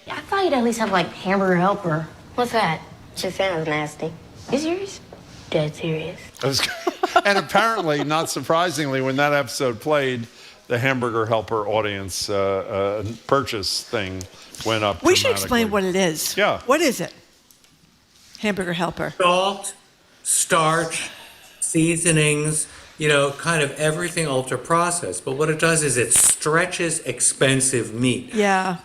I thought you'd at least have, Hamburger Helper. What's that? Just sounds nasty. You serious? Dead serious. And apparently, not surprisingly, when that episode played, the Hamburger Helper audience purchase thing went up. We should explain what it is. Yeah. What is it? Hamburger Helper. Salt, starch, seasonings, kind of everything ultra processed. But what it does is it stretches expensive meat. Yeah.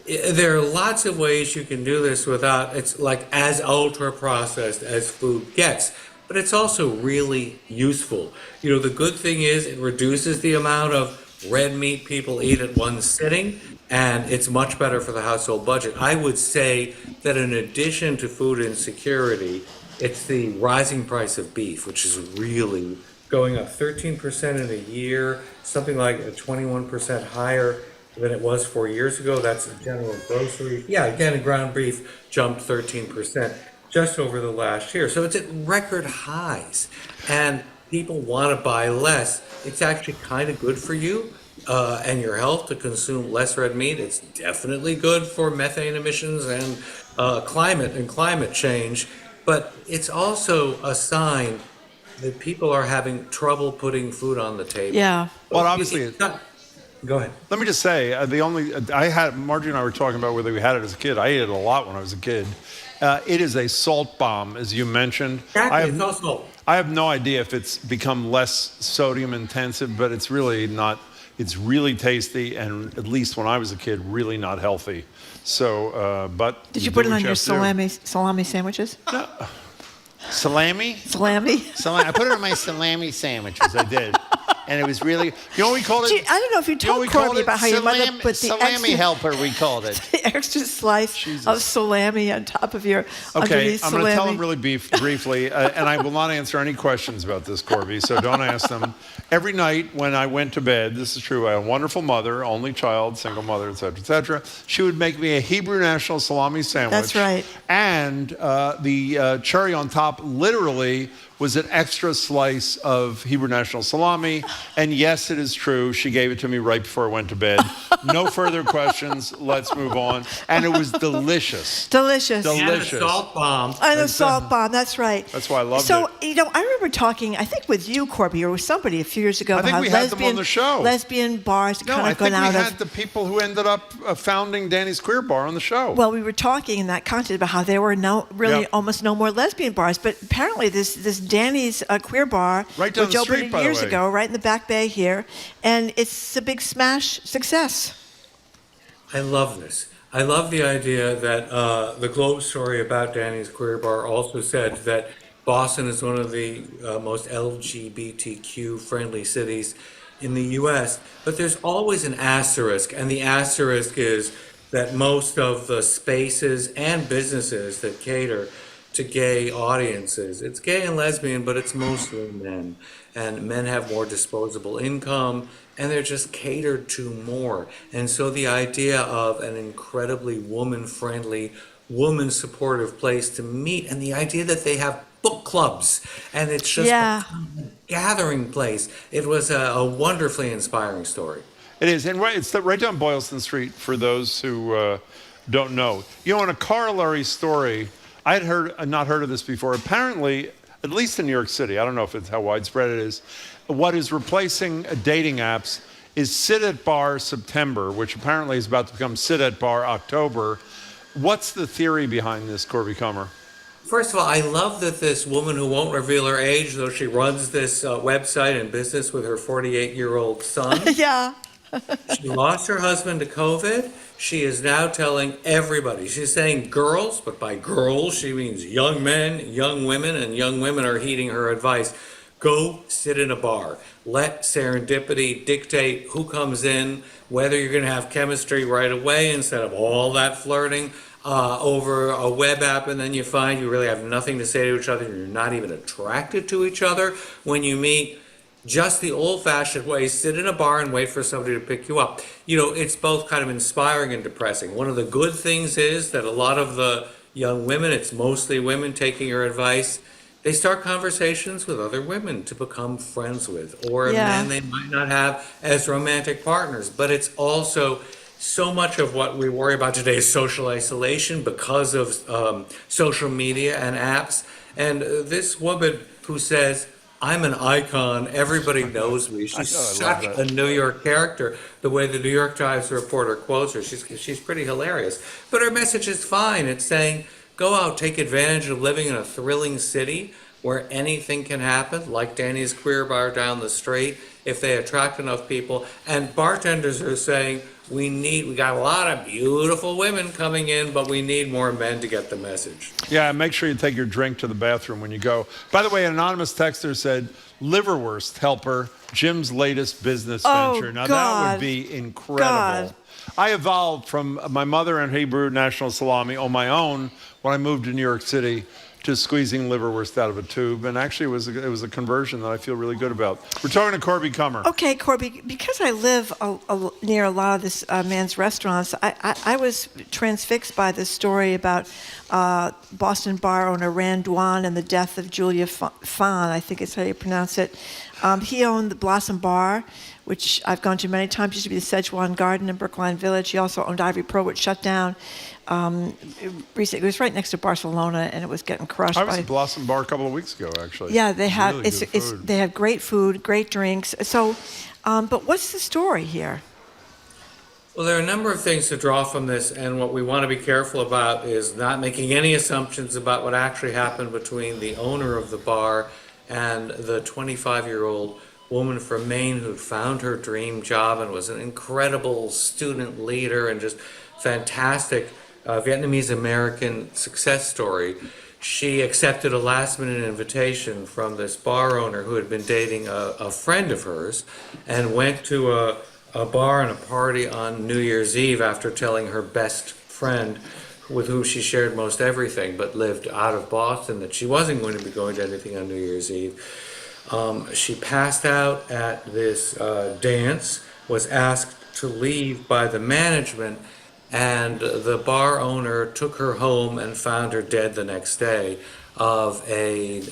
There are lots of ways you can do this without, it's as ultra processed as food gets. But it's also really useful. The good thing is it reduces the amount of red meat people eat at one sitting, and it's much better for the household budget. I would say that in addition to food insecurity, it's the rising price of beef, which is really going up 13% in a year, something like 21% higher than it was 4 years ago. That's general grocery. Yeah, again, ground beef jumped 13%. Just over the last year. So it's at record highs. And people want to buy less. It's actually kind of good for you and your health to consume less red meat. It's definitely good for methane emissions and climate change. But it's also a sign that people are having trouble putting food on the table. Yeah. Well, obviously, go ahead. Let me just say, Margie and I were talking about whether we had it as a kid. I ate it a lot when I was a kid. It is a salt bomb, as you mentioned. Exactly, it's all salt. I have no idea if it's become less sodium intensive, but it's really not. It's really tasty, and at least when I was a kid, really not healthy. So, but did you put it on your salami sandwiches? No. Salami? Salami. I put it on my salami sandwiches. I did. And it was really, what we called it? I don't know if you told Corby about how your mother put the salami helper, we called it. The extra slice of salami on top of your Okay, I'm going to tell him really briefly, and I will not answer any questions about this, Corby, so don't ask them. Every night when I went to bed, this is true, I had a wonderful mother, only child, single mother, et cetera, she would make me a Hebrew National salami sandwich. That's right. And the cherry on top literally was an extra slice of Hebrew National salami. And yes, it is true. She gave it to me right before I went to bed. No further questions. Let's move on. And it was delicious. Delicious. And a salt bomb. And a salt bomb. That's right. That's why I loved it. So, I remember talking, I think with you, Corby, or with somebody a few years ago about how we had them on the show. Lesbian bars kind of gone out of. No, I think we had the people who ended up founding Danny's Queer Bar on the show. Well, we were talking in that content about how there were almost no more lesbian bars, but apparently this Danny's Queer Bar, right down which the street, opened years ago, right in the Back Bay here, and it's a big smash success. I love this. I love the idea that the Globe story about Danny's Queer Bar also said that Boston is one of the most LGBTQ-friendly cities in the U.S., but there's always an asterisk, and the asterisk is that most of the spaces and businesses that cater to gay audiences, it's gay and lesbian, but it's mostly men. And men have more disposable income, and they're just catered to more. And so the idea of an incredibly woman-friendly, woman-supportive place to meet, and the idea that they have book clubs, and it's just a gathering place. It was a wonderfully inspiring story. It is, and it's right down Boylston Street for those who don't know. You know, in a corollary story, I had not heard of this before. Apparently, at least in New York City, I don't know if it's how widespread it is, what is replacing dating apps is Sit at Bar September, which apparently is about to become Sit at Bar October. What's the theory behind this, Corby Kummer? First of all, I love that this woman who won't reveal her age, though she runs this website and business with her 48-year-old son. Yeah. She lost her husband to COVID. She is now telling everybody. She's saying girls, but by girls, she means young men, young women, and young women are heeding her advice. Go sit in a bar. Let serendipity dictate who comes in, whether you're going to have chemistry right away instead of all that flirting over a web app, and then you find you really have nothing to say to each other. You're not even attracted to each other when you meet. Just the old-fashioned way, sit in a bar and wait for somebody to pick you up. You know, it's both kind of inspiring and depressing. One of the good things is that a lot of the young women, it's mostly women taking her advice, they start conversations with other women to become friends with, or men they might not have as romantic partners. But it's also so much of what we worry about today is social isolation because of social media and apps. And this woman who says, I'm an icon, everybody knows me. She's such a New York character, the way the New York Times reporter quotes her. She's pretty hilarious. But her message is fine. It's saying, go out, take advantage of living in a thrilling city where anything can happen, like Danny's Queer Bar down the street, if they attract enough people. And bartenders are saying, we got a lot of beautiful women coming in, but we need more men to get the message. Yeah, make sure you take your drink to the bathroom when you go. By the way, an anonymous texter said, Liverwurst Helper, Jim's latest business venture. Now that would be incredible. I evolved from my mother and Hebrew National Salami on my own when I moved to New York City to squeezing liverwurst out of a tube, and actually it was a conversion that I feel really good about. We're talking to Corby Kummer. Okay, Corby, because I live near a lot of this man's restaurants, I was transfixed by this story about Boston bar owner Rand Dwan and the death of Julia Fan, I think is how you pronounce it. He owned the Blossom Bar, which I've gone to many times. It used to be the Szechuan Garden in Brookline Village. He also owned Ivory Pro, which shut down. Recently, it was right next to Barcelona, and it was getting crushed. I was at Blossom Bar a couple of weeks ago, actually. Yeah, they have really they have great food, great drinks. So, but what's the story here? Well, there are a number of things to draw from this, and what we want to be careful about is not making any assumptions about what actually happened between the owner of the bar and the 25-year-old woman from Maine who found her dream job and was an incredible student leader and just fantastic Vietnamese American success story. She accepted a last-minute invitation from this bar owner who had been dating a friend of hers and went to a bar and a party on New Year's Eve after telling her best friend, with whom she shared most everything but lived out of Boston, that she wasn't going to be going to anything on New Year's Eve. She passed out at this dance, was asked to leave by the management, and the bar owner took her home and found her dead the next day of a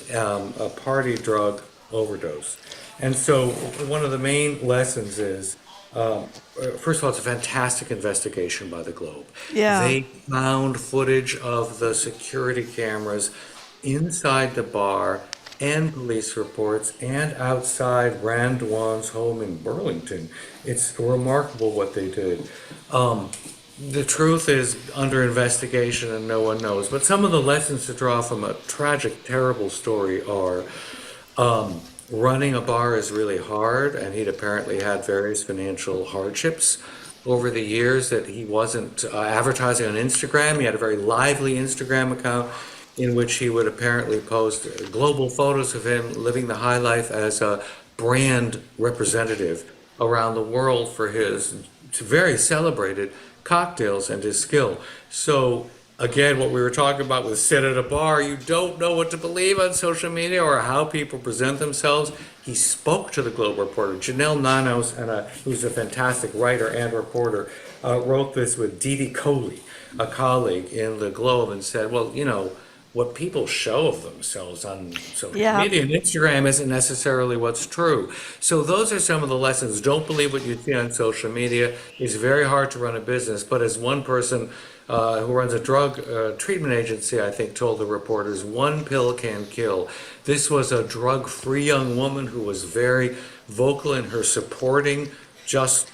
party drug overdose. And so one of the main lessons is, first of all, it's a fantastic investigation by the Globe. Yeah. They found footage of the security cameras inside the bar and police reports and outside Rand Dwan's home in Burlington. It's remarkable what they did. The truth is under investigation and no one knows. But some of the lessons to draw from a tragic, terrible story are running a bar is really hard, and he'd apparently had various financial hardships over the years that he wasn't advertising on Instagram. He had a very lively Instagram account in which he would apparently post global photos of him living the high life as a brand representative around the world for his very celebrated cocktails and his skill. So again, what we were talking about with sit at a bar, you don't know what to believe on social media or how people present themselves. He spoke to the Globe reporter. Janelle Nanos, who's a fantastic writer and reporter, wrote this with Didi Coley, a colleague in the Globe, and said, well, you know, what people show of themselves on social media and Instagram isn't necessarily what's true. So those are some of the lessons. Don't believe what you see on social media. It's very hard to run a business, but as one person who runs a drug treatment agency, I think, told the reporters, one pill can kill. This was a drug-free young woman who was very vocal in her supporting just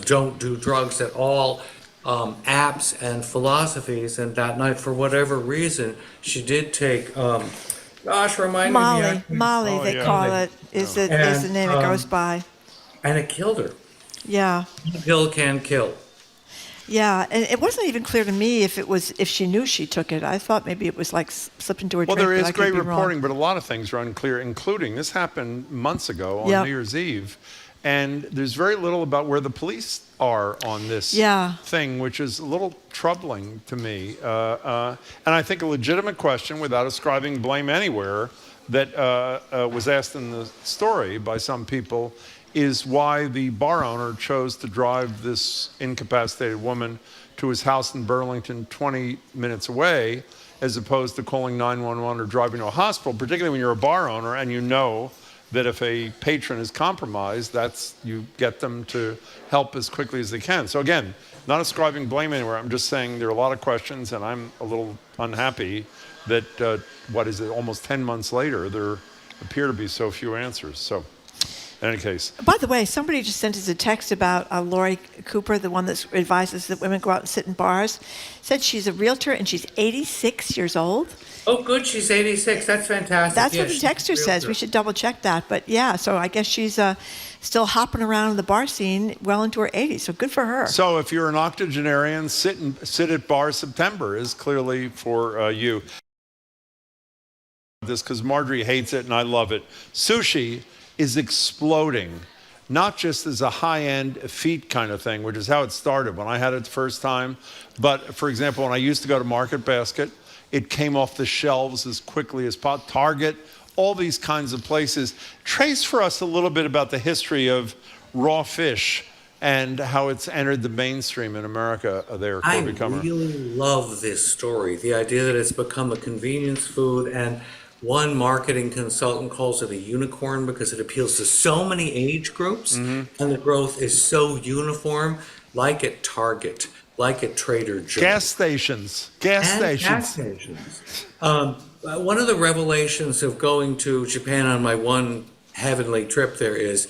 don't do drugs at all apps and philosophies. And that night, for whatever reason, she did take remind me. Molly, they call it, is the name it goes by. And it killed her. Yeah. Pill can kill. Yeah, and it wasn't even clear to me if she knew she took it. I thought maybe it was like slipped into her drink. Well, there is great reporting, but a lot of things are unclear, including this happened months ago on New Year's Eve, and there's very little about where the police are on this thing, which is a little troubling to me. And I think a legitimate question, without ascribing blame anywhere, that was asked in the story by some people is why the bar owner chose to drive this incapacitated woman to his house in Burlington 20 minutes away, as opposed to calling 911 or driving to a hospital, particularly when you're a bar owner and you know that if a patron is compromised, you get them to help as quickly as they can. So again, not ascribing blame anywhere. I'm just saying there are a lot of questions, and I'm a little unhappy that, almost 10 months later, there appear to be so few answers. So. In any case. By the way, somebody just sent us a text about Lori Cooper, the one that advises that women go out and sit in bars. Said she's a realtor and she's 86 years old. Oh, good. She's 86. That's fantastic. That's what the texter says. We should double check that. But yeah, so I guess she's still hopping around in the bar scene well into her 80s. So good for her. So if you're an octogenarian, sit at bar September is clearly for you. This because Marjorie hates it and I love it. Sushi is exploding, not just as a high-end feet kind of thing, which is how it started when I had it the first time, but for example, when I used to go to Market Basket, it came off the shelves as quickly as possible. Target, all these kinds of places. Trace for us a little bit about the history of raw fish and how it's entered the mainstream in America there, Corby Kummer. I really love this story, the idea that it's become a convenience food, and one marketing consultant calls it a unicorn because it appeals to so many age groups, and the growth is so uniform, like at Target, like at Trader Joe's. Gas stations. One of the revelations of going to Japan on my one heavenly trip there is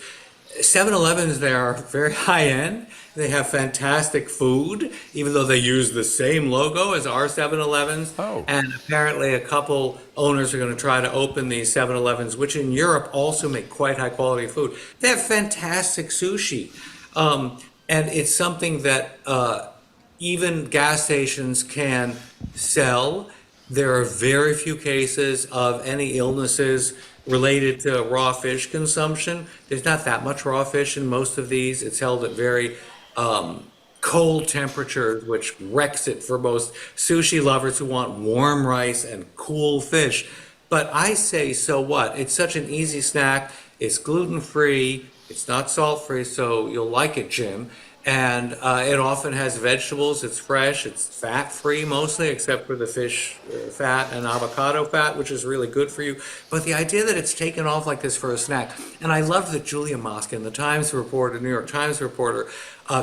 7-Elevens there are very high-end. They have fantastic food, even though they use the same logo as our 7-Elevens. Oh. And apparently a couple owners are going to try to open these 7-Elevens, which in Europe also make quite high-quality food. They have fantastic sushi. And it's something that even gas stations can sell. There are very few cases of any illnesses related to raw fish consumption. There's not that much raw fish in most of these. It's held at very cold temperatures, which wrecks it for most sushi lovers who want warm rice and cool fish. But I say, so what? It's such an easy snack. It's gluten-free. It's not salt-free, so you'll like it, Jim. And it often has vegetables. It's fresh. It's fat-free mostly, except for the fish fat and avocado fat, which is really good for you. But the idea that it's taken off like this for a snack, and I love that Julia Moskin, the New York Times reporter,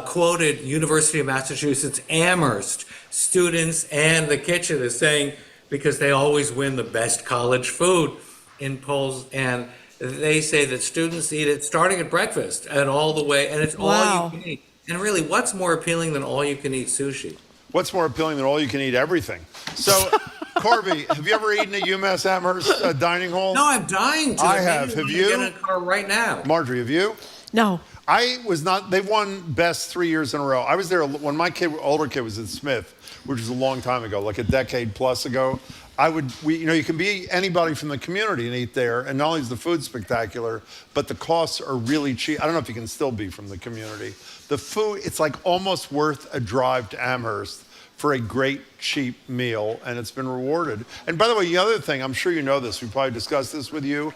quoted University of Massachusetts Amherst students and the kitchen as saying, because they always win the best college food in polls, and they say that students eat it starting at breakfast and all the way, and it's all you can eat. And really, what's more appealing than all-you-can-eat sushi? What's more appealing than all-you-can-eat everything? So, Corby, have you ever eaten at UMass Amherst dining hall? No, I'm dying to. I have. Have you? Get in a car right now. Marjorie, have you? No. I was not. They've won best 3 years in a row. I was there when my older kid was at Smith, which was a long time ago, like a decade plus ago. you can be anybody from the community and eat there, and not only is the food spectacular, but the costs are really cheap. I don't know if you can still be from the community. The food, it's like almost worth a drive to Amherst for a great, cheap meal, and it's been rewarded. And by the way, the other thing, I'm sure you know this, we probably discussed this with you,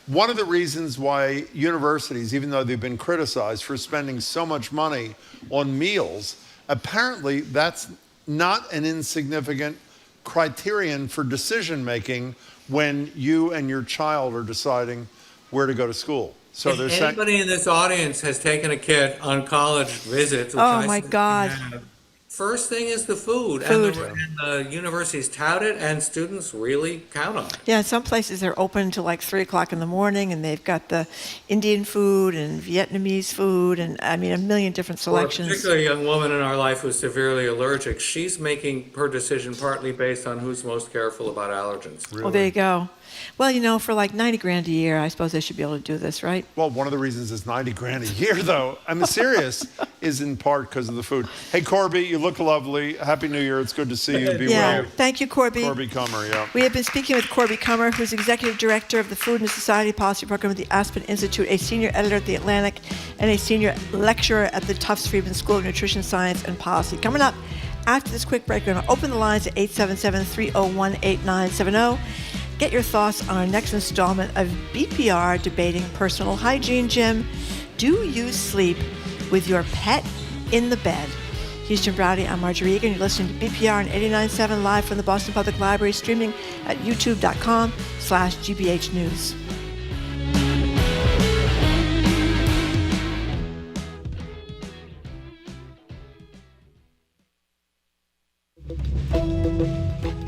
one of the reasons why universities, even though they've been criticized for spending so much money on meals, apparently that's not an insignificant criterion for decision making when you and your child are deciding where to go to school. So if anybody in this audience has taken a kid on college visits, which Oh my God. First thing is the food. And the universities tout it, and students really count on it. Yeah, in some places they're open till like 3 o'clock in the morning, and they've got the Indian food and Vietnamese food, and I mean a million different selections. For a particular young woman in our life who's severely allergic, she's making her decision partly based on who's most careful about allergens. Well, there you go. Well, for like 90 grand a year, I suppose they should be able to do this, right? Well, one of the reasons it's 90 grand a year, though, I'm serious, is in part because of the food. Hey, Corby, you look lovely. Happy New Year. It's good to see you. Be well. Thank you, Corby. Corby Kummer, yeah. We have been speaking with Corby Kummer, who's Executive Director of the Food and Society Policy Program at the Aspen Institute, a Senior Editor at The Atlantic, and a Senior Lecturer at the Tufts Friedman School of Nutrition Science and Policy. Coming up after this quick break, we're going to open the lines at 877-301-8970. Get your thoughts on our next installment of BPR debating personal hygiene. Jim, do you sleep with your pet in the bed? He's Jim Browdy. I'm Marjorie Egan. You're listening to BPR on 89.7 live from the Boston Public Library, streaming at youtube.com/GBH News.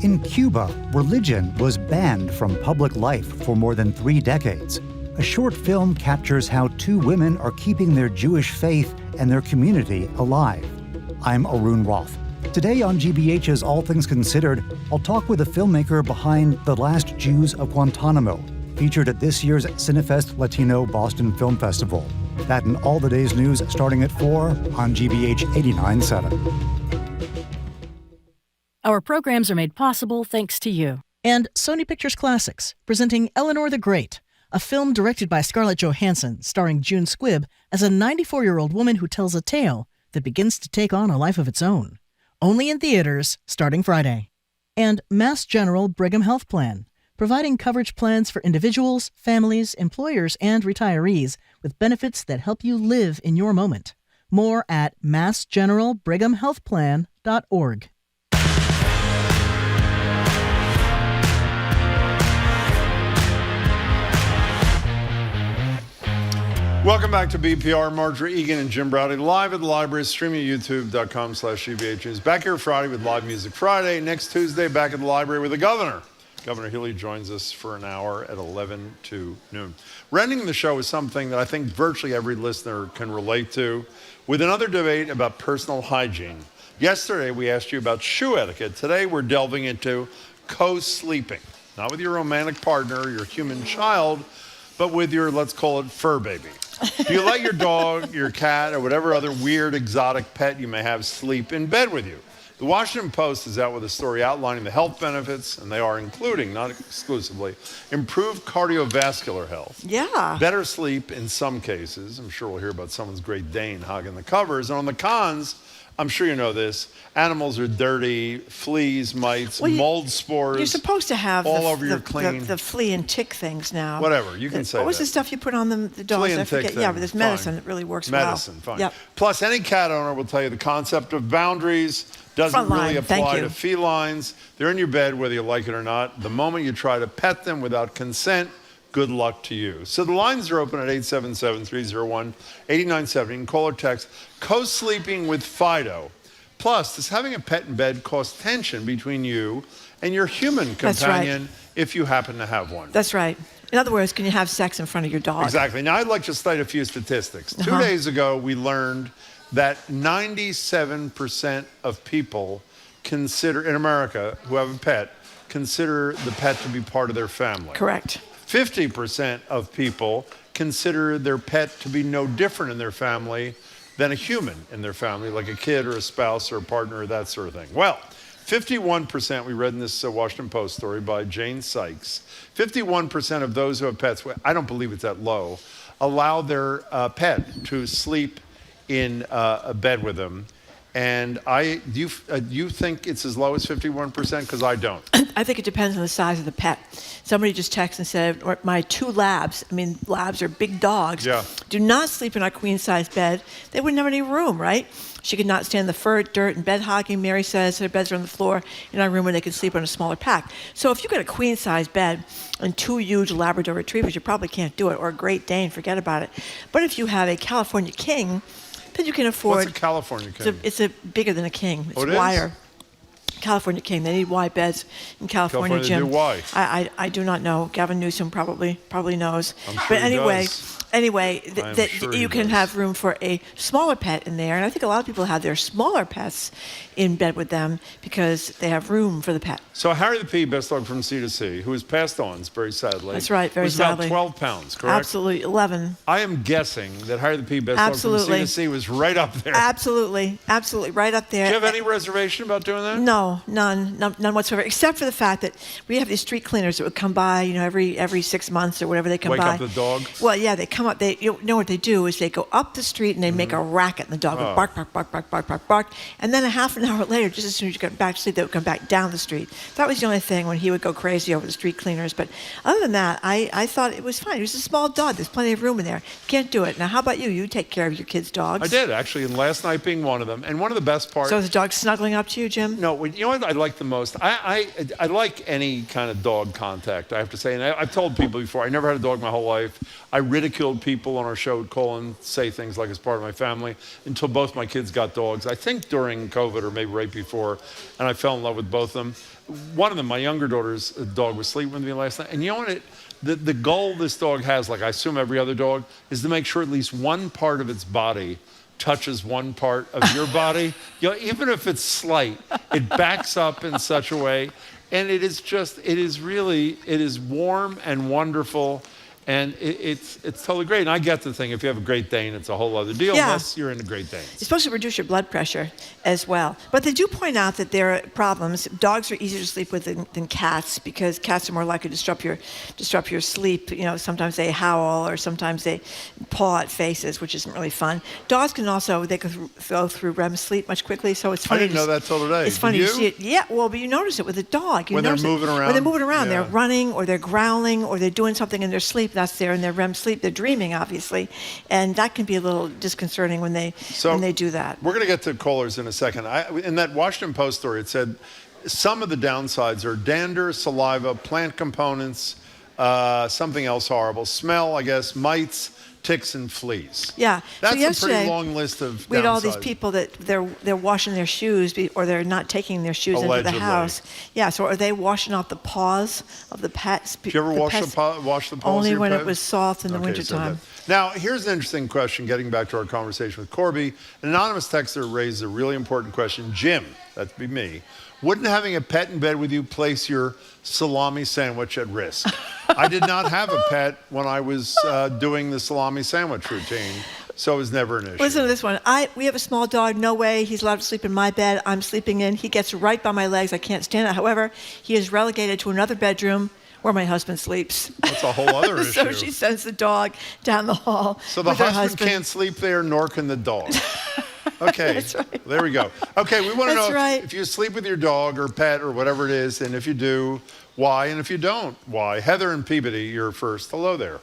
In Cuba, religion was banned from public life for more than 3 decades. A short film captures how 2 women are keeping their Jewish faith and their community alive. I'm Arun Roth. Today on GBH's All Things Considered, I'll talk with the filmmaker behind The Last Jews of Guantanamo, featured at this year's Cinefest Latino Boston Film Festival. That and all the day's news starting at 4 on GBH 89.7. Our programs are made possible thanks to you. And Sony Pictures Classics, presenting Eleanor the Great, a film directed by Scarlett Johansson, starring June Squibb as a 94-year-old woman who tells a tale that begins to take on a life of its own. Only in theaters, starting Friday. And Mass General Brigham Health Plan, providing coverage plans for individuals, families, employers, and retirees with benefits that help you live in your moment. More at massgeneralbrighamhealthplan.org. Welcome back to BPR. Marjorie Egan and Jim Browdy live at the library, streaming at youtube.com/GBH News. Back here Friday with Live Music Friday. Next Tuesday, back at the library with the governor. Governor Healy joins us for an hour at 11 to noon. Rending the show is something that I think virtually every listener can relate to, with another debate about personal hygiene. Yesterday, we asked you about shoe etiquette. Today, we're delving into co-sleeping. Not with your romantic partner or your human child, but with your, let's call it, fur baby. Do you let your dog, your cat, or whatever other weird exotic pet you may have sleep in bed with you? The Washington Post is out with a story outlining the health benefits, and they are including, not exclusively, improved cardiovascular health. Yeah. Better sleep in some cases. I'm sure we'll hear about someone's Great Dane hogging the covers. And on the cons, I'm sure you know this, animals are dirty, fleas, mites, mold spores. You're supposed to have all over your clean. The flea and tick things now. Whatever, you can say What was that. the stuff you put on the dogs? Flea and I forget. tick Yeah, thing, but there's fine. medicine that really works well. Medicine, fine. Yep. Plus, any cat owner will tell you the concept of boundaries doesn't really apply to felines. They're in your bed whether you like it or not. The moment you try to pet them without consent, good luck to you. So the lines are open at 877-301-8970. You can call or text. Co-sleeping with Fido. Plus, does having a pet in bed cause tension between you and your human companion if you happen to have one? That's right. In other words, can you have sex in front of your dog? Exactly. Now, I'd like to cite a few statistics. 2 days ago, we learned that 97% of people consider, in America, who have a pet, consider the pet to be part of their family. Correct. 50% of people consider their pet to be no different in their family than a human in their family, like a kid or a spouse or a partner or that sort of thing. Well, 51%, we read in this Washington Post story by Jane Sykes, 51% of those who have pets, I don't believe it's that low, allow their pet to sleep in a bed with them. And do you think it's as low as 51%? Because I don't. I think it depends on the size of the pet. Somebody just texted and said, my 2 labs, labs are big dogs, do not sleep in our queen-size bed. They wouldn't have any room, right? She could not stand the fur, dirt, and bed hogging. Mary says her beds are on the floor in our room where they can sleep on a smaller pack. So if you get a queen-size bed and 2 huge Labrador retrievers, you probably can't do it, or a Great Dane, forget about it. But if you have a California King, then you can afford... What's a California King? It's bigger than a king. It's it wider. California King. They need wide beds in California, Jim. They do why? I do not know. Gavin Newsom probably knows. I'm sure but anyway, he does. That you can have room for a smaller pet in there, and I think a lot of people have their smaller pets in bed with them because they have room for the pet. So Harry the P, best dog from sea to sea, who has passed on very sadly. That's right, very was sadly. about 12 pounds, correct? Absolutely, 11. I am guessing that Harry the P, best dog from sea to sea, was right up there. Absolutely, right up there. Do you have any reservation about doing that? No, none whatsoever, except for the fact that we have these street cleaners that would come by, every 6 months or whatever they come by. Wake up the dog? Well, yeah, they come up. You know what they do is they go up the street and they make a racket, and the dog would bark, bark, bark, bark, bark, bark, bark. And then a half an hour later, just as soon as you got back to sleep, they would come back down the street. That was the only thing when he would go crazy over the street cleaners. But other than that, I thought it was fine. It was a small dog. There's plenty of room in there. You can't do it. Now, how about you? You take care of your kids' dogs. I did, actually, and last night being one of them. And one of the best parts... So is the dog snuggling up to you, Jim? No, you know what I like the most? I like any kind of dog contact, I have to say. And I've told people before, I never had a dog my whole life. I ridiculed people on our show, would call and say things like it's part of my family, until both my kids got dogs. I think during COVID or maybe right before, and I fell in love with both of them. One of them, my younger daughter's dog, was sleeping with me last night. And you know what? The goal this dog has, like I assume every other dog, is to make sure at least one part of its body touches one part of your body. Even if it's slight, it backs up in such a way. And it is warm and wonderful. And it's totally great. And I get the thing, if you have a Great Dane, it's a whole other deal, unless you're into Great Danes. It's supposed to reduce your blood pressure as well. But they do point out that there are problems. Dogs are easier to sleep with than cats, because cats are more likely to disrupt your sleep. Sometimes they howl, or sometimes they paw at faces, which isn't really fun. Dogs can also, they can go through REM sleep much quickly, so it's funny. I didn't know that till today. It's funny Did to see it. Yeah, well, but you notice it with a dog. When they're moving around? When they're moving around, they're running, or they're growling, or they're doing something in their sleep. That's there in their REM sleep. They're dreaming, obviously, and that can be a little disconcerting when they do that. We're going to get to callers in a second. In that Washington Post story, it said some of the downsides are dander, saliva, plant components, something else horrible, smell, I guess, mites, ticks, and fleas. Yeah. That's a pretty long list of downsides. We had all these people that they're washing their shoes, or they're not taking their shoes into the house. Yeah, so are they washing off the paws of the pets? Did you ever wash the paws only of your when pet? It was soft in the wintertime. Now, here's an interesting question, getting back to our conversation with Corby. An anonymous texter raised a really important question. Jim, that'd be me, wouldn't having a pet in bed with you place your salami sandwich at risk? I did not have a pet when I was doing the salami sandwich routine, so it was never an issue. Listen to this one. We have a small dog. No way he's allowed to sleep in my bed. I'm sleeping in. He gets right by my legs. I can't stand it. However, he is relegated to another bedroom where my husband sleeps. That's a whole other issue. So she sends the dog down the hall. So the husband can't sleep there, nor can the dog. Okay, That's right. There we go. Okay, we want to know right. if you sleep with your dog or pet or whatever it is, and if you do, why, and if you don't, why. Heather and Peabody, you're first. Hello there.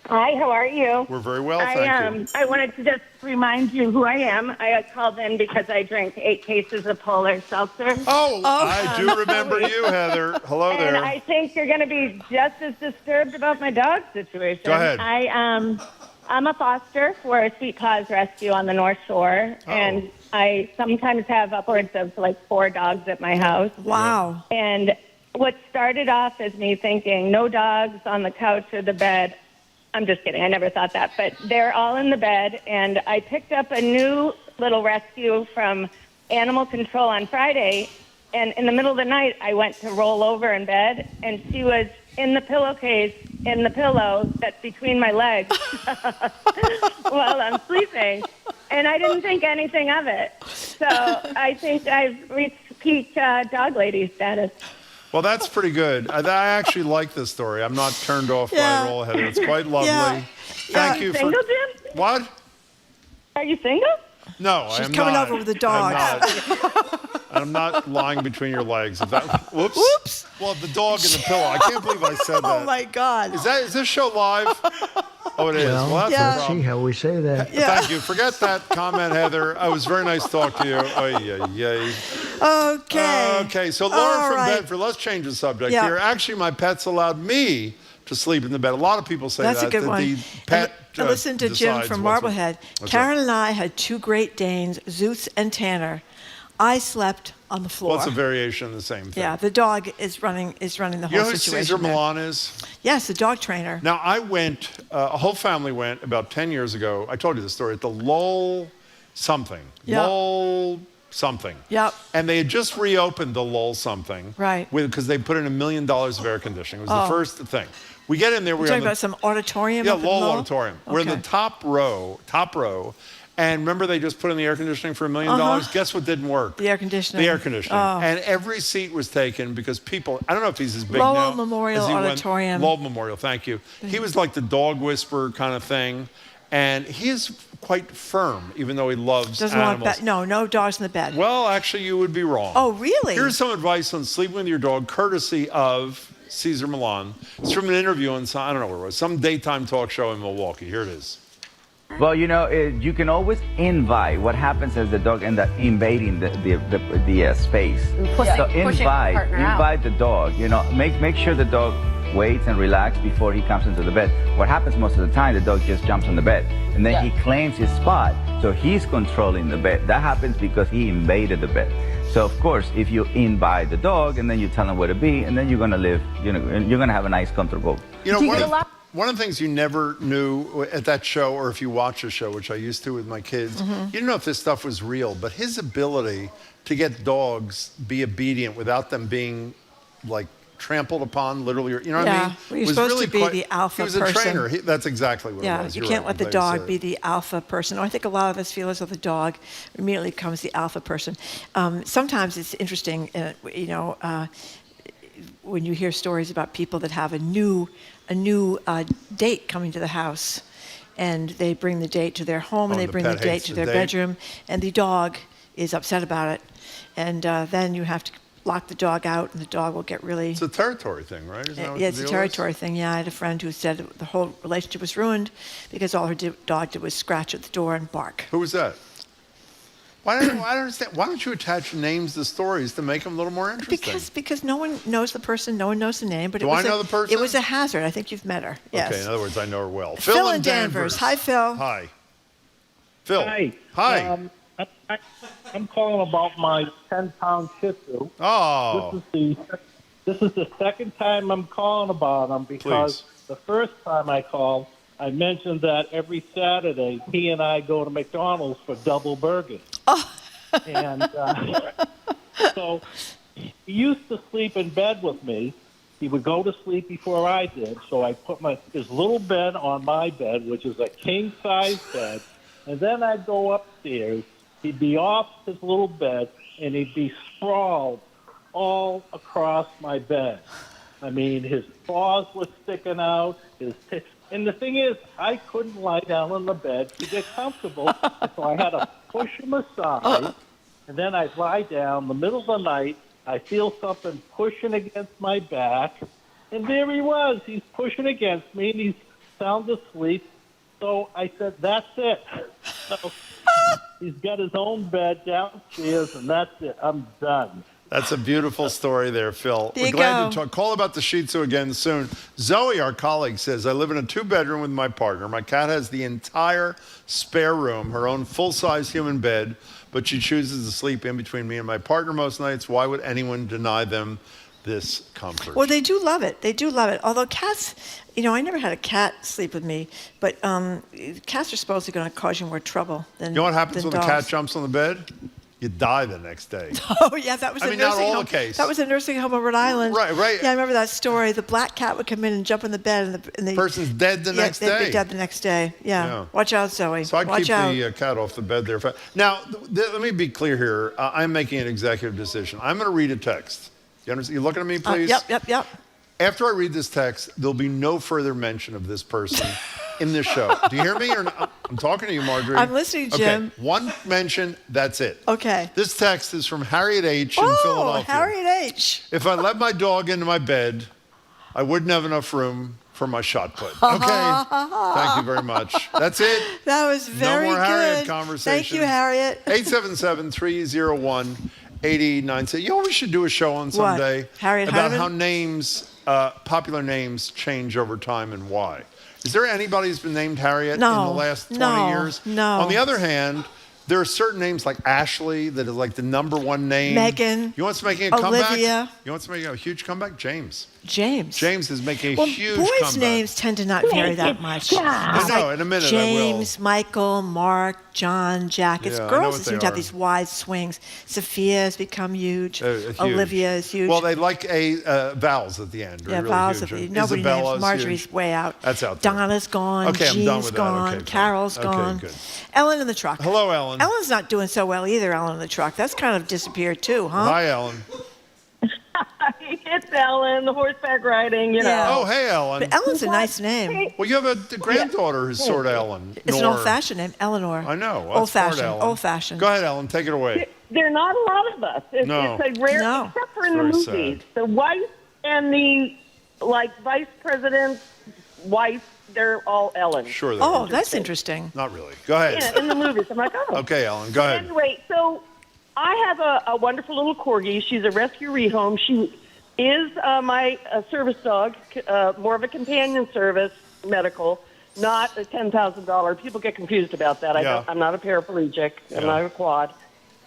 Hi, how are you? We're very well, thank you. I wanted to just remind you who I am. I called in because I drank 8 cases of Polar Seltzer. Oh, I do remember you, Heather. Hello there. And I think you're going to be just as disturbed about my dog situation. Go ahead. I'm a foster for a Sweet Paws Rescue on the North Shore, and I sometimes have upwards of like 4 dogs at my house. Wow. And what started off as me thinking, no dogs on the couch or the bed, I'm just kidding, I never thought that, but they're all in the bed, and I picked up a new little rescue from Animal Control on Friday, and in the middle of the night, I went to roll over in bed, and she was in the pillowcase, in the pillow that's between my legs while I'm sleeping. And I didn't think anything of it. So I think I've reached peak dog lady status. Well, that's pretty good. I actually like this story. I'm not turned off by it all, Heather. It's quite lovely. Thank you for... Single, Jim? What? Are you single? No, She's I'm coming not. over with a dog. I'm not lying between your legs. Whoops. Whoops. Well, the dog and the pillow. I can't believe I said that. Oh, my God. Is this show live? Oh, it is. Well, that's a problem. See how we say that. Thank you. Forget that comment, Heather. It was very nice to talk to you. Okay. Okay, so Laura from Bedford, let's change the subject here. Actually, my pets allowed me to sleep in the bed. A lot of people say that's that. a good one. The pet listen to Jim from Marblehead. Karen and I had 2 Great Danes, Zeus and Tanner. I slept on the floor. Well, it's a variation of the same thing. Yeah, the dog is running the whole situation. You know who Caesar Milan is? Yes, the dog trainer. Now, I went, a whole family went about 10 years ago. I told you the story, at the Lowell something. Yep. Lowell something. Yep. And they had just reopened the Lowell something. Right. Because they put in $1 million of air conditioning. It was the first thing. We get in there. You're talking about some auditorium? Yeah, up in Lowell Lowell Auditorium. We're in the top row. And remember they just put in the air conditioning for $1 million? Guess what didn't work? The air conditioning. The air conditioning. Oh. And every seat was taken because people, I don't know if he's as big Lowell now. Memorial Auditorium. Lowell Memorial, thank you. He was like the dog whisperer kind of thing. And he is quite firm, even though he loves animals. No dogs in the bed. Well, actually, you would be wrong. Oh, really? Here's some advice on sleeping with your dog, courtesy of Caesar Milan. It's from an interview on, I don't know where it was, some daytime talk show in Milwaukee. Here it is. Well, you can always invite. What happens is the dog ends up invading the space. So invite the dog. Make sure the dog waits and relax before he comes into the bed. What happens most of the time, the dog just jumps on the bed and then he claims his spot. So he's controlling the bed. That happens because he invaded the bed. So of course, if you invite the dog and then you tell him where to be, and then you're gonna live. You're gonna have a nice, comfortable. One of the things you never knew at that show, or if you watch a show, which I used to with my kids, you didn't know if this stuff was real, but his ability to get dogs be obedient without them being like trampled upon, literally, you know what I mean? Well, you're supposed really to be the alpha person. He was a trainer. That's exactly what it was. You can't let the dog be the alpha person. I think a lot of us feel as though the dog immediately becomes the alpha person. Sometimes it's interesting, when you hear stories about people that have a new date coming to the house, and they bring the date to their home, and they bring the date to their bedroom, and the dog is upset about it, and then you have to lock the dog out, and the dog will get really... It's a territory thing, right? Isn't that what it's a territory thing, yeah. I had a friend who said the whole relationship was ruined because all her dog did was scratch at the door and bark. Who was that? I don't understand. Why don't you attach names to stories to make them a little more interesting? Because no one knows the person, no one knows the name. But Do I know the person? It was a hazard. I think you've met her. Yes. Okay, in other words, I know her well. Phil in Danvers. Hi, Phil. Hi. Phil. Hi. I'm calling about my 10-pound Shih Tzu. Oh. This is the second time I'm calling about him because the first time I called, I mentioned that every Saturday he and I go to McDonald's for double burgers. Oh. And so he used to sleep in bed with me. He would go to sleep before I did, so I put his little bed on my bed, which is a king-size bed, and then I'd go upstairs. He'd be off his little bed, and he'd be sprawled all across my bed. I mean, his paws were sticking out. And the thing is, I couldn't lie down on the bed to get comfortable, so I had to push him aside, and then I'd lie down in the middle of the night. I feel something pushing against my back, and there he was. He's pushing against me, and he's sound asleep. So I said, that's it. So he's got his own bed downstairs, and that's it. I'm done. That's a beautiful story there, Phil. There We're glad to talk. Call about the Shih Tzu again soon. Zoe, our colleague, says, I live in a 2-bedroom with my partner. My cat has the entire spare room, her own full-size human bed, but she chooses to sleep in between me and my partner most nights. Why would anyone deny them this comfort? Well, they do love it. They do love it. Although cats, I never had a cat sleep with me, but cats are supposedly going to cause you more trouble than You know what happens when dogs. the cat jumps on the bed? you die the next day. Oh, yeah, that was not all the case. That was a nursing home in Rhode Island. Right. Yeah, I remember that story. The black cat would come in and jump in the bed, and the person's dead the next day. They'd be dead the next day. Yeah. Watch out, Zoe. So I'd keep the cat off the bed there. Now, let me be clear here. I'm making an executive decision. I'm going to read a text. You understand? You looking at me, please? Yep. After I read this text, there'll be no further mention of this person in this show. Do you hear me? Or not? I'm talking to you, Marjorie. I'm listening, Jim. Okay. One mention, that's it. Okay. This text is from Harriet H. in Philadelphia. Harriet H. If I let my dog into my bed, I wouldn't have enough room for my shot put. Okay. Thank you very much. That's it. That was very good. No more Harriet conversation. Thank you, Harriet. 877-301-8096. You know, we should do a show on someday what? Harriet about Harriman? how names, popular names change over time and why. Is there anybody who's been named Harriet in the last 20 years? No. On the other hand, there are certain names like Ashley that is like the #1 name. Megan. You know what's making a comeback? Olivia. You know what's making a huge comeback? James. James is making a huge comeback. Boys' names tend to not vary that much. I know, in a minute James, I will. Michael, Mark, John, Jack. It's girls that seem to have these wide swings. Sophia has become huge. Olivia is huge. Well, they like vowels at the end. Yeah, really vowels huge. at the end. Nobody names. Marjorie's huge. way out. That's out there. Donna's gone. Okay, Jean's I'm done with gone. that. Okay, Carol's gone. Okay, good. Ellen in the truck. Hello, Ellen. Ellen's not doing so well either, Ellen in the truck. That's kind of disappeared too, huh? Hi, Ellen. It's Ellen, the horseback riding, you know. Yeah. Oh, hey, Ellen. But Ellen's a nice name. Well, you have a granddaughter who's sort of Ellen. It's an old-fashioned name, Eleanor. I know. Old-fashioned. Old-fashioned. Go ahead, Ellen. Take it away. There are not a lot of us. It's a rare, except for in the movies. Sad. The wife and the, vice president's wife, they're all Ellen. Sure they Oh, are. that's interesting. Not really. Go ahead. Yeah, in the movies. I'm like, oh. Okay, Ellen. Go ahead. Anyway, so I have a wonderful little corgi. She's a rescue rehome. She is my service dog, more of a companion service, medical, not a $10,000. People get confused about that. I'm not a paraplegic. I'm not a quad.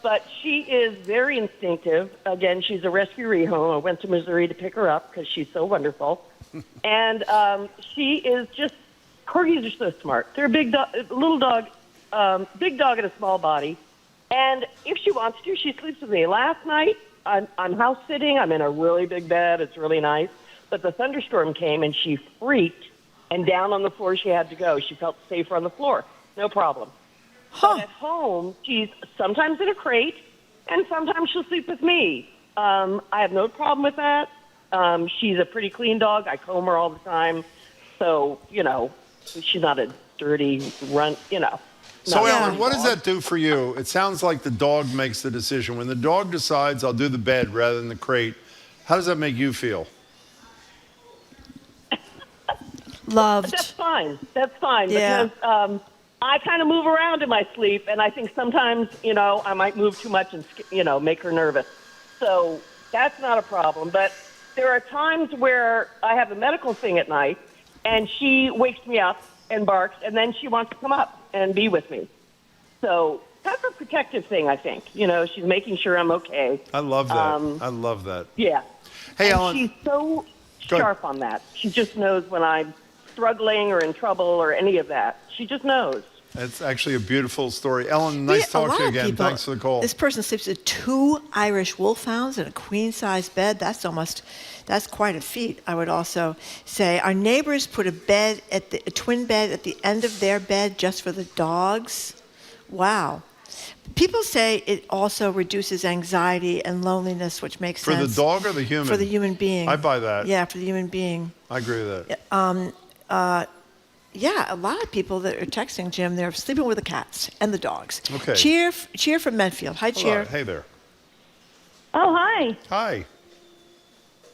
But she is very instinctive. Again, she's a rescue rehome. I went to Missouri to pick her up because she's so wonderful. And she is just, corgis are so smart. They're a big dog, little dog, big dog in a small body. And if she wants to, she sleeps with me. Last night, I'm house sitting. I'm in a really big bed. It's really nice. But the thunderstorm came, and she freaked, and down on the floor she had to go. She felt safer on the floor. No problem. But at home, she's sometimes in a crate, and sometimes she'll sleep with me. I have no problem with that. She's a pretty clean dog. I comb her all the time. So, she's not a dirty run, So, Ellen, what does that do for you? It sounds like the dog makes the decision. When the dog decides, I'll do the bed rather than the crate, how does that make you feel? Loved. That's fine. Yeah. Because I kind of move around in my sleep, and I think sometimes, I might move too much and, make her nervous. So that's not a problem. But there are times where I have a medical thing at night, and she wakes me up and barks, and then she wants to come up and be with me. So that's a protective thing, I think. She's making sure I'm okay. I love that. I love that. Yeah. Hey, and Ellen. She's so sharp on that. She just knows when I'm struggling or in trouble or any of that. She just knows. It's actually a beautiful story. Ellen, nice to talk to you again. Thanks for the call. This person sleeps with 2 Irish wolfhounds in a queen-size bed. That's quite a feat, I would also say. Our neighbors put a twin bed at the end of their bed just for the dogs. Wow. People say it also reduces anxiety and loneliness, which makes sense. For the dog or the human? For the human being. I buy that. Yeah, for the human being. I agree with that. Yeah, a lot of people that are texting Jim, they're sleeping with the cats and the dogs. Okay. Cheer from Medfield. Hi, Cheer. Hey there. Oh, hi. Hi.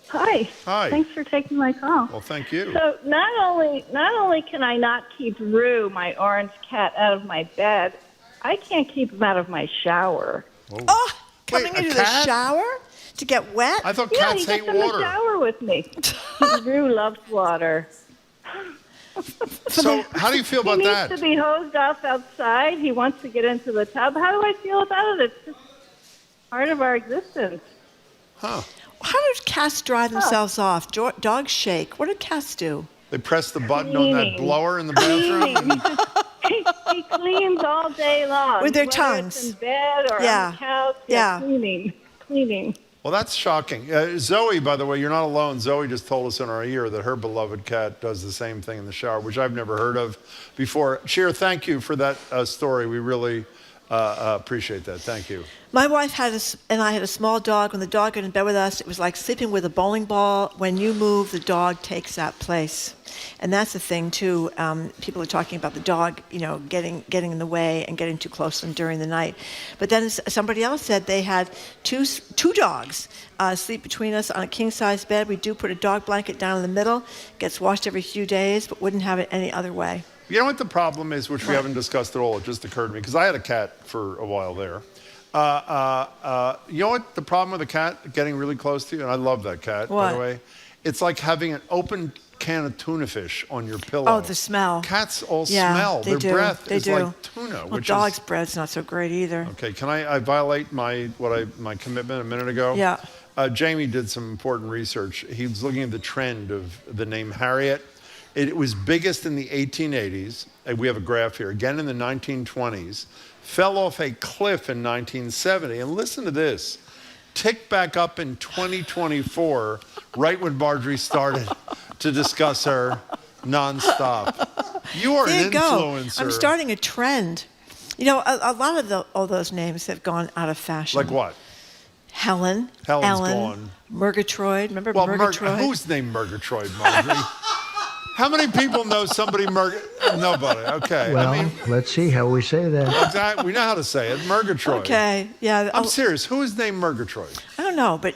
Hi. Hi. Thanks for taking my call. Well, thank you. So not only can I not keep Rue, my orange cat, out of my bed, I can't keep him out of my shower. Oh, coming into the shower to get wet? I thought cats hate water. Yeah, he gets in the shower with me. Rue loves water. So how do you feel about that? He needs to be hosed off outside. He wants to get into the tub. How do I feel about it? It's just part of our existence. Huh. How do cats dry themselves off? Dogs shake. What do cats do? They press the button on that blower in the bathroom. He cleans all day long. With their whether tongues. It's in bed or Yeah. on the couch. Yeah. Cleaning. Well, that's shocking. Zoe, by the way, you're not alone. Zoe just told us in our ear that her beloved cat does the same thing in the shower, which I've never heard of before. Shir, thank you for that story. We really appreciate that. Thank you. My wife and I had a small dog. When the dog got in bed with us, it was like sleeping with a bowling ball. When you move, the dog takes that place. And that's the thing, too. People are talking about the dog, getting in the way and getting too close to them during the night. But then somebody else said they had two dogs sleep between us on a king-size bed. We do put a dog blanket down in the middle. Gets washed every few days, but wouldn't have it any other way. You know what the problem is, which we haven't discussed at all? It just occurred to me, because I had a cat for a while there. You know what the problem with a cat getting really close to you? And I love that cat, by the way. It's like having an open can of tuna fish on your pillow. Oh, the smell. Cats all smell. Their breath is like tuna. Well, dog's breath's not so great either. Okay, can I violate my commitment a minute ago? Yeah. Jamie did some important research. He was looking at the trend of the name Harriet. It was biggest in the 1880s. We have a graph here. Again in the 1920s. Fell off a cliff in 1970. And listen to this. Ticked back up in 2024, right when Marjorie started to discuss her nonstop. You are an influencer. I'm starting a trend. A lot of all those names have gone out of fashion. Like what? Helen's Ellen, gone. Murgatroyd. Remember Murgatroyd? Who's named Murgatroyd, Marjorie? How many people know somebody Nobody. Okay. Well, let's see how we say that. Exactly. We know how to say it. Murgatroyd. Okay. Yeah. I'm serious. Who is named Murgatroyd? I don't know, but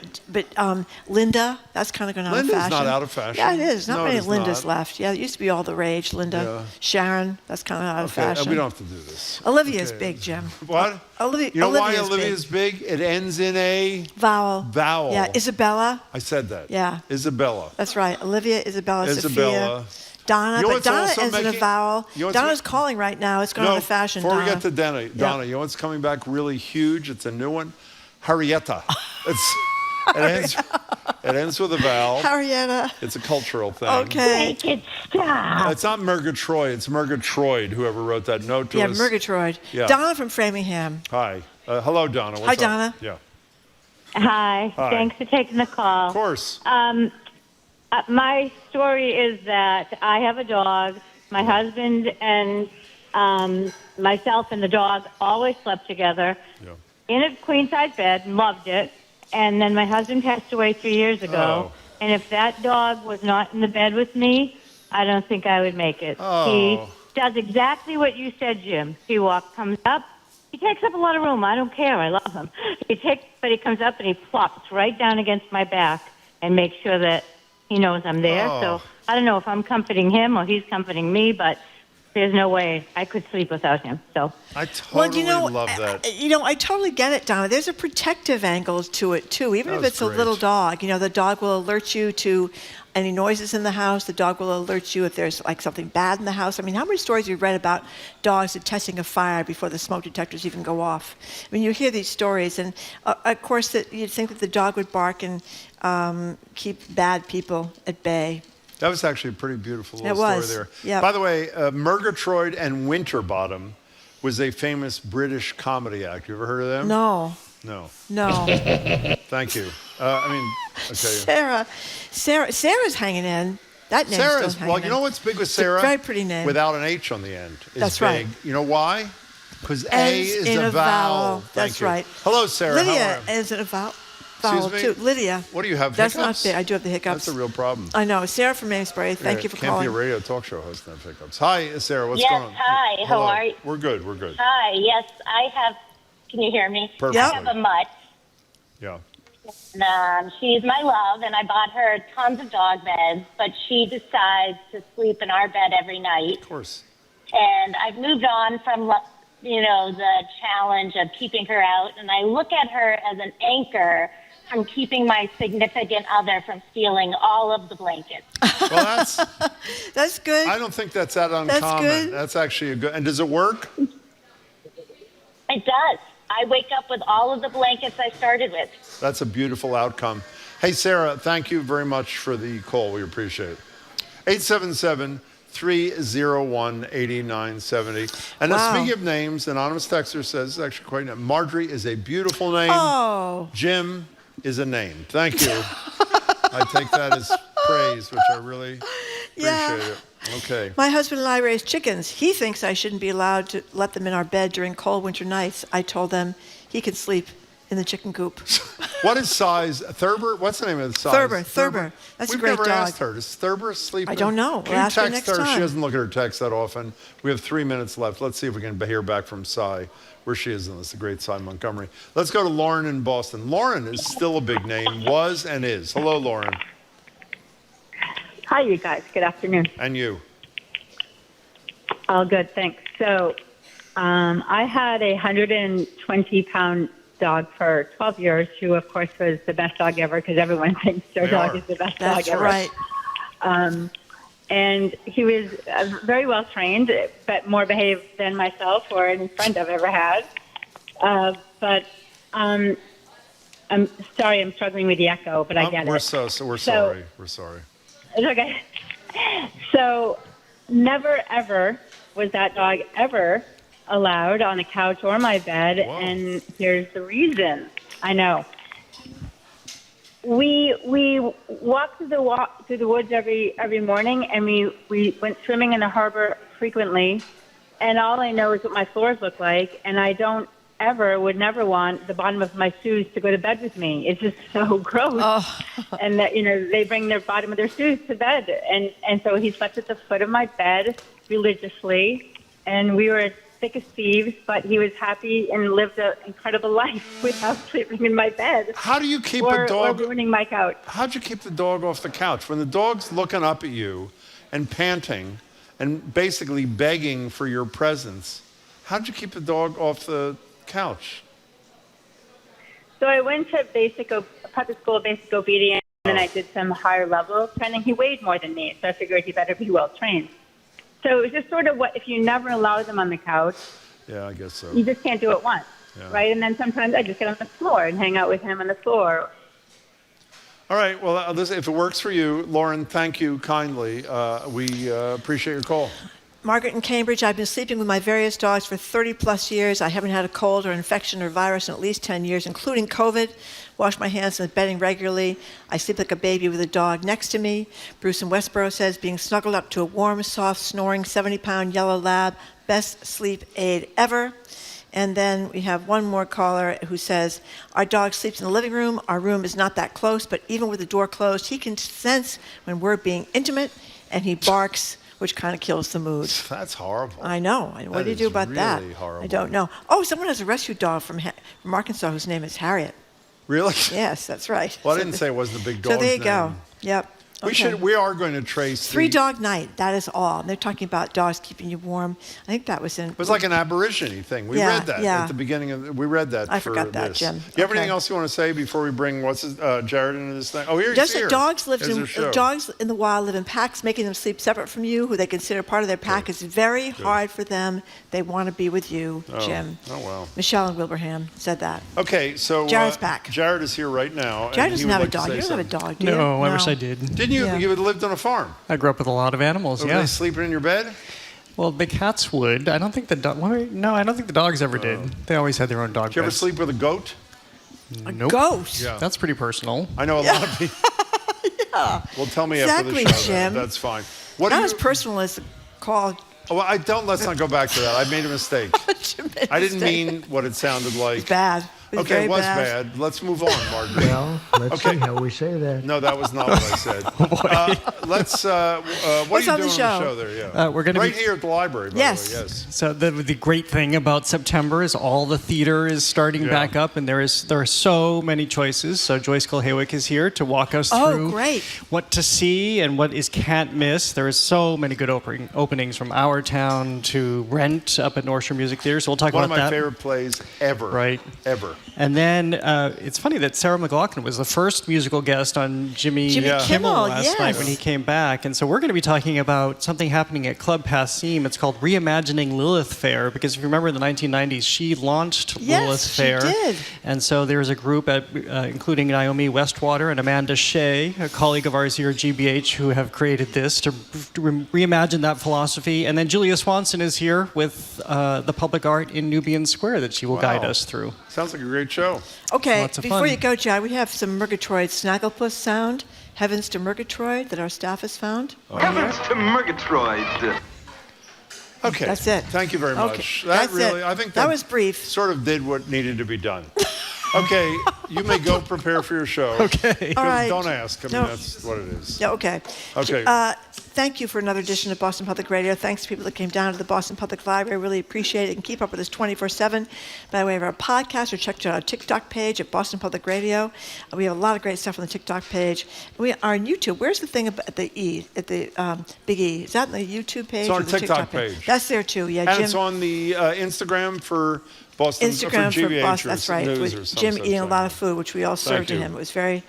Linda, that's kind of gone out of fashion. Linda's not out of fashion. Yeah, it is. Not many Lindas left. Yeah, it used to be all the rage. Linda, Yeah. Sharon, that's kind of out of fashion. We don't have to do this. Olivia's big, Jim. What? Olivia, you know why Olivia's big? It ends in a vowel. Yeah. Isabella. I said that. Yeah. Isabella. That's right. Olivia, Isabella, Isabella. Sophia. Donna, You know but Donna what's also isn't a vowel. Donna's calling right now. It's going out of fashion, Before Donna. we get to Donna, you know what's coming back really huge? It's a new one. Harrietta. It ends with a vowel. Harrietta. It's a cultural thing. Okay. Make it stop. It's not Murgatroyd. It's Murgatroyd, whoever wrote that note to us. Yeah, Murgatroyd. Yeah. Donna from Framingham. Hi. Hello, Donna. What's Hi, up? Donna. Yeah. Hi. Hi. Thanks for taking the call. Of course. My story is that I have a dog. My husband and myself and the dog always slept together in a queen-size bed, loved it. And then my husband passed away 3 years ago. And if that dog was not in the bed with me, I don't think I would make it. He does exactly what you said, Jim. He comes up. He takes up a lot of room. I don't care. I love him. But he comes up and he plops right down against my back and makes sure that he knows I'm there. So I don't know if I'm comforting him or he's comforting me, but there's no way I could sleep without him. So I totally love that. I totally get it, Donna. There's a protective angle to it, too. Even if it's a little dog, the dog will alert you to any noises in the house. The dog will alert you if there's like something bad in the house. I mean, how many stories have you read about dogs detecting a fire before the smoke detectors even go off? I mean, you hear these stories, and of course, that you'd think that the dog would bark and keep bad people at bay. That was actually a pretty beautiful little story there. Yeah. By the way, Murgatroyd and Winterbottom was a famous British comedy act. You ever heard of them? No. Thank you. Okay. Sarah's hanging in. That name's Sarah's, still hanging in. you know what's big with Sarah? It's a very pretty name. Without an H on the end. That's big. right. You know why? Because A Ends is in a vowel. That's Thank you. right. Hello, Sarah. Lydia How are you? is in a vowel. Excuse me? Too. Lydia. What do you have? That's hiccups? not big. I do have the hiccups. That's a real problem. I know. Sarah from Amesbury. Thank you for calling. Can't be a radio talk show host and have hiccups. Hi, Sarah. What's yes, going on? Hi. Hello. How are you? We're good. We're good. Hi. Yes, I have. Can you hear me? Perfectly. I have a mutt. Yeah. And, she's my love, and I bought her tons of dog beds, but she decides to sleep in our bed every night. Of course. And I've moved on from, the challenge of keeping her out, and I look at her as an anchor from keeping my significant other from stealing all of the blankets. Well, that's good. I don't think that's that uncommon. That's good. That's actually a good. And does it work? It does. I wake up with all of the blankets I started with. That's a beautiful outcome. Hey, Sarah, thank you very much for the call. We appreciate it. 301-8970. And Wow. speaking of names, anonymous texter says, it's actually quite Marjorie is a beautiful name. Oh. Jim is a name. Thank you. I take that as praise, which I really appreciate it. Okay. My husband and I raise chickens. He thinks I shouldn't be allowed to let them in our bed during cold winter nights. I told them he could sleep in the chicken coop. What is size? Thurber? What's the name of the size? Thurber. That's a great We've never dog. asked her. Does Thurber sleep? I don't know. Can We'll you ask her text next her? time. She doesn't look at her text that often. We have 3 minutes left. Let's see if we can hear back from Cy, where she is in this, the great Cy Montgomery. Let's go to Lauren in Boston. Lauren is still a big name, was and is. Hello, Lauren. Hi, you guys. Good afternoon. And you. All good, thanks. So I had a 120-pound dog for 12 years, who, of course, was the best dog ever because everyone thinks their dog is the best dog ever. That's right. And he was very well trained, but more behaved than myself or any friend I've ever had. But I'm sorry, I'm struggling with the echo, but I get it. We're sorry. We're sorry. It's okay. So never, ever was that dog ever allowed on the couch or my bed. Whoa. And here's the reason. I know. We walked through the woods every morning, and we went swimming in the harbor frequently. And all I know is what my floors look like, and I would never want the bottom of my shoes to go to bed with me. It's just so gross. Oh. And that, they bring their bottom of their shoes to bed. And so he slept at the foot of my bed religiously. And we were thick as thieves, but he was happy and lived an incredible life without sleeping in my bed. How do you keep a dog? Or ruining my couch. How'd you keep the dog off the couch? When the dog's looking up at you and panting and basically begging for your presence, how'd you keep the dog off the couch? So I went to puppy school, basic obedience, and then I did some higher level training. He weighed more than me, so I figured he better be well trained. So it was just sort of what, if you never allow them on the couch, yeah, I guess so. You just can't do it once, right? And then sometimes I just get on the floor and hang out with him on the floor. All right, well, listen, if it works for you, Lauren, thank you kindly. We appreciate your call. Margaret in Cambridge, I've been sleeping with my various dogs for 30 plus years. I haven't had a cold or infection or virus in at least 10 years, including COVID. Wash my hands in the bedding regularly. I sleep like a baby with a dog next to me. Bruce in Westboro says, being snuggled up to a warm, soft, snoring, 70-pound yellow lab, best sleep aid ever. And then we have one more caller who says, our dog sleeps in the living room. Our room is not that close, but even with the door closed, he can sense when we're being intimate, and he barks, which kind of kills the mood. That's horrible. I know. What do you do about that? Horrible. I don't know. Oh, someone has a rescue dog from Arkansas whose name is Harriet. Really? Yes, that's right. Well, I didn't say it was the big dog's So there you name. go. Yep. We are going to trace 3-dog night. That is all. And they're talking about dogs keeping you warm. I think that was in. It was like an aborigine thing. We read that at the beginning of. We read that. I forgot that, Jim. Do you have anything else you want to say before we bring Jared into this thing? Oh, he's here. Dogs in the wild live in packs, making them sleep separate from you, who they consider part of their pack. It's very hard for them. They want to be with you, Jim. Oh well. Michelle in Wilbraham said that. Okay, so Jared's back. Jared is here right now. Jared doesn't have a dog. You don't have a dog, do you? No, I wish I did. Didn't you? You lived on a farm. I grew up with a lot of animals. Were they sleeping in your bed? Well, the cats would. I don't think the No, I don't think the dogs ever did. They always had their own dog. Did you ever sleep with a goat? Nope. Goat? Yeah. That's pretty personal. I know a lot of people. Yeah. Well, tell me after the show. Jim. That's fine. Not as personal as the call. Oh, well, let's not go back to that. I made a mistake. I didn't mean what it sounded like. It's bad. Okay, it was bad. Let's move on, Margaret. Well, let's see how we say that. No, that was not what I said. What are you doing on the show there? Yeah. We're going to be here at the library, by the way. Yes. So the great thing about September is all the theater is starting back up, and there are so many choices. So Joyce Kulhawick is here to walk us through what to see and what is can't miss. There is so many good openings from Our Town to Rent up at North Shore Music Theater. So we'll talk about that. One of my favorite plays ever. Right. Ever. And then it's funny that Sarah McLachlan was the first musical guest on Jimmy Kimmel last night when he came back. And so we're going to be talking about something happening at Club Passim. It's called Reimagining Lilith Fair, because if you remember in the 1990s, she launched Lilith Fair. She did. And so there's a group including Naomi Westwater and Amanda Shea, a colleague of ours here at GBH, who have created this to reimagine that philosophy. And then Julia Swanson is here with the public art in Nubian Square that she will guide us through. Sounds like a great show. Okay, before you go, Jai, we have some Murgatroyd Snagglepuss sound, Heavens to Murgatroyd, that our staff has found. Heavens to Murgatroyd. Okay. That's it. Thank you very much. That's it. I think that was brief. Sort of did what needed to be done. Okay, you may go prepare for your show. Okay. All right. Don't ask. I mean, that's what it is. Yeah, okay. Okay. Thank you for another edition of Boston Public Radio. Thanks to people that came down to the Boston Public Library. Really appreciate it. And keep up with us 24/7 by way of our podcast, or check out our TikTok page at Boston Public Radio. We have a lot of great stuff on the TikTok page. We are on YouTube. Where's the thing at the E, at the Big E? Is that on the YouTube page? It's on or the TikTok page. That's there too. Yeah. And Jim, it's on the Instagram for Boston. Instagram for GBH Boston. That's right. News With Jim eating a lot of food, which we all served to him. It was very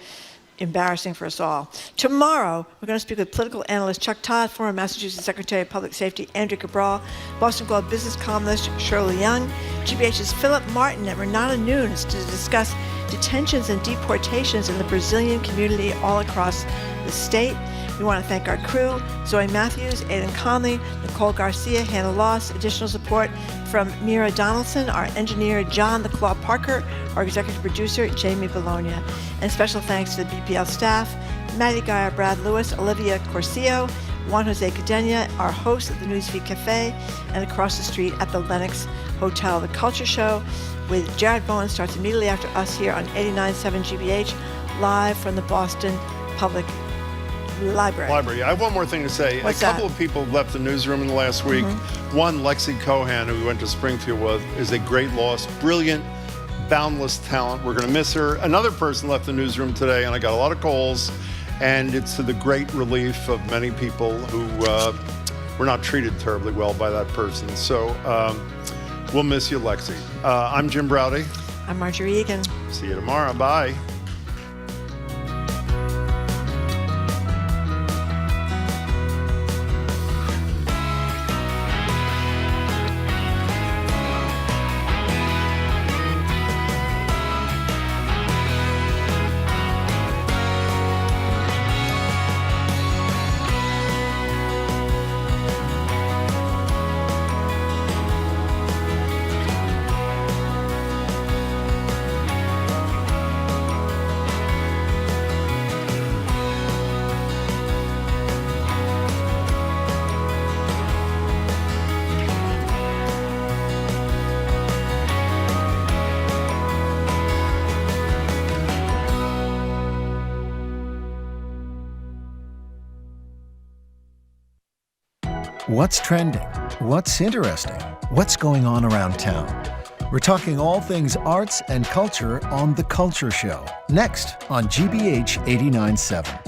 embarrassing for us all. Tomorrow, we're going to speak with political analyst Chuck Todd, former Massachusetts Secretary of Public Safety Andrea Cabral, Boston Globe business columnist Shirley Leung, GBH's Philip Martin and Renata Nunes to discuss detentions and deportations in the Brazilian community all across the state. We want to thank our crew, Zoe Matthews, Aidan Conley, Nicole Garcia, Hannah Loss, additional support from Mira Donaldson, our engineer John the Claw Parker, our executive producer Jamie Bologna, and special thanks to the BPL staff, Maddie Geyer, Brad Lewis, Olivia Corsillo, Juan Jose Cadena, our host at the Newsfeed Cafe, and across the street at the Lenox Hotel. The Culture Show with Jared Bowen starts immediately after us here on 89.7 GBH, live from the Boston Public Library. I have one more thing to say. What's a couple that? of people left the newsroom in the last week. One, Lexi Cohan, who we went to Springfield with, is a great loss. Brilliant, boundless talent. We're going to miss her. Another person left the newsroom today, and I got a lot of calls, and it's to the great relief of many people who were not treated terribly well by that person. So we'll miss you, Lexi. I'm Jim Browdy. I'm Marjorie Egan. See you tomorrow. Bye. What's trending? What's interesting? What's going on around town? We're talking all things arts and culture on The Culture Show, next on GBH 89.7.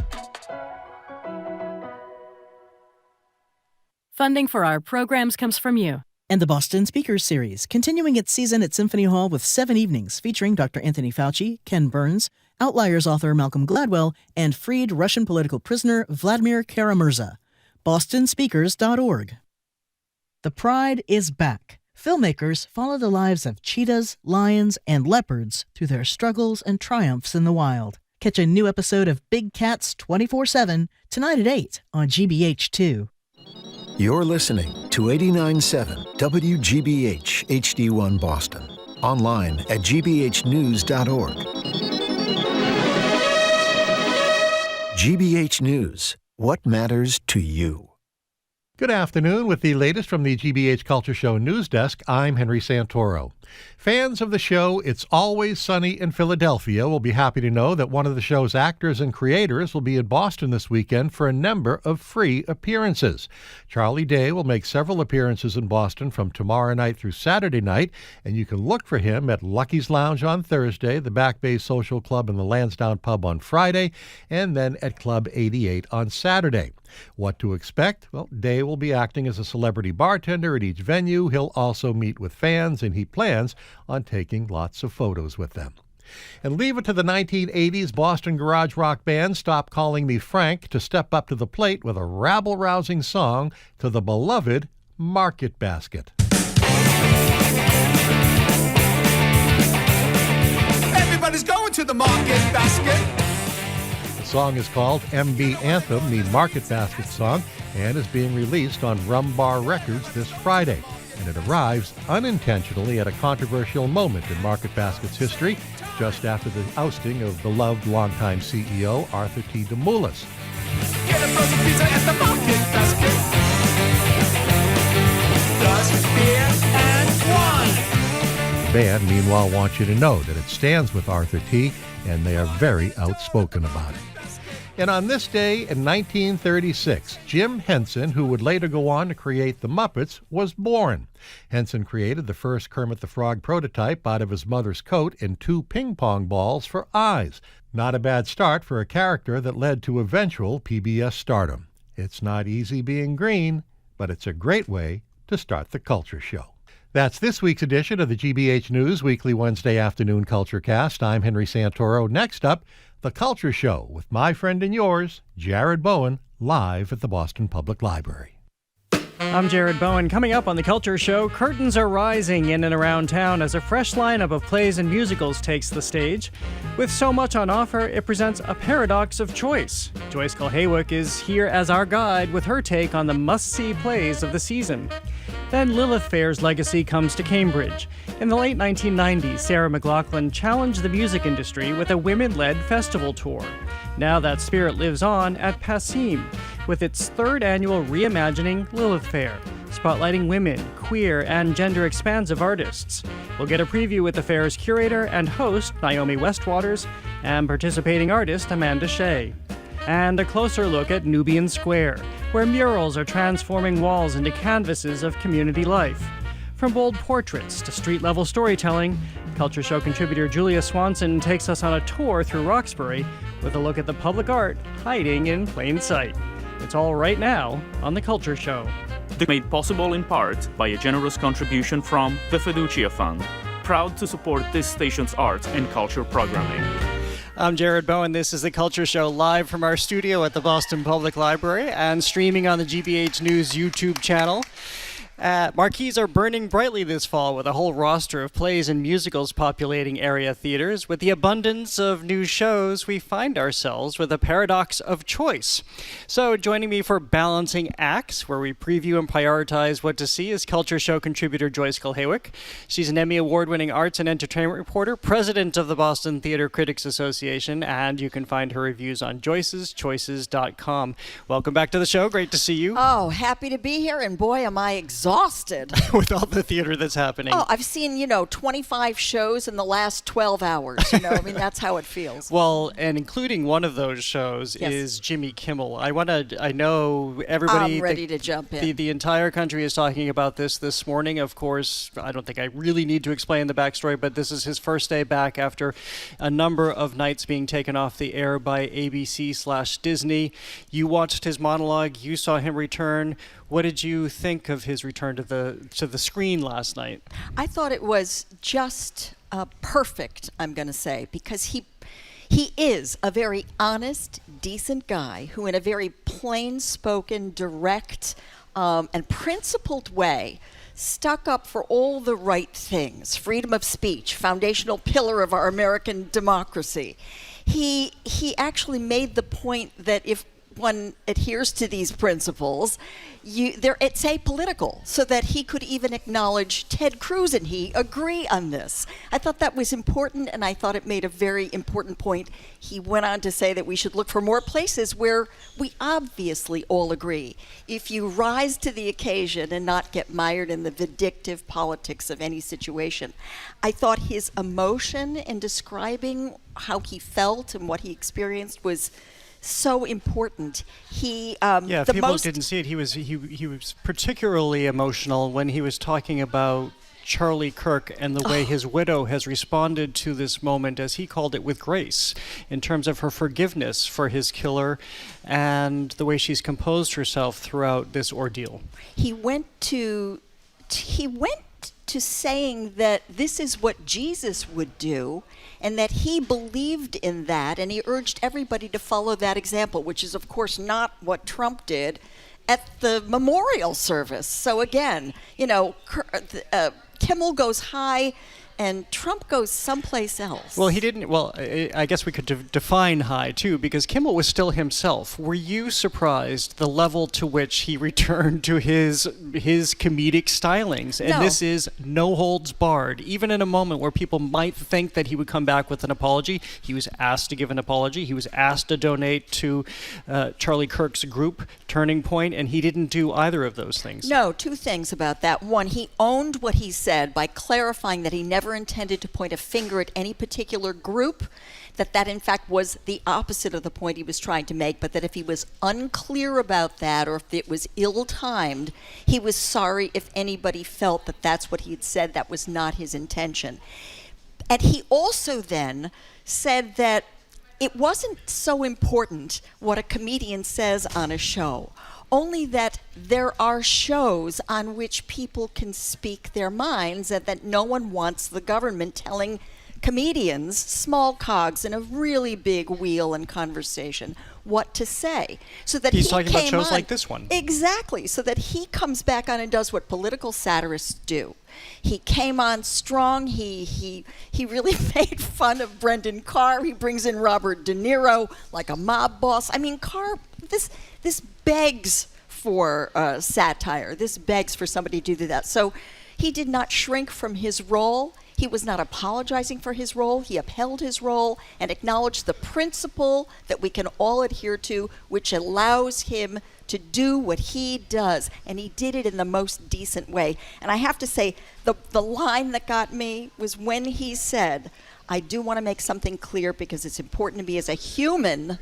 Funding for our programs comes from you. And the Boston Speakers Series, continuing its season at Symphony Hall with 7 evenings featuring Dr. Anthony Fauci, Ken Burns, Outliers author Malcolm Gladwell, and freed Russian political prisoner Vladimir Kara-Murza. BostonSpeakers.org. The Pride is back. Filmmakers follow the lives of cheetahs, lions, and leopards through their struggles and triumphs in the wild. Catch a new episode of Big Cats 24/7 tonight at 8 on GBH2. You're listening to 89.7 WGBH HD1 Boston. Online at gbhnews.org. GBH News. What matters to you? Good afternoon. With the latest from the GBH Culture Show news desk, I'm Henry Santoro. Fans of the show It's Always Sunny in Philadelphia will be happy to know that one of the show's actors and creators will be in Boston this weekend for a number of free appearances. Charlie Day will make several appearances in Boston from tomorrow night through Saturday night, and you can look for him at Lucky's Lounge on Thursday, the Back Bay Social Club and the Lansdowne Pub on Friday, and then at Club 88 on Saturday. What to expect? Well, Day will be acting as a celebrity bartender at each venue. He'll also meet with fans, and he plans plans on taking lots of photos with them. And leave it to the 1980s Boston garage rock band Stop Calling Me Frank to step up to the plate with a rabble-rousing song to the beloved Market Basket. Everybody's going to the market basket. The song is called MB Anthem, the Market Basket song, and is being released on Rumbar Records this Friday. And it arrives unintentionally at a controversial moment in Market Basket's history, just after the ousting of beloved longtime CEO Arthur T. DeMoulis. Get a frozen pizza at the market basket. Just beer and wine. The band, meanwhile, wants you to know that it stands with Arthur T., and they are very outspoken about it. And on this day in 1936, Jim Henson, who would later go on to create the Muppets, was born. Henson created the first Kermit the Frog prototype out of his mother's coat and 2 ping pong balls for eyes. Not a bad start for a character that led to eventual PBS stardom. It's not easy being green, but it's a great way to start the Culture Show. That's this week's edition of the GBH News Weekly Wednesday Afternoon Culture Cast. I'm Henry Santoro. Next up, The Culture Show with my friend and yours, Jared Bowen, live at the Boston Public Library. I'm Jared Bowen. Coming up on The Culture Show, curtains are rising in and around town as a fresh lineup of plays and musicals takes the stage. With so much on offer, it presents a paradox of choice. Joyce Kulhaywick is here as our guide with her take on the must-see plays of the season. Then Lilith Fair's legacy comes to Cambridge. In the late 1990s, Sarah McLachlan challenged the music industry with a women-led festival tour. Now that spirit lives on at Passim, with its 3rd annual Reimagining Lilith Fair, spotlighting women, queer, and gender-expansive artists. We'll get a preview with the fair's curator and host, Naomi Westwaters, and participating artist, Amanda Shea. And a closer look at Nubian Square, where murals are transforming walls into canvases of community life. From bold portraits to street-level storytelling, Culture Show contributor Julia Swanson takes us on a tour through Roxbury with a look at the public art hiding in plain sight. It's all right now on The Culture Show. Made possible in part by a generous contribution from the Fiducia Fund, proud to support this station's arts and culture programming. I'm Jared Bowen. This is The Culture Show live from our studio at the Boston Public Library and streaming on the GBH News YouTube channel. Marquees are burning brightly this fall with a whole roster of plays and musicals populating area theaters. With the abundance of new shows, we find ourselves with a paradox of choice. So joining me for Balancing Acts, where we preview and prioritize what to see, is Culture Show contributor Joyce Kulhaywick. She's an Emmy Award-winning arts and entertainment reporter, president of the Boston Theater Critics Association, and you can find her reviews on joyceschoices.com. Welcome back to the show. Great to see you. Oh, happy to be here, and boy, am I exhausted. With all the theater that's happening. Oh, I've seen, 25 shows in the last 12 hours. I mean, that's how it feels. Well, and including one of those shows is Jimmy Kimmel. I know everybody. I'm ready to jump in. The entire country is talking about this morning. Of course, I don't think I really need to explain the backstory, but this is his first day back after a number of nights being taken off the air by ABC/Disney. You watched his monologue. You saw him return. What did you think of his return to the screen last night? I thought it was just perfect, I'm going to say, because he is a very honest, decent guy who, in a very plain-spoken, direct, and principled way, stuck up for all the right things. Freedom of speech, foundational pillar of our American democracy. He actually made the point that if one adheres to these principles, it's apolitical, so that he could even acknowledge Ted Cruz and he agree on this. I thought that was important, and I thought it made a very important point. He went on to say that we should look for more places where we obviously all agree. If you rise to the occasion and not get mired in the vindictive politics of any situation. I thought his emotion in describing how he felt and what he experienced was so important. If people didn't see it, he was particularly emotional when he was talking about Charlie Kirk and the way his widow has responded to this moment, as he called it, with grace, in terms of her forgiveness for his killer and the way she's composed herself throughout this ordeal. He went to saying that this is what Jesus would do and that he believed in that and he urged everybody to follow that example, which is, of course, not what Trump did at the memorial service. So again, Kimmel goes high and Trump goes someplace else. Well, he didn't. Well, I guess we could define high, too, because Kimmel was still himself. Were you surprised the level to which he returned to his comedic stylings? And this is no holds barred. Even in a moment where people might think that he would come back with an apology, he was asked to give an apology. He was asked to donate to Charlie Kirk's group, Turning Point, and he didn't do either of those things. No, two things about that. One, he owned what he said by clarifying that he never intended to point a finger at any particular group, that in fact was the opposite of the point he was trying to make, but that if he was unclear about that or if it was ill-timed, he was sorry if anybody felt that that's what he had said, that was not his intention. And he also then said that it wasn't so important what a comedian says on a show, only that there are shows on which people can speak their minds and that no one wants the government telling comedians, small cogs in a really big wheel and conversation, what to say. So that he's talking about shows like this one. Exactly. So that he comes back on and does what political satirists do. He came on strong. He really made fun of Brendan Carr. He brings in Robert De Niro like a mob boss. I mean, Carr, this begs for satire. This begs for somebody to do that. So he did not shrink from his role. He was not apologizing for his role. He upheld his role and acknowledged the principle that we can all adhere to, which allows him to do what he does. And he did it in the most decent way. And I have to say, the line that got me was when he said, I do want to make something clear because it's important to me as a human,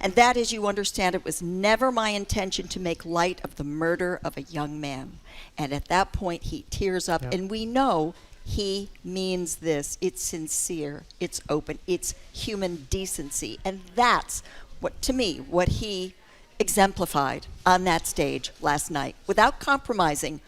and that is, you understand, it was never my intention to make light of the murder of a young man. And at that point, he tears up, and we know he means this. It's sincere, it's open, it's human decency. And that's what, to me, what he exemplified on that stage last night, without compromising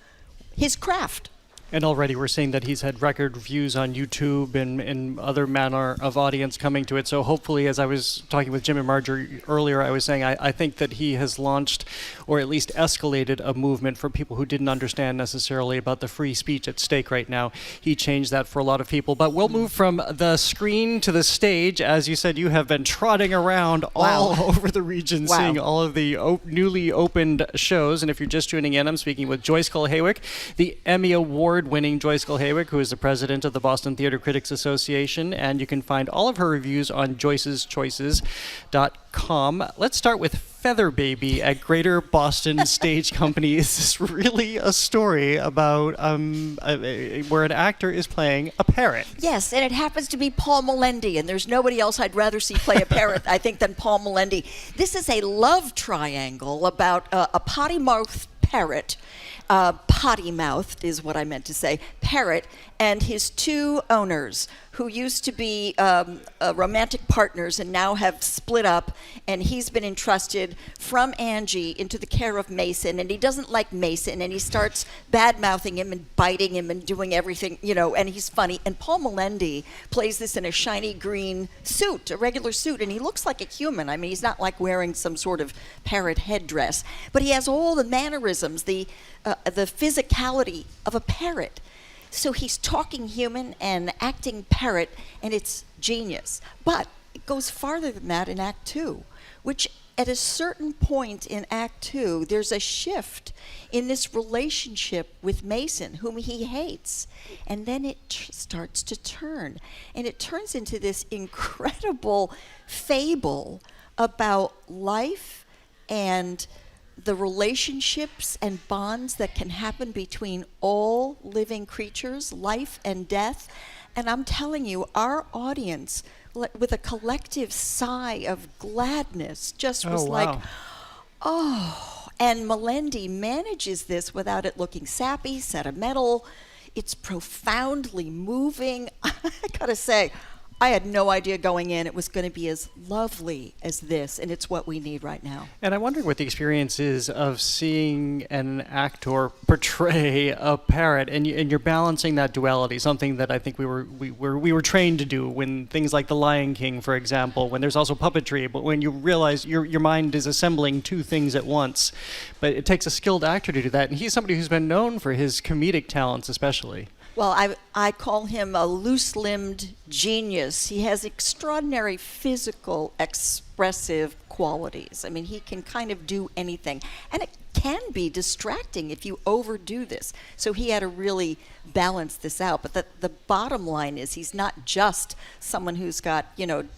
his craft. And already we're seeing that he's had record views on YouTube and other manner of audience coming to it. So hopefully, as I was talking with Jim and Marjorie earlier, I was saying I think that he has launched or at least escalated a movement for people who didn't understand necessarily about the free speech at stake right now. He changed that for a lot of people. But we'll move from the screen to the stage. As you said, you have been trotting around all over the region, seeing all of the newly opened shows. And if you're just tuning in, I'm speaking with Joyce Cole-Haywick, the Emmy Award-winning Joyce Cole-Haywick, who is the president of the Boston Theater Critics Association, and you can find all of her reviews on joyceschoices.com. Let's start with Feather Baby at Greater Boston Stage Company. Is this really a story about where an actor is playing a parrot? Yes, and it happens to be Paul Melendi, and there's nobody else I'd rather see play a parrot, I think, than Paul Melendi. This is a love triangle about a potty-mouthed parrot. Potty-mouthed is what I meant to say, parrot, and his two owners, who used to be romantic partners and now have split up, and he's been entrusted from Angie into the care of Mason, and he doesn't like Mason, and he starts bad-mouthing him and biting him and doing everything, and he's funny. And Paul Melendi plays this in a shiny green suit, a regular suit, and he looks like a human. I mean, he's not like wearing some sort of parrot headdress, but he has all the mannerisms, the physicality of a parrot. So he's talking human and acting parrot, and it's genius. But it goes farther than that in Act 2, which at a certain point in Act 2, there's a shift in this relationship with Mason, whom he hates. And then it starts to turn. And it turns into this incredible fable about life and the relationships and bonds that can happen between all living creatures, life and death. And I'm telling you, our audience, with a collective sigh of gladness, just was like, oh. And Melendi manages this without it looking sappy, sentimental. It's profoundly moving. I gotta say, I had no idea going in it was going to be as lovely as this, and it's what we need right now. And I'm wondering what the experience is of seeing an actor portray a parrot, and you're balancing that duality, something that I think we were trained to do when things like The Lion King, for example, when there's also puppetry, but when you realize your mind is assembling two things at once. But it takes a skilled actor to do that, and he's somebody who's been known for his comedic talents especially. Well, I call him a loose-limbed genius. He has extraordinary physical, expressive qualities. I mean, he can kind of do anything. And it can be distracting if you overdo this. So he had to really balance this out. But the bottom line is he's not just someone who's got,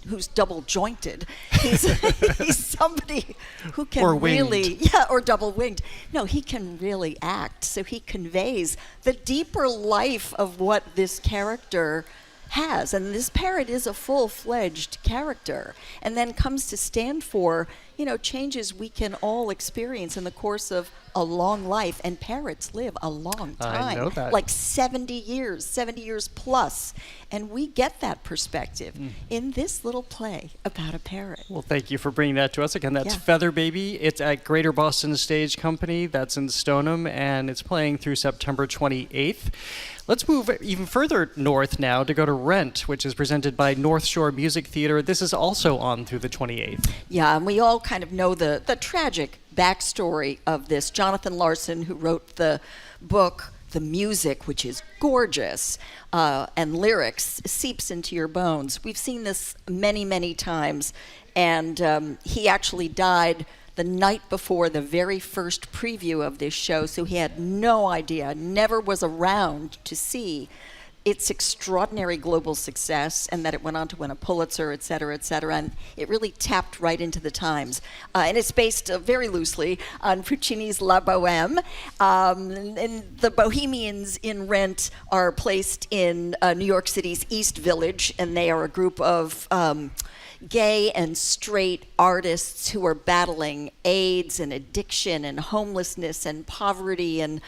who's double jointed. He's somebody who can or winged. really, or double winged. No, he can really act. So he conveys the deeper life of what this character has. And this parrot is a full-fledged character, and then comes to stand for, changes we can all experience in the course of a long life. And parrots live a long time. I know that. Like 70 years plus. And we get that perspective in this little play about a parrot. Well, thank you for bringing that to us. Again, that's Feather Baby. It's at Greater Boston Stage Company. That's in Stoneham, and it's playing through September 28th. Let's move even further north now to go to Rent, which is presented by North Shore Music Theater. This is also on through the 28th. Yeah, and we all kind of know the tragic backstory of this. Jonathan Larson, who wrote the book The Music, which is gorgeous, and lyrics, seeps into your bones. We've seen this many, many times, and he actually died the night before the very first preview of this show, so he had no idea, never was around to see its extraordinary global success, and that it went on to win a Pulitzer, et cetera, and it really tapped right into the times. And it's based very loosely on Puccini's La Bohème. And the Bohemians in Rent are placed in New York City's East Village, and they are a group of gay and straight artists who are battling AIDS and addiction and homelessness and poverty, and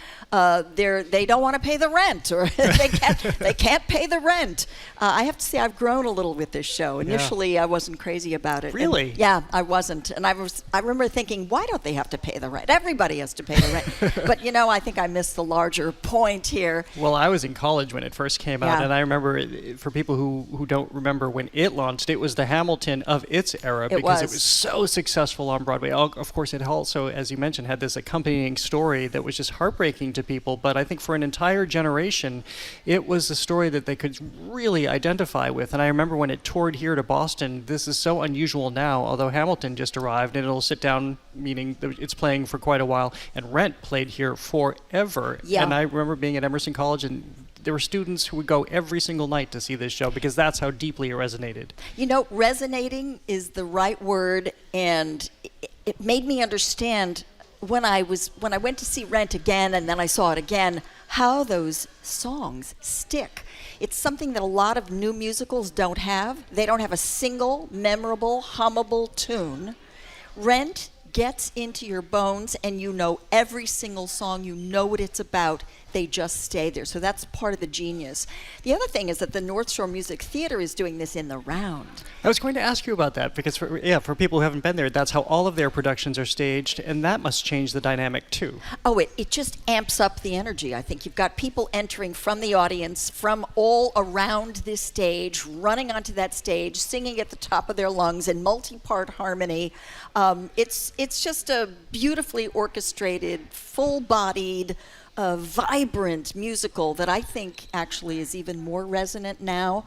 they don't want to pay the rent, or they can't pay the rent. I have to say I've grown a little with this show. Initially, I wasn't crazy about it. Really? And, I wasn't. And I remember thinking, why don't they have to pay the rent? Everybody has to pay the rent. But I think I missed the larger point here. Well, I was in college when it first came out, and I remember, for people who don't remember when it launched, it was the Hamilton of its era, because it was so successful on Broadway. Of course, it also, as you mentioned, had this accompanying story that was just heartbreaking to people, but I think for an entire generation, it was a story that they could really identify with. And I remember when it toured here to Boston, this is so unusual now, although Hamilton just arrived, and it'll sit down, meaning it's playing for quite a while, and Rent played here forever. Yeah. And I remember being at Emerson College, and there were students who would go every single night to see this show because that's how deeply it resonated. Resonating is the right word, and it made me understand when I went to see Rent again, and then I saw it again, how those songs stick. It's something that a lot of new musicals don't have. They don't have a single memorable, hummable tune. Rent gets into your bones, and you know every single song, you know what it's about. They just stay there. So that's part of the genius. The other thing is that the North Shore Music Theater is doing this in the round. I was going to ask you about that, because for people who haven't been there, that's how all of their productions are staged, and that must change the dynamic too. Oh, it just amps up the energy. I think you've got people entering from the audience, from all around this stage, running onto that stage, singing at the top of their lungs in multi-part harmony. It's just a beautifully orchestrated, full-bodied, vibrant musical that I think actually is even more resonant now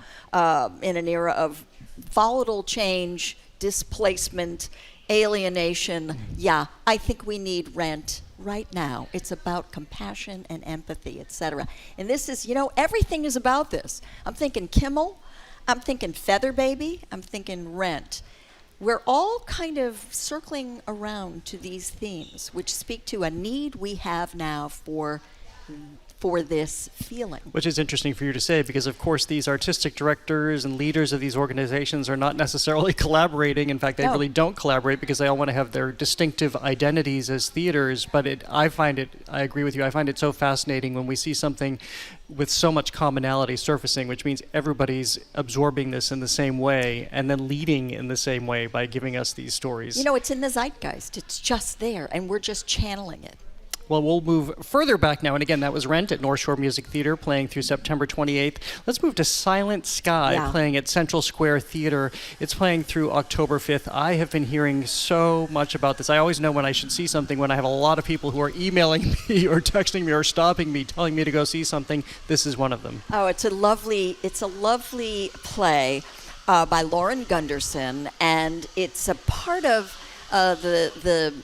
in an era of volatile change, displacement, alienation. Yeah, I think we need Rent right now. It's about compassion and empathy, etc. And this is, everything is about this. I'm thinking Kimmel, I'm thinking Feather Baby, I'm thinking Rent. We're all kind of circling around to these themes, which speak to a need we have now for for this feeling. Which is interesting for you to say, because of course these artistic directors and leaders of these organizations are not necessarily collaborating. In fact, they really don't collaborate because they all want to have their distinctive identities as theaters. But I agree with you, I find it so fascinating when we see something with so much commonality surfacing, which means everybody's absorbing this in the same way and then leading in the same way by giving us these stories. You know, it's in the zeitgeist. It's just there, and we're just channeling it. Well, we'll move further back now. And again, that was Rent at North Shore Music Theater, playing through September 28th. Let's move to Silent Sky, playing at Central Square Theater. It's playing through October 5th. I have been hearing so much about this. I always know when I should see something when I have a lot of people who are emailing me or texting me or stopping me, telling me to go see something. This is one of them. Oh, it's a lovely play by Lauren Gunderson, and it's a part of the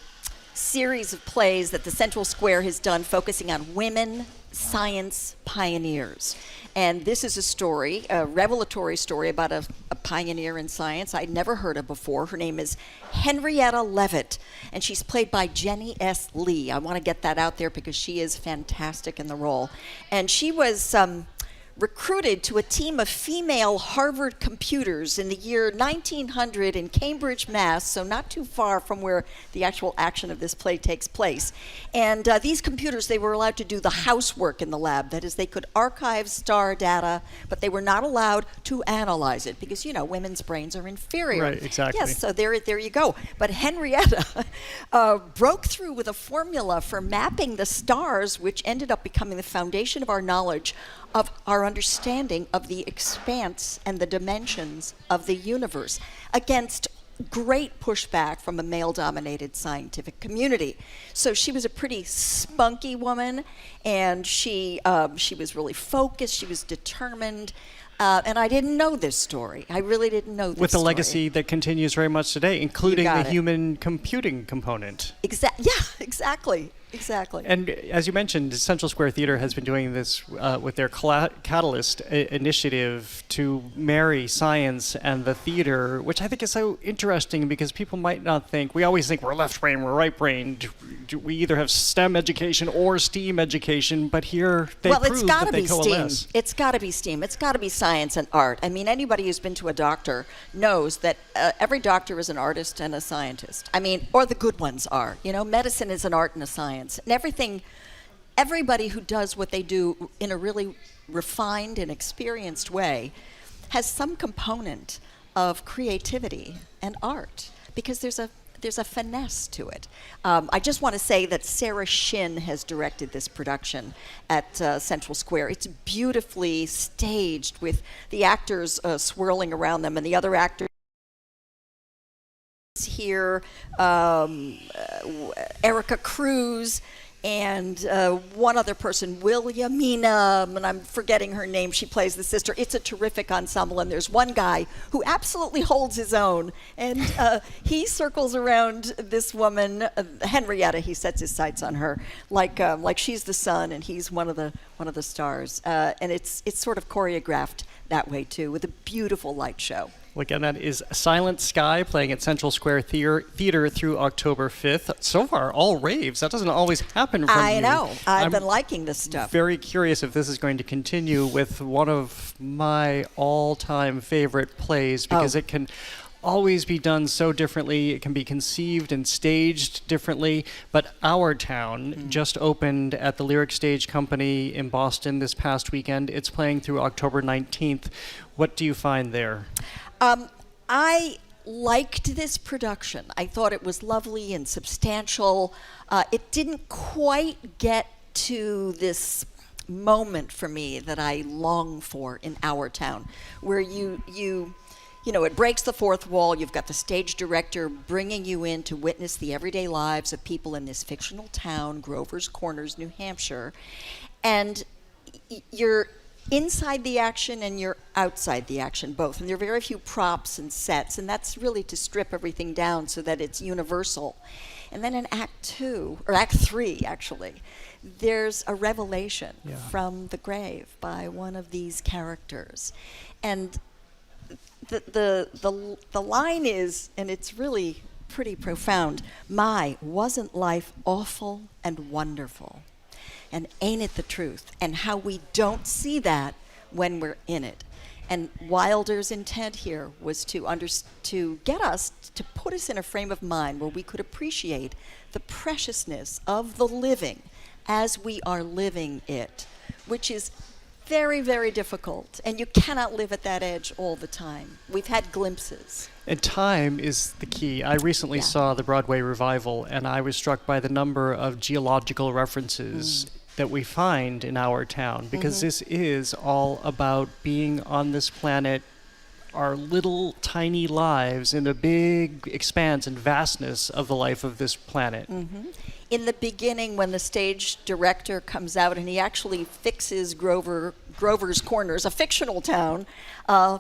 series of plays that the Central Square has done focusing on women science pioneers. And this is a story, a revelatory story about a pioneer in science I'd never heard of before. Her name is Henrietta Leavitt, and she's played by Jenny S. Lee. I want to get that out there because she is fantastic in the role. And she was recruited to a team of female Harvard computers in the year 1900 in Cambridge, Mass., so not too far from where the actual action of this play takes place. And these computers, they were allowed to do the housework in the lab. That is, they could archive star data, but they were not allowed to analyze it because, you know, women's brains are inferior. Right, exactly. Yes, so there you go. But Henrietta broke through with a formula for mapping the stars, which ended up becoming the foundation of our knowledge of our understanding of the expanse and the dimensions of the universe, against great pushback from a male-dominated scientific community. So she was a pretty spunky woman, and she was really focused, she was determined, and I didn't know this story. I really didn't know this With a story. legacy that continues very much today, including the human computing component. Exactly. And as you mentioned, Central Square Theater has been doing this with their Catalyst initiative to marry science and the theater, which I think is so interesting because people might not think, we always think we're left-brained, we're right-brained. We either have STEM education or STEAM education, but here they prove that they coalesce. It's got to be STEAM. It's got to be science and art. I mean, anybody who's been to a doctor knows that every doctor is an artist and a scientist. I mean, or the good ones are. You know, medicine is an art and a science. And everybody who does what they do in a really refined and experienced way has some component of creativity and art because there's a finesse to it. I just want to say that Sarah Shin has directed this production at Central Square. It's beautifully staged with the actors swirling around them and the other actors here, Erica Cruz, and one other person, Williamina, and I'm forgetting her name. She plays the sister. It's a terrific ensemble, and there's one guy who absolutely holds his own, and he circles around this woman, Henrietta. He sets his sights on her, like she's the sun, and he's one of the stars, and it's sort of choreographed that way too, with a beautiful light show. Well, again, that is Silent Sky, playing at Central Square Theater through October 5th. So far, all raves. That doesn't always happen from you. I know. I've been liking this stuff. Very curious if this is going to continue with one of my all-time favorite plays, because it can always be done so differently. It can be conceived and staged differently. But Our Town just opened at the Lyric Stage Company in Boston this past weekend. It's playing through October 19th. What do you find there? I liked this production. I thought it was lovely and substantial. It didn't quite get to this moment for me that I long for in Our Town, where you know, it breaks the fourth wall. You've got the stage director bringing you in to witness the everyday lives of people in this fictional town, Grover's Corners, New Hampshire, and you're inside the action and you're outside the action, both. And there are very few props and sets, and that's really to strip everything down so that it's universal. And then in Act 3, actually, there's a revelation from the grave by one of these characters. And the line is, and it's really pretty profound, "My, wasn't life awful and wonderful?" And ain't it the truth? And how we don't see that when we're in it. And Wilder's intent here was to get us, to put us in a frame of mind where we could appreciate the preciousness of the living as we are living it, which is very, very difficult. And you cannot live at that edge all the time. We've had glimpses. And time is the key. I recently saw the Broadway revival, and I was struck by the number of geological references that we find in our town, because this is all about being on this planet, our little tiny lives in a big expanse and vastness of the life of this planet. In the beginning, when the stage director comes out and he actually fixes Grover's Corners, a fictional town,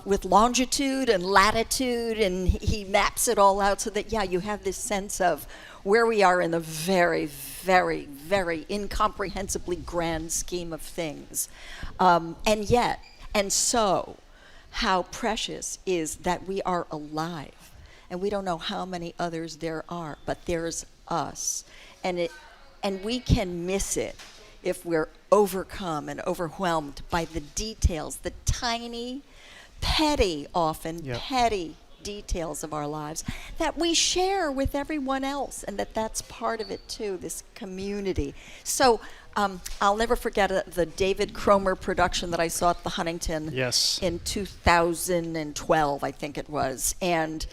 with longitude and latitude, and he maps it all out so that, you have this sense of where we are in the very, very, very incomprehensibly grand scheme of things. And so, how precious is that we are alive. And we don't know how many others there are, but there's us. And we can miss it if we're overcome and overwhelmed by the details, the tiny, petty details of our lives that we share with everyone else, and that's part of it too, this community. So I'll never forget the David Cromer production that I saw at the Huntington in 2012, I think it was, and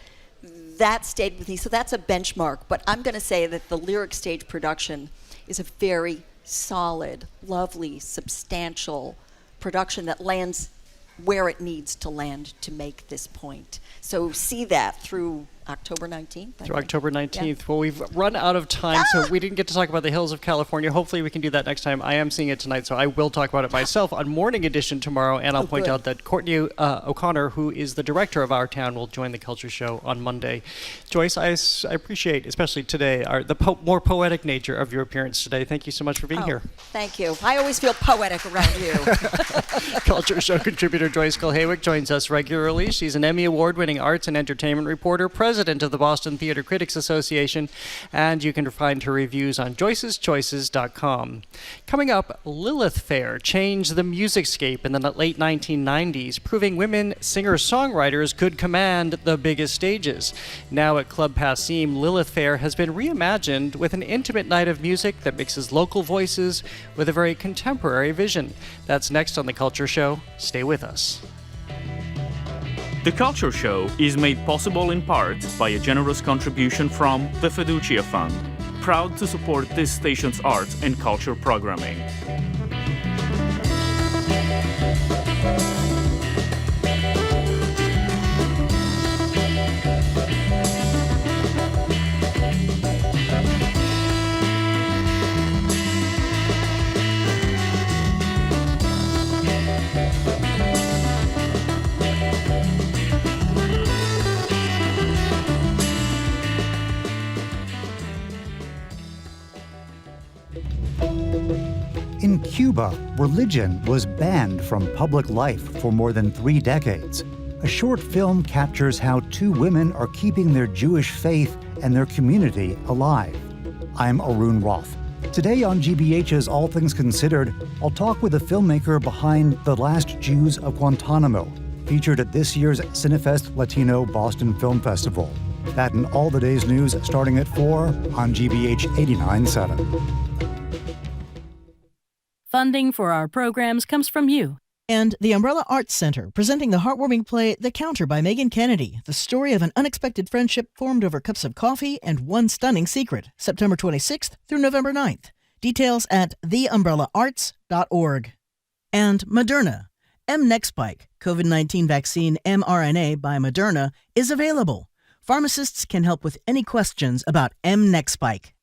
that stayed with me. So that's a benchmark, but I'm going to say that the Lyric Stage production is a very solid, lovely, substantial production that lands where it needs to land to make this point. So see that through October 19th. October 19th. Yeah. Well, we've run out of time, so we didn't get to talk about the Hills of California. Hopefully we can do that next time. I am seeing it tonight, so I will talk about it myself on Morning Edition tomorrow, and I'll point out that Courtney O'Connor, who is the director of our town, will join the Culture Show on Monday. Joyce, I appreciate, especially today, the more poetic nature of your appearance today. Thank you so much for being here. Thank you. I always feel poetic around you. Culture Show contributor Joyce Kulhaywick joins us regularly. She's an Emmy Award-winning arts and entertainment reporter, president of the Boston Theater Critics Association, and you can find her reviews on joyceschoices.com. Coming up, Lilith Fair changed the musicscape in the late 1990s, proving women singer-songwriters could command the biggest stages. Now at Club Passim, Lilith Fair has been reimagined with an intimate night of music that mixes local voices with a very contemporary vision. That's next on The Culture Show. Stay with us. The Culture Show is made possible in part by a generous contribution from the Fiducia Fund, proud to support this station's arts and culture programming. In Cuba, religion was banned from public life for more than 3 decades. A short film captures how 2 women are keeping their Jewish faith and their community alive. I'm Arun Roth. Today on GBH's All Things Considered, I'll talk with the filmmaker behind The Last Jews of Guantanamo, featured at this year's Cinefest Latino Boston Film Festival. That and all the day's news starting at 4 on GBH 89.7. Funding for our programs comes from you. And the Umbrella Arts Center, presenting the heartwarming play The Counter by Megan Kennedy, the story of an unexpected friendship formed over cups of coffee and one stunning secret, September 26th through November 9th. Details at theumbrellarts.org. And Moderna. mNEXSpike, COVID-19 vaccine mRNA by Moderna, is available. Pharmacists can help with any questions about mNEXSpike.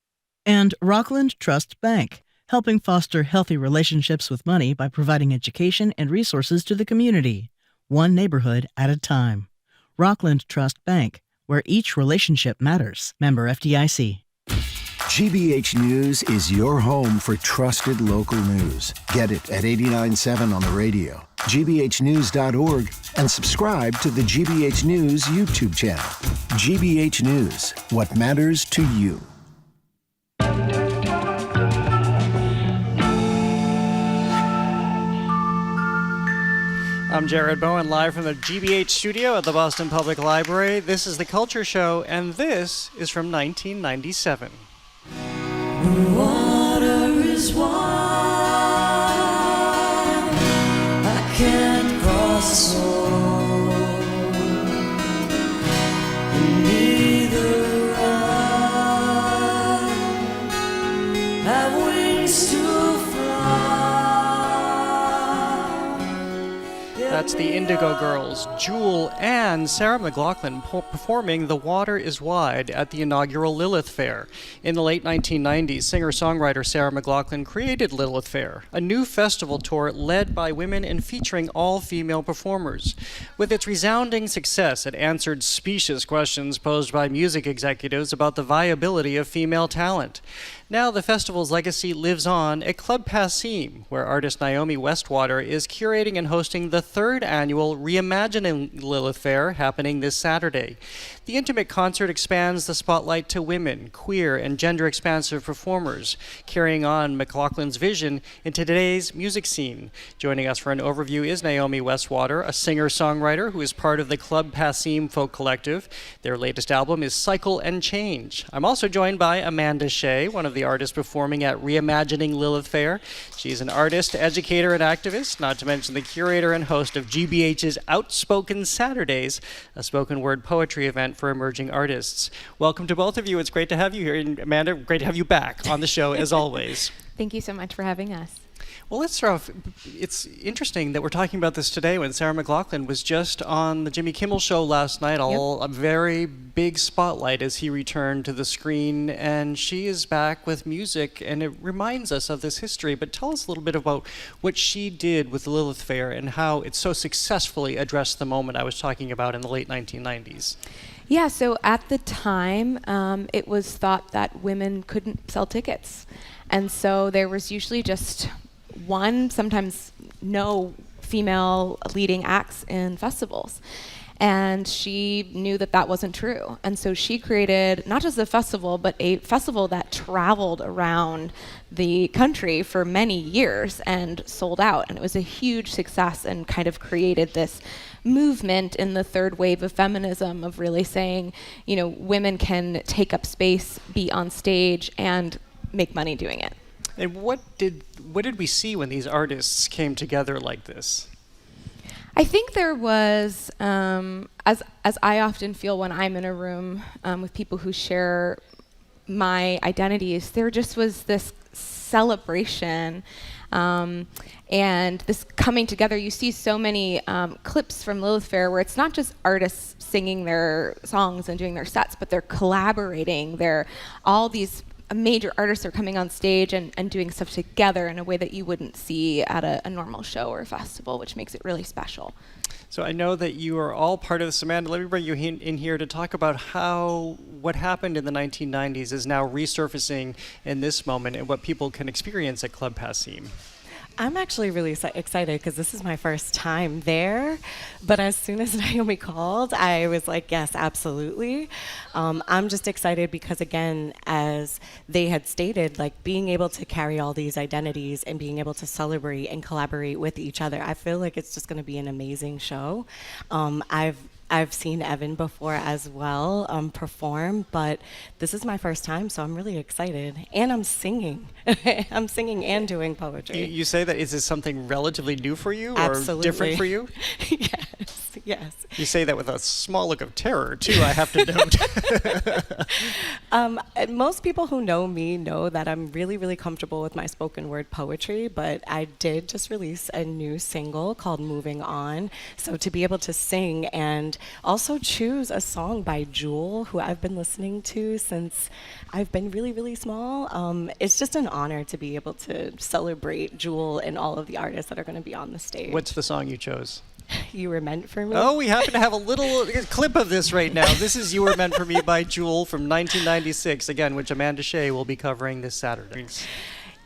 And Rockland Trust Bank, helping foster healthy relationships with money by providing education and resources to the community, one neighborhood at a time. Rockland Trust Bank, where each relationship matters. Member FDIC. GBH News is your home for trusted local news. Get it at 89.7 on the radio, gbhnews.org, and subscribe to the GBH News YouTube channel. GBH News, what matters to you. I'm Jared Bowen, live from the GBH studio at the Boston Public Library. This is The Culture Show, and this is from 1997. The water is wide, I can't cross over, and neither I have wings to fly. That's the Indigo Girls, Jewel and Sarah McLachlan performing The Water is Wide at the inaugural Lilith Fair. In the late 1990s, singer-songwriter Sarah McLachlan created Lilith Fair, a new festival tour led by women and featuring all-female performers. With its resounding success, it answered specious questions posed by music executives about the viability of female talent. Now the festival's legacy lives on at Club Passim, where artist Naomi Westwater is curating and hosting the third annual Reimagining Lilith Fair happening this Saturday. The intimate concert expands the spotlight to women, queer, and gender-expansive performers, carrying on McLachlan's vision into today's music scene. Joining us for an overview is Naomi Westwater, a singer-songwriter who is part of the Club Passim Folk Collective. Their latest album is Cycle and Change. I'm also joined by Amanda Shea, one of the artists performing at Reimagining Lilith Fair. She's an artist, educator, and activist, not to mention the curator and host of GBH's Outspoken Saturdays, a spoken word poetry event for emerging artists. Welcome to both of you. It's great to have you here. And Amanda, great to have you back on the show as always. Thank you so much for having us. Well, let's start off. It's interesting that we're talking about this today when Sarah McLachlan was just on the Jimmy Kimmel show last night, a very big spotlight as he returned to the screen, and she is back with music, and it reminds us of this history. But tell us a little bit about what she did with the Lilith Fair and how it so successfully addressed the moment I was talking about in the late 1990s. Yeah, so at the time, it was thought that women couldn't sell tickets. And so there was usually just one, sometimes no female leading acts in festivals. And she knew that that wasn't true. And so she created not just a festival, but a festival that traveled around the country for many years and sold out. And it was a huge success and kind of created this movement in the third wave of feminism of really saying, you know, women can take up space, be on stage, and make money doing it. And what did we see when these artists came together like this? I think there was, as I often feel when I'm in a room with people who share my identities, there just was this celebration and this coming together. You see so many clips from Lilith Fair where it's not just artists singing their songs and doing their sets, but they're collaborating. All these major artists are coming on stage and doing stuff together in a way that you wouldn't see at a normal show or a festival, which makes it really special. So I know that you are all part of this. Amanda, let me bring you in here to talk about how what happened in the 1990s is now resurfacing in this moment and what people can experience at Club Passim. I'm actually really excited because this is my first time there. But as soon as Naomi called, I was like, yes, absolutely. I'm just excited because, again, as they had stated, like being able to carry all these identities and being able to celebrate and collaborate with each other, I feel like it's just going to be an amazing show. I've seen Evan before as well perform, but this is my first time, so I'm really excited. And I'm singing. I'm singing and doing poetry. You say that, is this something relatively new for you Absolutely. Or different for you? Yes. You say that with a small look of terror, too, I have to note. Most people who know me know that I'm really, really comfortable with my spoken word poetry, but I did just release a new single called Moving On. So to be able to sing and also choose a song by Jewel, who I've been listening to since I've been really, really small, it's just an honor to be able to celebrate Jewel and all of the artists that are going to be on the stage. What's the song you chose? You Were Meant for Me. Oh, we happen to have a little clip of this right now. This is You Were Meant for Me by Jewel from 1996, again, which Amanda Shea will be covering this Saturday.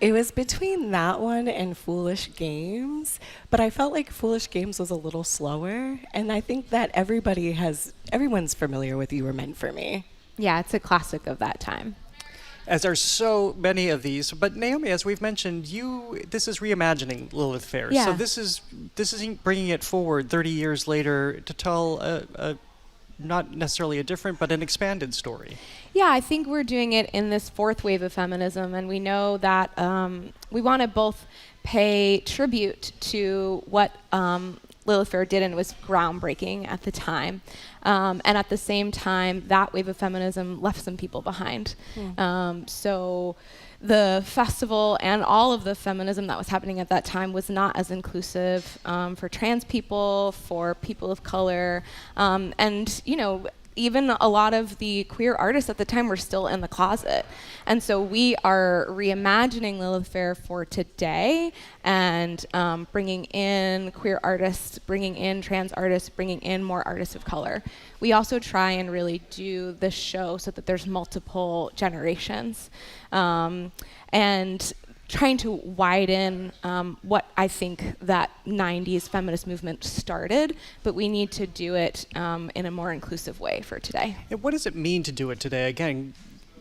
It was between that one and Foolish Games, but I felt like Foolish Games was a little slower, and I think that everyone's familiar with You Were Meant for Me. Yeah, it's a classic of that time. as there are so many of these. But Naomi, as we've mentioned, this is reimagining Lilith Fair. Yeah. So this is bringing it forward 30 years later to tell a not necessarily a different, but an expanded story. Yeah, I think we're doing it in this fourth wave of feminism, and we know that we want to both pay tribute to what Lilith Fair did, and it was groundbreaking at the time. And at the same time, that wave of feminism left some people behind. So the festival and all of the feminism that was happening at that time was not as inclusive for trans people, for people of color, and, you know, even a lot of the queer artists at the time were still in the closet. And so we are reimagining Lilith Fair for today and bringing in queer artists, bringing in trans artists, bringing in more artists of color. We also try and really do the show so that there's multiple generations. And trying to widen what I think that 90s feminist movement started, but we need to do it in a more inclusive way for today. And what does it mean to do it today? Again,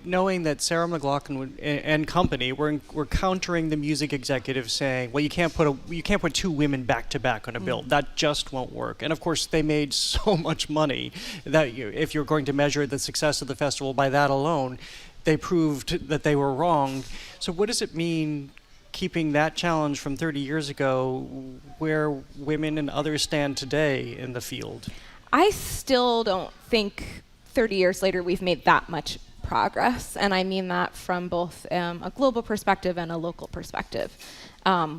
knowing that Sarah McLachlan and company were countering the music executive saying, well, you can't put two women back to back on a bill. That just won't work. And of course, they made so much money that if you're going to measure the success of the festival by that alone, they proved that they were wrong. So what does it mean keeping that challenge from 30 years ago where women and others stand today in the field? I still don't think 30 years later we've made that much progress, and I mean that from both a global perspective and a local perspective.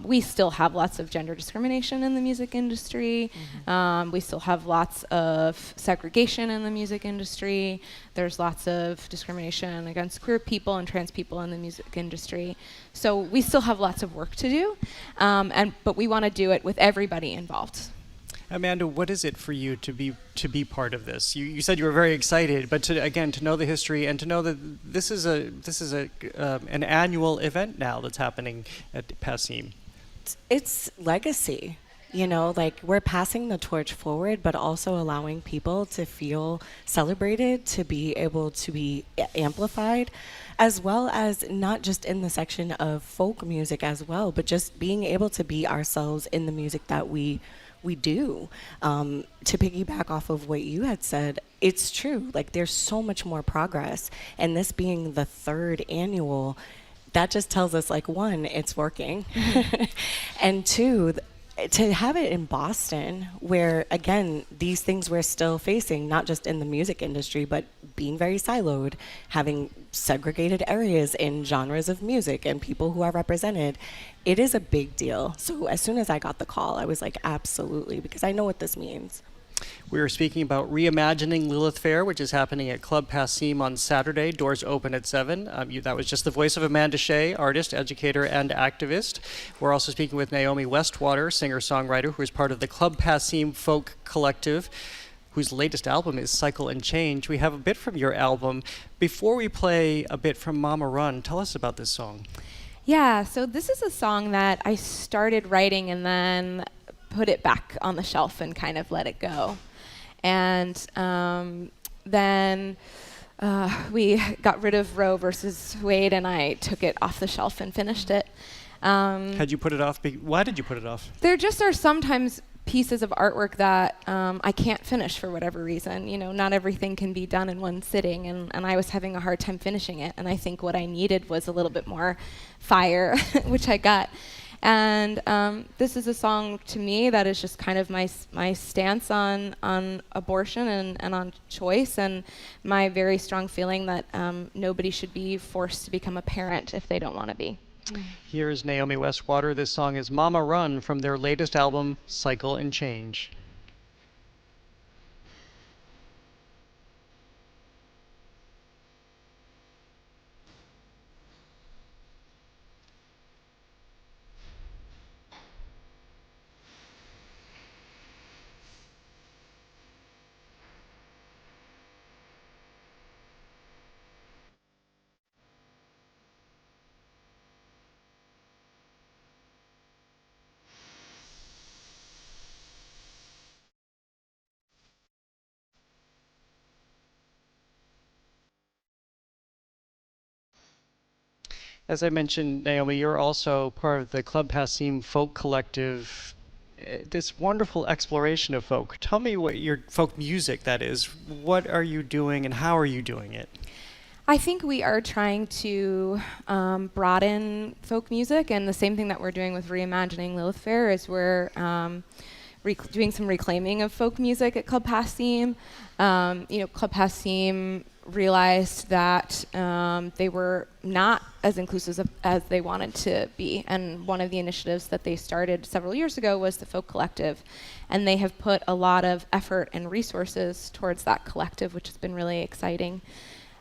We still have lots of gender discrimination in the music industry. We still have lots of segregation in the music industry. There's lots of discrimination against queer people and trans people in the music industry. So we still have lots of work to do, but we want to do it with everybody involved. Amanda, what is it for you to be part of this? You said you were very excited, but to know the history and to know that this is an annual event now that's happening at PASIM. It's legacy. You know, like we're passing the torch forward, but also allowing people to feel celebrated, to be able to be amplified, as well as not just in the section of folk music as well, but just being able to be ourselves in the music that we do. To piggyback off of what you had said, it's true. Like there's so much more progress, and this being the third annual, that just tells us, like, one, it's working, and two, to have it in Boston, where again these things we're still facing, not just in the music industry, but being very siloed, having segregated areas in genres of music and people who are represented, it is a big deal. So as soon as I got the call, I was like, absolutely, because I know what this means. We are speaking about Reimagining Lilith Fair, which is happening at Club PASIM on Saturday. Doors open at 7. That was just the voice of Amanda Shea, artist, educator, and activist. We're also speaking with Naomi Westwater, singer-songwriter, who is part of the Club PASIM Folk Collective, whose latest album is Cycle and Change. We have a bit from your album. Before we play a bit from Mama Run, tell us about this song. Yeah, so this is a song that I started writing and then put it back on the shelf and kind of let it go. And then we got rid of Roe versus Wade, and I took it off the shelf and finished it. Had you put it off? Why did you put it off? There just are sometimes pieces of artwork that I can't finish for whatever reason. You know, not everything can be done in one sitting, and I was having a hard time finishing it. And I think what I needed was a little bit more fire, which I got. And this is a song to me that is just kind of my stance on abortion and on choice, and my very strong feeling that nobody should be forced to become a parent if they don't want to be. Here's Naomi Westwater. This song is Mama Run from their latest album, Cycle and Change. As I mentioned, Naomi, you're also part of the Club Passim Folk Collective. This wonderful exploration of folk. Tell me what your folk music, that is. What are you doing and how are you doing it? I think we are trying to broaden folk music, and the same thing that we're doing with Reimagining Lilith Fair is we're doing some reclaiming of folk music at Club Passim. Club Passim realized that they were not as inclusive as they wanted to be, and one of the initiatives that they started several years ago was the Folk Collective, and they have put a lot of effort and resources towards that collective, which has been really exciting.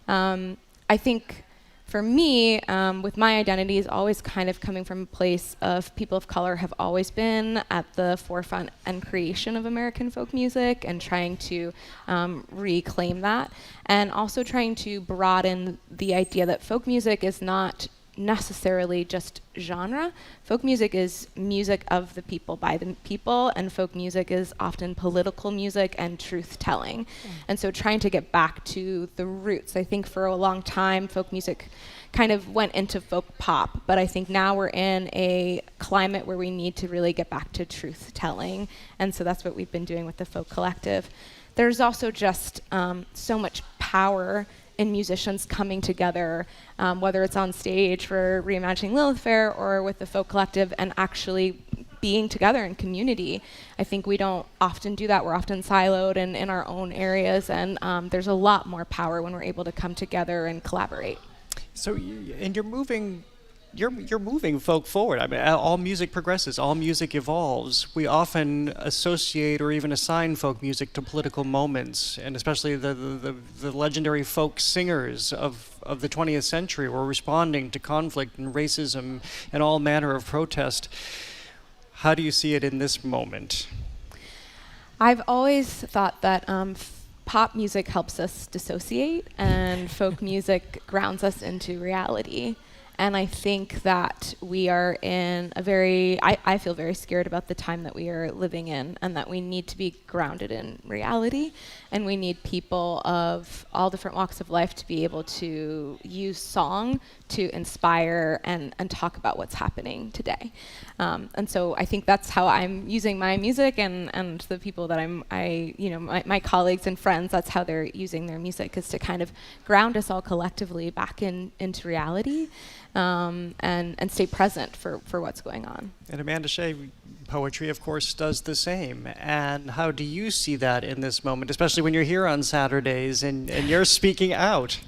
I think for me, with my identity, is always kind of coming from a place of people of color have always been at the forefront and creation of American folk music, and trying to reclaim that, and also trying to broaden the idea that folk music is not necessarily just genre. Folk music is music of the people, by the people, and folk music is often political music and truth-telling. And so trying to get back to the roots. I think for a long time, folk music kind of went into folk pop, but I think now we're in a climate where we need to really get back to truth-telling, and so that's what we've been doing with the Folk Collective. There's also just so much power in musicians coming together, whether it's on stage for Reimagining Lilith Fair or with the Folk Collective, and actually being together in community. I think we don't often do that. We're often siloed and in our own areas, and there's a lot more power when we're able to come together and collaborate. So, you're moving folk forward. I mean, all music progresses, all music evolves. We often associate or even assign folk music to political moments, and especially the legendary folk singers of the 20th century were responding to conflict and racism and all manner of protest. How do you see it in this moment? I've always thought that pop music helps us dissociate, and folk music grounds us into reality. And I think that we are in a I feel very scared about the time that we are living in, and that we need to be grounded in reality, and we need people of all different walks of life to be able to use song to inspire and talk about what's happening today. And so I think that's how I'm using my music, and the people that my colleagues and friends, that's how they're using their music, is to kind of ground us all collectively back into reality. And stay present for what's going on. And Amanda Shea, poetry, of course, does the same. And how do you see that in this moment, especially when you're here on Saturdays and you're speaking out?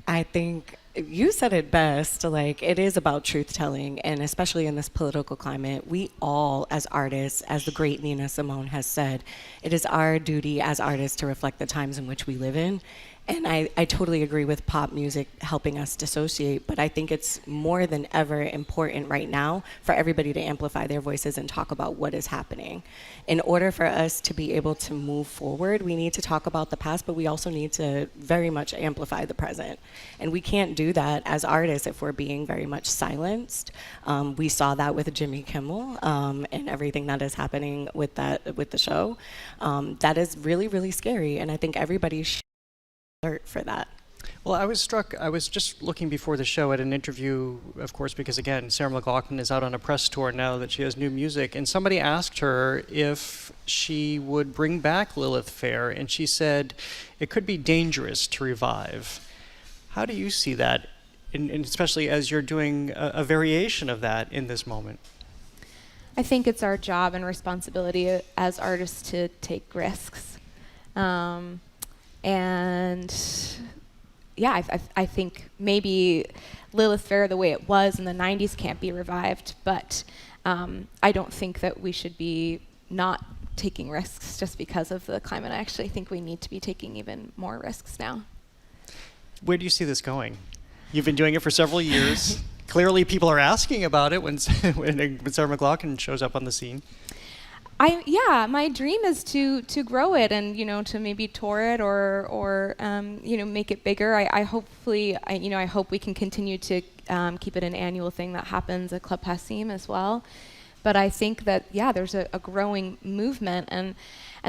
I think you said it best. Like, it is about truth-telling, and especially in this political climate, we all, as artists, as the great Nina Simone has said, it is our duty as artists to reflect the times in which we live in. And I totally agree with pop music helping us dissociate, but I think it's more than ever important right now for everybody to amplify their voices and talk about what is happening. In order for us to be able to move forward, we need to talk about the past, but we also need to very much amplify the present. And we can't do that as artists if we're being very much silenced. We saw that with Jimmy Kimmel and everything that is happening with the show. That is really, really scary, and I think everybody should alert for that. Well, I was just looking before the show at an interview, of course, because again, Sarah McLachlan is out on a press tour now that she has new music, and somebody asked her if she would bring back Lilith Fair, and she said it could be dangerous to revive. How do you see that, and especially as you're doing a variation of that in this moment? I think it's our job and responsibility as artists to take risks. And yeah, I think maybe Lilith Fair, the way it was in the 90s, can't be revived, but I don't think that we should be not taking risks just because of the climate. I actually think we need to be taking even more risks now. Where do you see this going? You've been doing it for several years. Clearly people are asking about it when Sarah McLachlan shows up on the scene. My dream is to grow it and, to maybe tour it or make it bigger. I hope we can continue to keep it an annual thing that happens at Club Passim as well. But I think that, there's a growing movement. And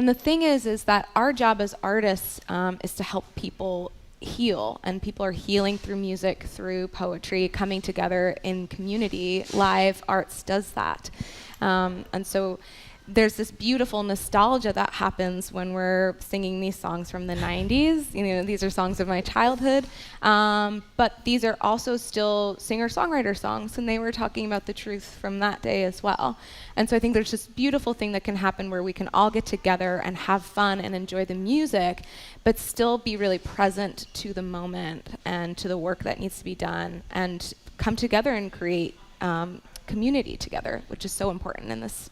the thing is that our job as artists is to help people heal, and people are healing through music, through poetry, coming together in community. Live arts does that. And so there's this beautiful nostalgia that happens when we're singing these songs from the 90s. You know, these are songs of my childhood, but these are also still singer-songwriter songs, and they were talking about the truth from that day as well. And so I think there's this beautiful thing that can happen where we can all get together and have fun and enjoy the music, but still be really present to the moment and to the work that needs to be done, and come together and create community together, which is so important in this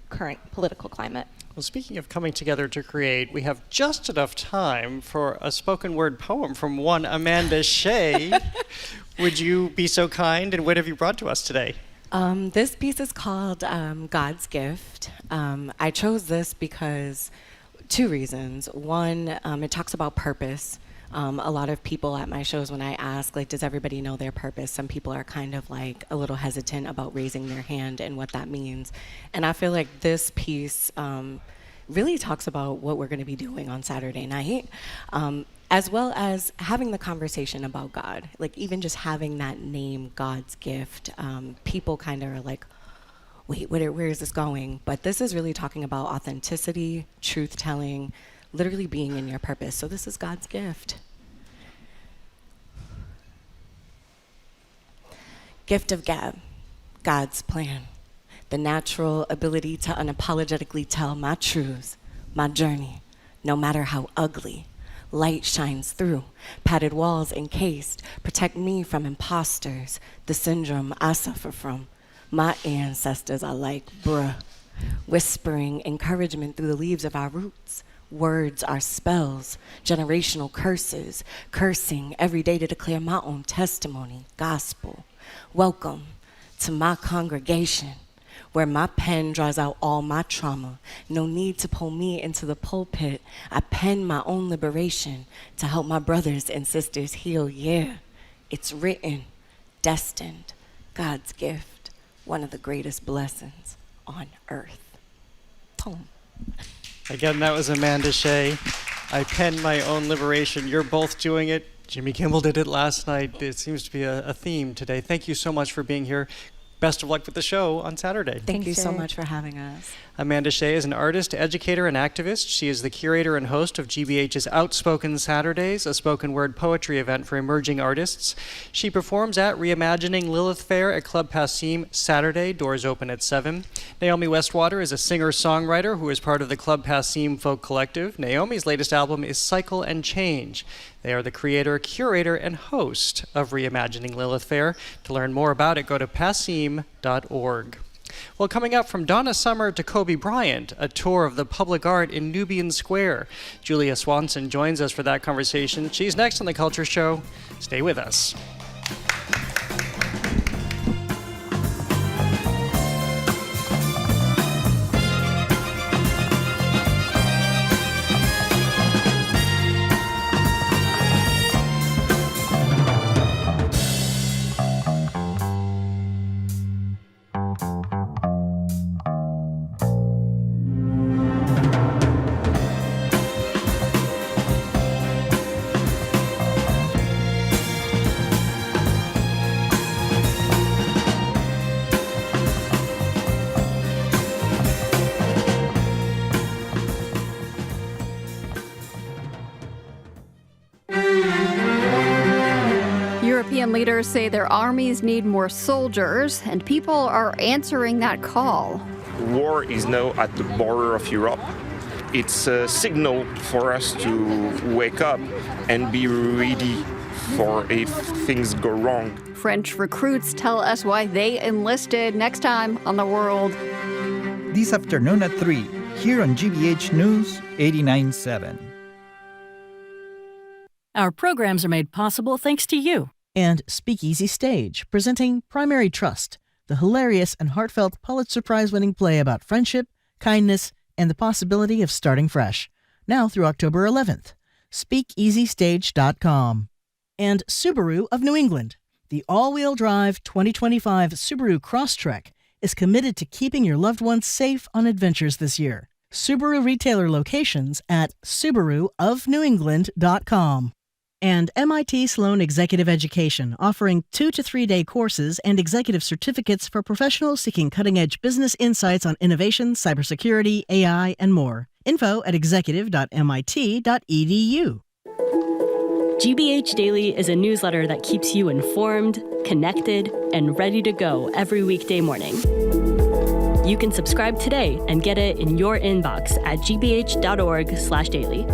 current political climate. Well, speaking of coming together to create, we have just enough time for a spoken word poem from one Amanda Shea. Would you be so kind, and what have you brought to us today? This piece is called God's Gift. I chose this because two reasons. One, it talks about purpose. A lot of people at my shows, when I ask, like, does everybody know their purpose? Some people are kind of like a little hesitant about raising their hand and what that means. And I feel like this piece really talks about what we're going to be doing on Saturday night, as well as having the conversation about God. Like, even just having that name, God's Gift, people kind of are like, wait, where is this going? But this is really talking about authenticity, truth-telling, literally being in your purpose. So this is God's gift. Gift of Gab, God's plan. The natural ability to unapologetically tell my truths, my journey, no matter how ugly. Light shines through, padded walls encased, protect me from imposters, the syndrome I suffer from. My ancestors are like, bruh, whispering encouragement through the leaves of our roots. Words are spells, generational curses, cursing every day to declare my own testimony, gospel. Welcome to my congregation, where my pen draws out all my trauma. No need to pull me into the pulpit. I pen my own liberation to help my brothers and sisters heal. Yeah, it's written, destined, God's gift, one of the greatest blessings on earth. Poem. Again, that was Amanda Shea. I penned my own liberation. You're both doing it. Jimmy Kimmel did it last night. It seems to be a theme today. Thank you so much for being here. Best of luck with the show on Saturday. Thank you so much for having us. Amanda Shea is an artist, educator, and activist. She is the curator and host of GBH's Outspoken Saturdays, a spoken word poetry event for emerging artists. She performs at Reimagining Lilith Fair at Club Passim Saturday, doors open at 7. Naomi Westwater is a singer-songwriter who is part of the Club Passim Folk Collective. Naomi's latest album is Cycle and Change. They are the creator, curator, and host of Reimagining Lilith Fair. To learn more about it, go to passim.org. Well, coming up, from Donna Summer to Kobe Bryant, a tour of the public art in Nubian Square. Julia Swanson joins us for that conversation. She's next on The Culture Show. Stay with us. European leaders say their armies need more soldiers, and people are answering that call. War is now at the border of Europe. It's a signal for us to wake up and be ready for if things go wrong. French recruits tell us why they enlisted next time on The World. This afternoon at 3, here on GBH News 89.7. Our programs are made possible thanks to you. And Speakeasy Stage, presenting Primary Trust, the hilarious and heartfelt Pulitzer Prize-winning play about friendship, kindness, and the possibility of starting fresh. Now through October 11th. SpeakeasyStage.com. And Subaru of New England. The all-wheel drive 2025 Subaru Crosstrek is committed to keeping your loved ones safe on adventures this year. Subaru retailer locations at SubaruofNewEngland.com. And MIT Sloan Executive Education, offering 2 to 3 day courses and executive certificates for professionals seeking cutting-edge business insights on innovation, cybersecurity, AI, and more. Info at executive.mit.edu. GBH Daily is a newsletter that keeps you informed, connected, and ready to go every weekday morning. You can subscribe today and get it in your inbox at gbh.org/daily.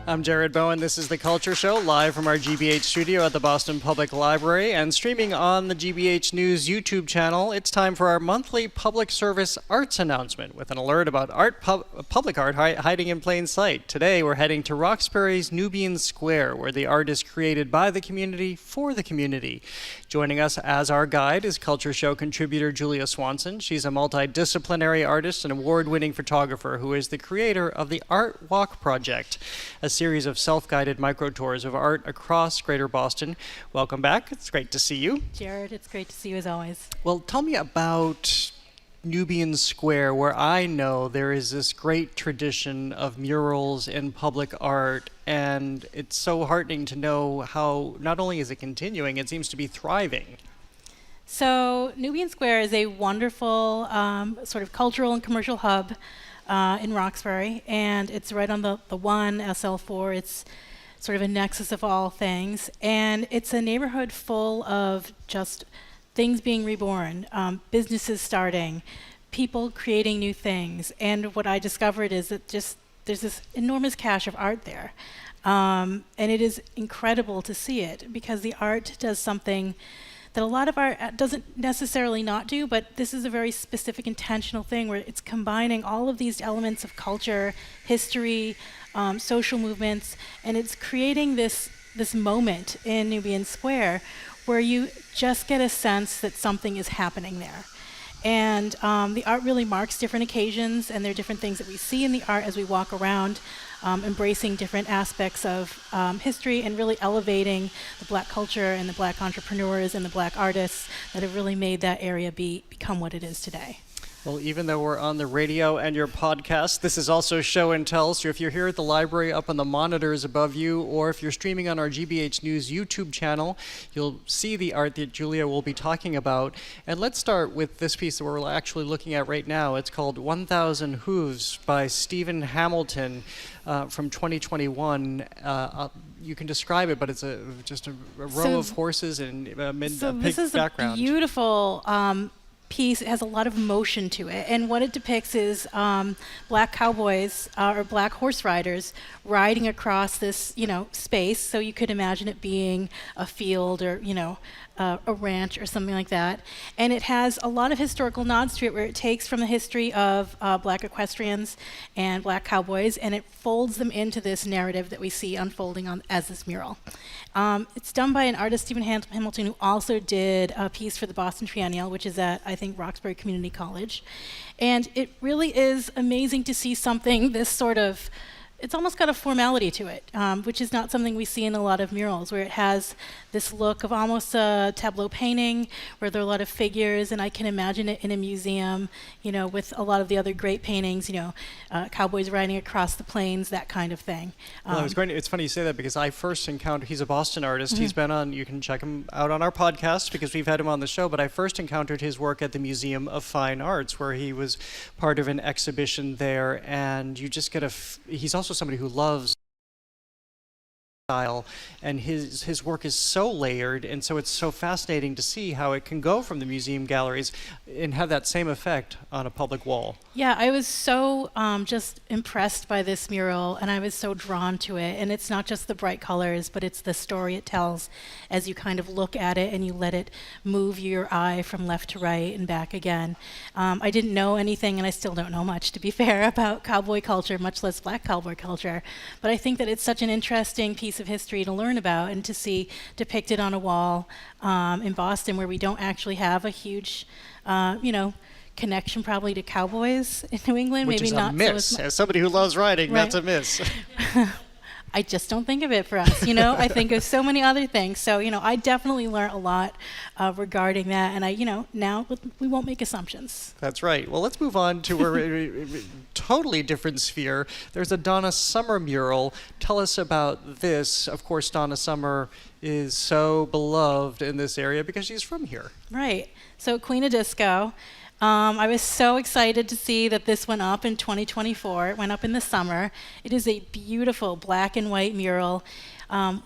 I'm Jared Bowen. This is The Culture Show, live from our GBH studio at the Boston Public Library and streaming on the GBH News YouTube channel. It's time for our monthly public service arts announcement with an alert about public art hiding in plain sight. Today, we're heading to Roxbury's Nubian Square, where the art is created by the community for the community. Joining us as our guide is Culture Show contributor Julia Swanson. She's a multidisciplinary artist and award-winning photographer who is the creator of the Art Walk Project, a series of self-guided micro-tours of art across Greater Boston. Welcome back. It's great to see you. Jared, it's great to see you as always. Well, tell me about Nubian Square, where I know there is this great tradition of murals and public art, and it's so heartening to know how not only is it continuing, it seems to be thriving. So Nubian Square is a wonderful sort of cultural and commercial hub in Roxbury, and it's right on the 1 SL4. It's sort of a nexus of all things, and it's a neighborhood full of just things being reborn, businesses starting, people creating new things. And what I discovered is that just there's this enormous cache of art there, and it is incredible to see it because the art does something that a lot of art doesn't necessarily not do, but this is a very specific intentional thing where it's combining all of these elements of culture, history, social movements, and it's creating this moment in Nubian Square where you just get a sense that something is happening there. And the art really marks different occasions, and there are different things that we see in the art as we walk around, embracing different aspects of history and really elevating the Black culture and the Black entrepreneurs and the Black artists that have really made that area become what it is today. Well, even though we're on the radio and your podcast, this is also show and tell. So if you're here at the library up on the monitors above you, or if you're streaming on our GBH News YouTube channel, you'll see the art that Julia will be talking about. And let's start with this piece that we're actually looking at right now. It's called 1,000 Hooves by Stephen Hamilton from 2021. You can describe it, but it's just a row of horses and a pig background. This is a beautiful piece. It has a lot of motion to it, and what it depicts is Black cowboys or Black horse riders riding across this, space. So you could imagine it being a field or, a ranch or something like that. And it has a lot of historical nods to it, where it takes from the history of Black equestrians and Black cowboys, and it folds them into this narrative that we see unfolding as this mural. It's done by an artist, Stephen Hamilton, who also did a piece for the Boston Triennial, which is at, I think, Roxbury Community College. And it really is amazing to see something this sort of, it's almost got a formality to it, which is not something we see in a lot of murals, where it has this look of almost a tableau painting, where there are a lot of figures, and I can imagine it in a museum, with a lot of the other great paintings, cowboys riding across the plains, that kind of thing. Well, it's funny you say that, because I first encountered, he's a Boston artist, mm-hmm. He's been on, you can check him out on our podcast because we've had him on the show, but I first encountered his work at the Museum of Fine Arts, where he was part of an exhibition there, and you just get he's also somebody who loves style, and his work is so layered, and so it's so fascinating to see how it can go from the museum galleries and have that same effect on a public wall. Yeah, I was so just impressed by this mural, and I was so drawn to it. And it's not just the bright colors, but it's the story it tells as you kind of look at it and you let it move your eye from left to right and back again. I didn't know anything, and I still don't know much, to be fair, about cowboy culture, much less Black cowboy culture. But I think that it's such an interesting piece of history to learn about and to see depicted on a wall in Boston, where we don't actually have a huge, connection probably to cowboys in New England. Which maybe is not a miss. so as somebody who loves riding, right. That's a miss. I just don't think of it for us. I think of so many other things. So, I definitely learned a lot regarding that. And now we won't make assumptions. That's right. Well, let's move on to a totally different sphere. There's a Donna Summer mural. Tell us about this. Of course, Donna Summer is so beloved in this area because she's from here. Right. So Queen of Disco. I was so excited to see that this went up in 2024. It went up in the summer. It is a beautiful black and white mural.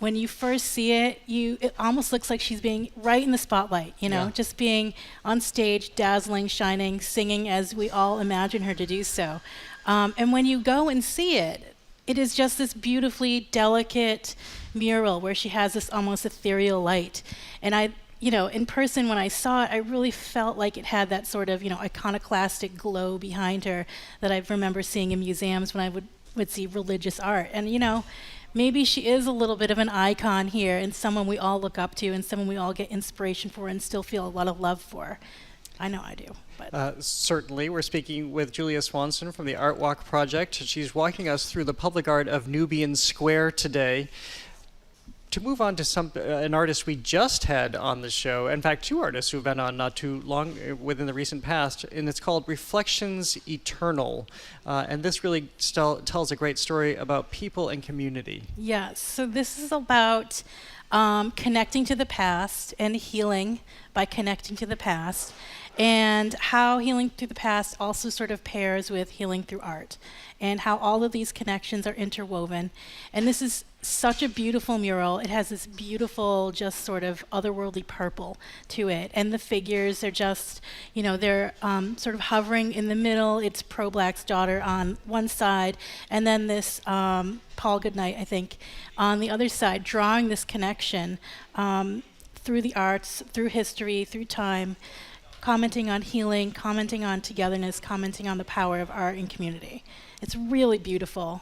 When you first see it, it almost looks like she's being right in the spotlight, just being on stage, dazzling, shining, singing as we all imagine her to do so. And when you go and see it, it is just this beautifully delicate mural where she has this almost ethereal light. And in person, when I saw it, I really felt like it had that sort of, iconoclastic glow behind her that I remember seeing in museums when I would see religious art. And, maybe she is a little bit of an icon here and someone we all look up to and someone we all get inspiration for and still feel a lot of love for. I know I do. But. Certainly. We're speaking with Julia Swanson from the Art Walk Project. She's walking us through the public art of Nubian Square today. To move on to an artist we just had on the show, in fact, two artists who've been on not too long within the recent past, and it's called Reflections Eternal. And this really tells a great story about people and community. Yes, so this is about connecting to the past and healing by connecting to the past, and how healing through the past also sort of pairs with healing through art, and how all of these connections are interwoven. And this is such a beautiful mural. It has this beautiful, just sort of otherworldly purple to it. And the figures are just, they're sort of hovering in the middle. It's pro-Black's daughter on one side, and then this Paul Goodnight, I think, on the other side, drawing this connection through the arts, through history, through time, commenting on healing, commenting on togetherness, commenting on the power of art and community. It's really beautiful.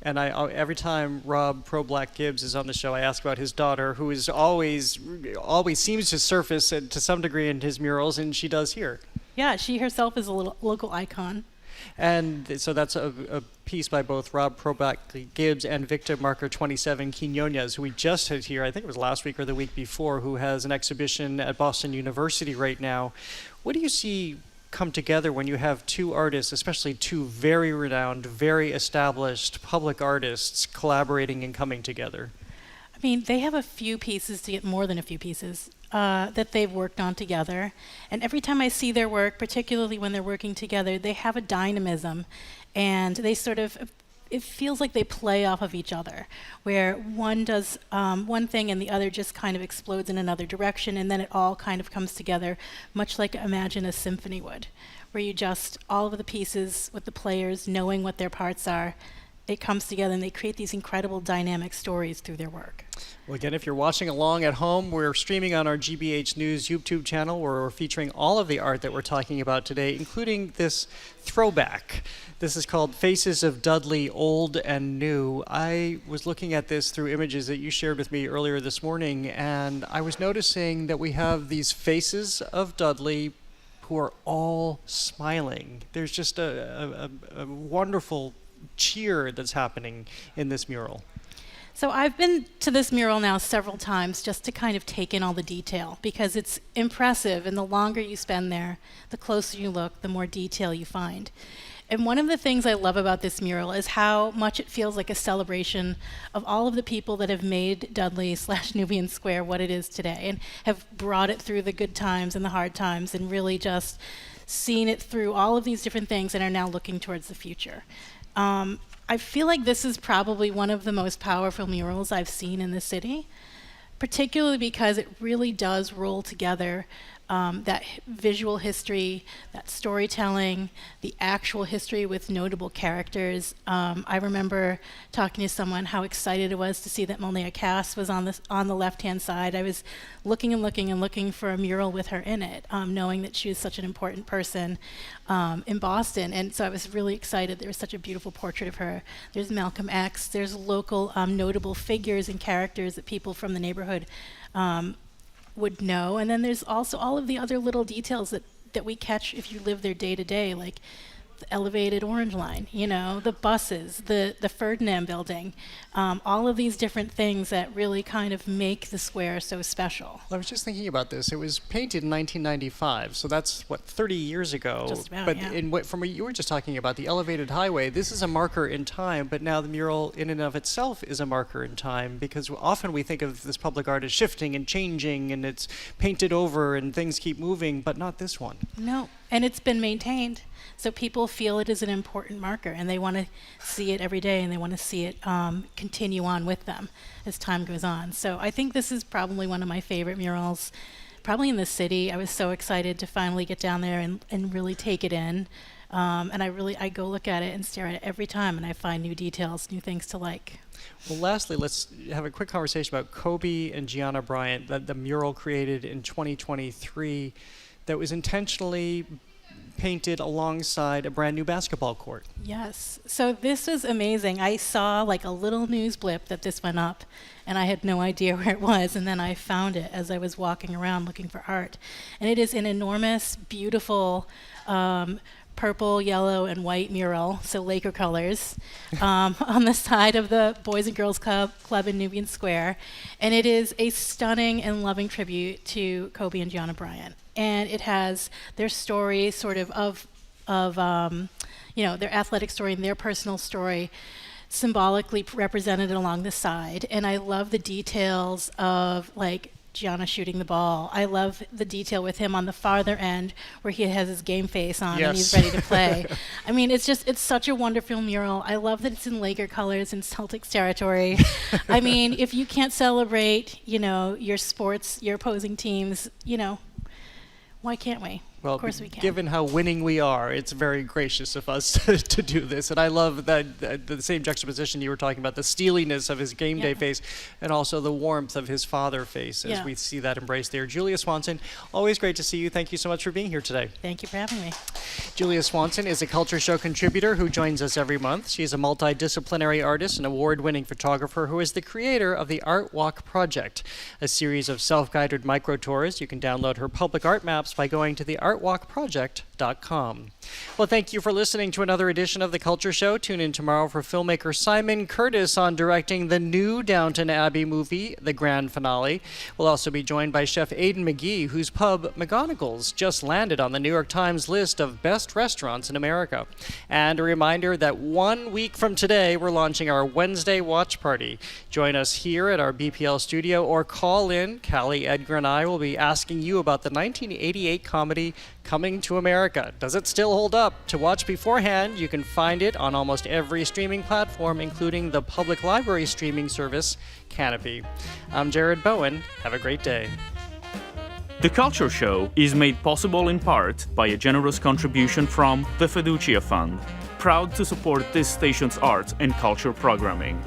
And every time Rob Pro-Black Gibbs is on the show, I ask about his daughter, who is always seems to surface to some degree in his murals, and she does here. Yeah, she herself is a local icon. And so that's a piece by both Rob Pro-Black Gibbs and Victor Marker 27 Quinones, who we just had here, I think it was last week or the week before, who has an exhibition at Boston University right now. What do you see come together when you have two artists, especially two very renowned, very established public artists collaborating and coming together? I mean, they have a few pieces, to get more than a few pieces, that they've worked on together. And every time I see their work, particularly when they're working together, they have a dynamism. And they sort of, it feels like they play off of each other, where one does one thing and the other just kind of explodes in another direction, and then it all kind of comes together, much like imagine a symphony would, where you just, all of the pieces with the players knowing what their parts are, it comes together and they create these incredible dynamic stories through their work. Well, again, if you're watching along at home, we're streaming on our GBH News YouTube channel where we're featuring all of the art that we're talking about today, including this throwback. This is called Faces of Dudley, Old and New. I was looking at this through images that you shared with me earlier this morning, and I was noticing that we have these faces of Dudley who are all smiling. There's just a wonderful cheer that's happening in this mural. So I've been to this mural now several times just to kind of take in all the detail, because it's impressive, and the longer you spend there, the closer you look, the more detail you find. And one of the things I love about this mural is how much it feels like a celebration of all of the people that have made Dudley/Nubian Square what it is today, and have brought it through the good times and the hard times, and really just seen it through all of these different things and are now looking towards the future. I feel like this is probably one of the most powerful murals I've seen in the city, particularly because it really does roll together that visual history, that storytelling, the actual history with notable characters. I remember talking to someone how excited it was to see that Monet Cass was on the left-hand side. I was looking and looking and looking for a mural with her in it, knowing that she was such an important person in Boston. And so I was really excited. There was such a beautiful portrait of her. There's Malcolm X. There's local notable figures and characters that people from the neighborhood would know. And then there's also all of the other little details that we catch if you live there day to day, like the elevated Orange Line, the buses, the Ferdinand Building, all of these different things that really kind of make the square so special. I was just thinking about this. It was painted in 1995, so that's, 30 years ago. Just about, but yeah. from what you were just talking about, the elevated highway, this is a marker in time, but now the mural in and of itself is a marker in time, because often we think of this public art as shifting and changing, and it's painted over and things keep moving, but not this one. No, and it's been maintained, so people feel it is an important marker, and they want to see it every day, and they want to see it continue on with them as time goes on. So I think this is probably one of my favorite murals, probably in the city. I was so excited to finally get down there and really take it in, and I go look at it and stare at it every time, and I find new details, new things to like. Well, lastly, let's have a quick conversation about Corby and Gianna Bryant, the mural created in 2023 that was intentionally painted alongside a brand new basketball court. Yes. So this was amazing. I saw like a little news blip that this went up, and I had no idea where it was, and then I found it as I was walking around looking for art. And it is an enormous, beautiful purple, yellow, and white mural, so Laker colors, on the side of the Boys and Girls Club in Nubian Square. And it is a stunning and loving tribute to Corby and Gianna Bryant. And it has their story sort of their athletic story and their personal story symbolically represented along the side. And I love the details of like Gianna shooting the ball. I love the detail with him on the farther end where he has his game face on and he's ready to play. I mean, it's such a wonderful mural. I love that it's in Laker colors in Celtics territory. I mean, if you can't celebrate, your sports, your opposing teams, why can't we? Well, of course we can. Given how winning we are, it's very gracious of us to do this. And I love that the same juxtaposition you were talking about, the steeliness of his game day face and also the warmth of his father face as we see that embraced there. Julia Swanson, always great to see you. Thank you so much for being here today. Thank you for having me. Julia Swanson is a Culture Show contributor who joins us every month. She is a multidisciplinary artist and award-winning photographer who is the creator of the Art Walk Project, a series of self-guided micro-tours. You can download her public art maps by going to the artwalkproject.com. Well, thank you for listening to another edition of The Culture Show. Tune in tomorrow for filmmaker Simon Curtis on directing the new Downton Abbey movie, the grand finale. We'll also be joined by chef Aidan McGee, whose pub McGonagall's just landed on the New York Times list of best restaurants in America. And a reminder that 1 week from today, we're launching our Wednesday watch party. Join us here at our BPL studio or call in. Callie, Edgar, and I will be asking you about the 1988 comedy Coming to America. Does it still hold up? To watch beforehand, you can find it on almost every streaming platform, including the public library streaming service, Canopy. I'm Jared Bowen. Have a great day. The Culture Show is made possible in part by a generous contribution from the Fiducia Fund, proud to support this station's arts and culture programming.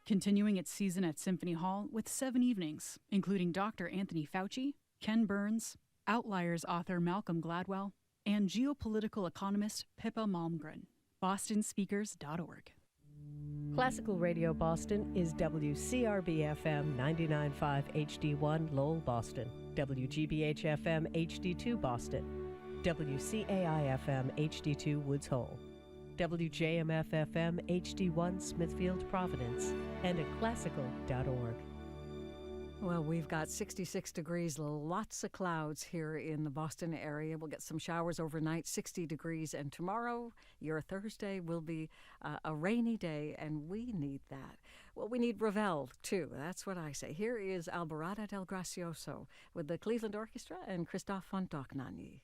Continuing its season at Symphony Hall with 7 evenings, including Dr. Anthony Fauci, Ken Burns, Outliers author Malcolm Gladwell, and geopolitical economist Pippa Malmgren. BostonSpeakers.org. Classical Radio Boston is WCRB-FM 99.5 HD1 Lowell, Boston, WGBH-FM HD2 Boston, WCAI-FM HD2 Woods Hole, WJMF-FM HD1 Smithfield, Providence, and at classical.org. Well, we've got 66 degrees, lots of clouds here in the Boston area. We'll get some showers overnight, 60 degrees, and tomorrow, your Thursday, will be a rainy day, and we need that. Well, we need Ravel, too. That's what I say. Here is Alborada del Gracioso with the Cleveland Orchestra and Christophe Fontocnagny.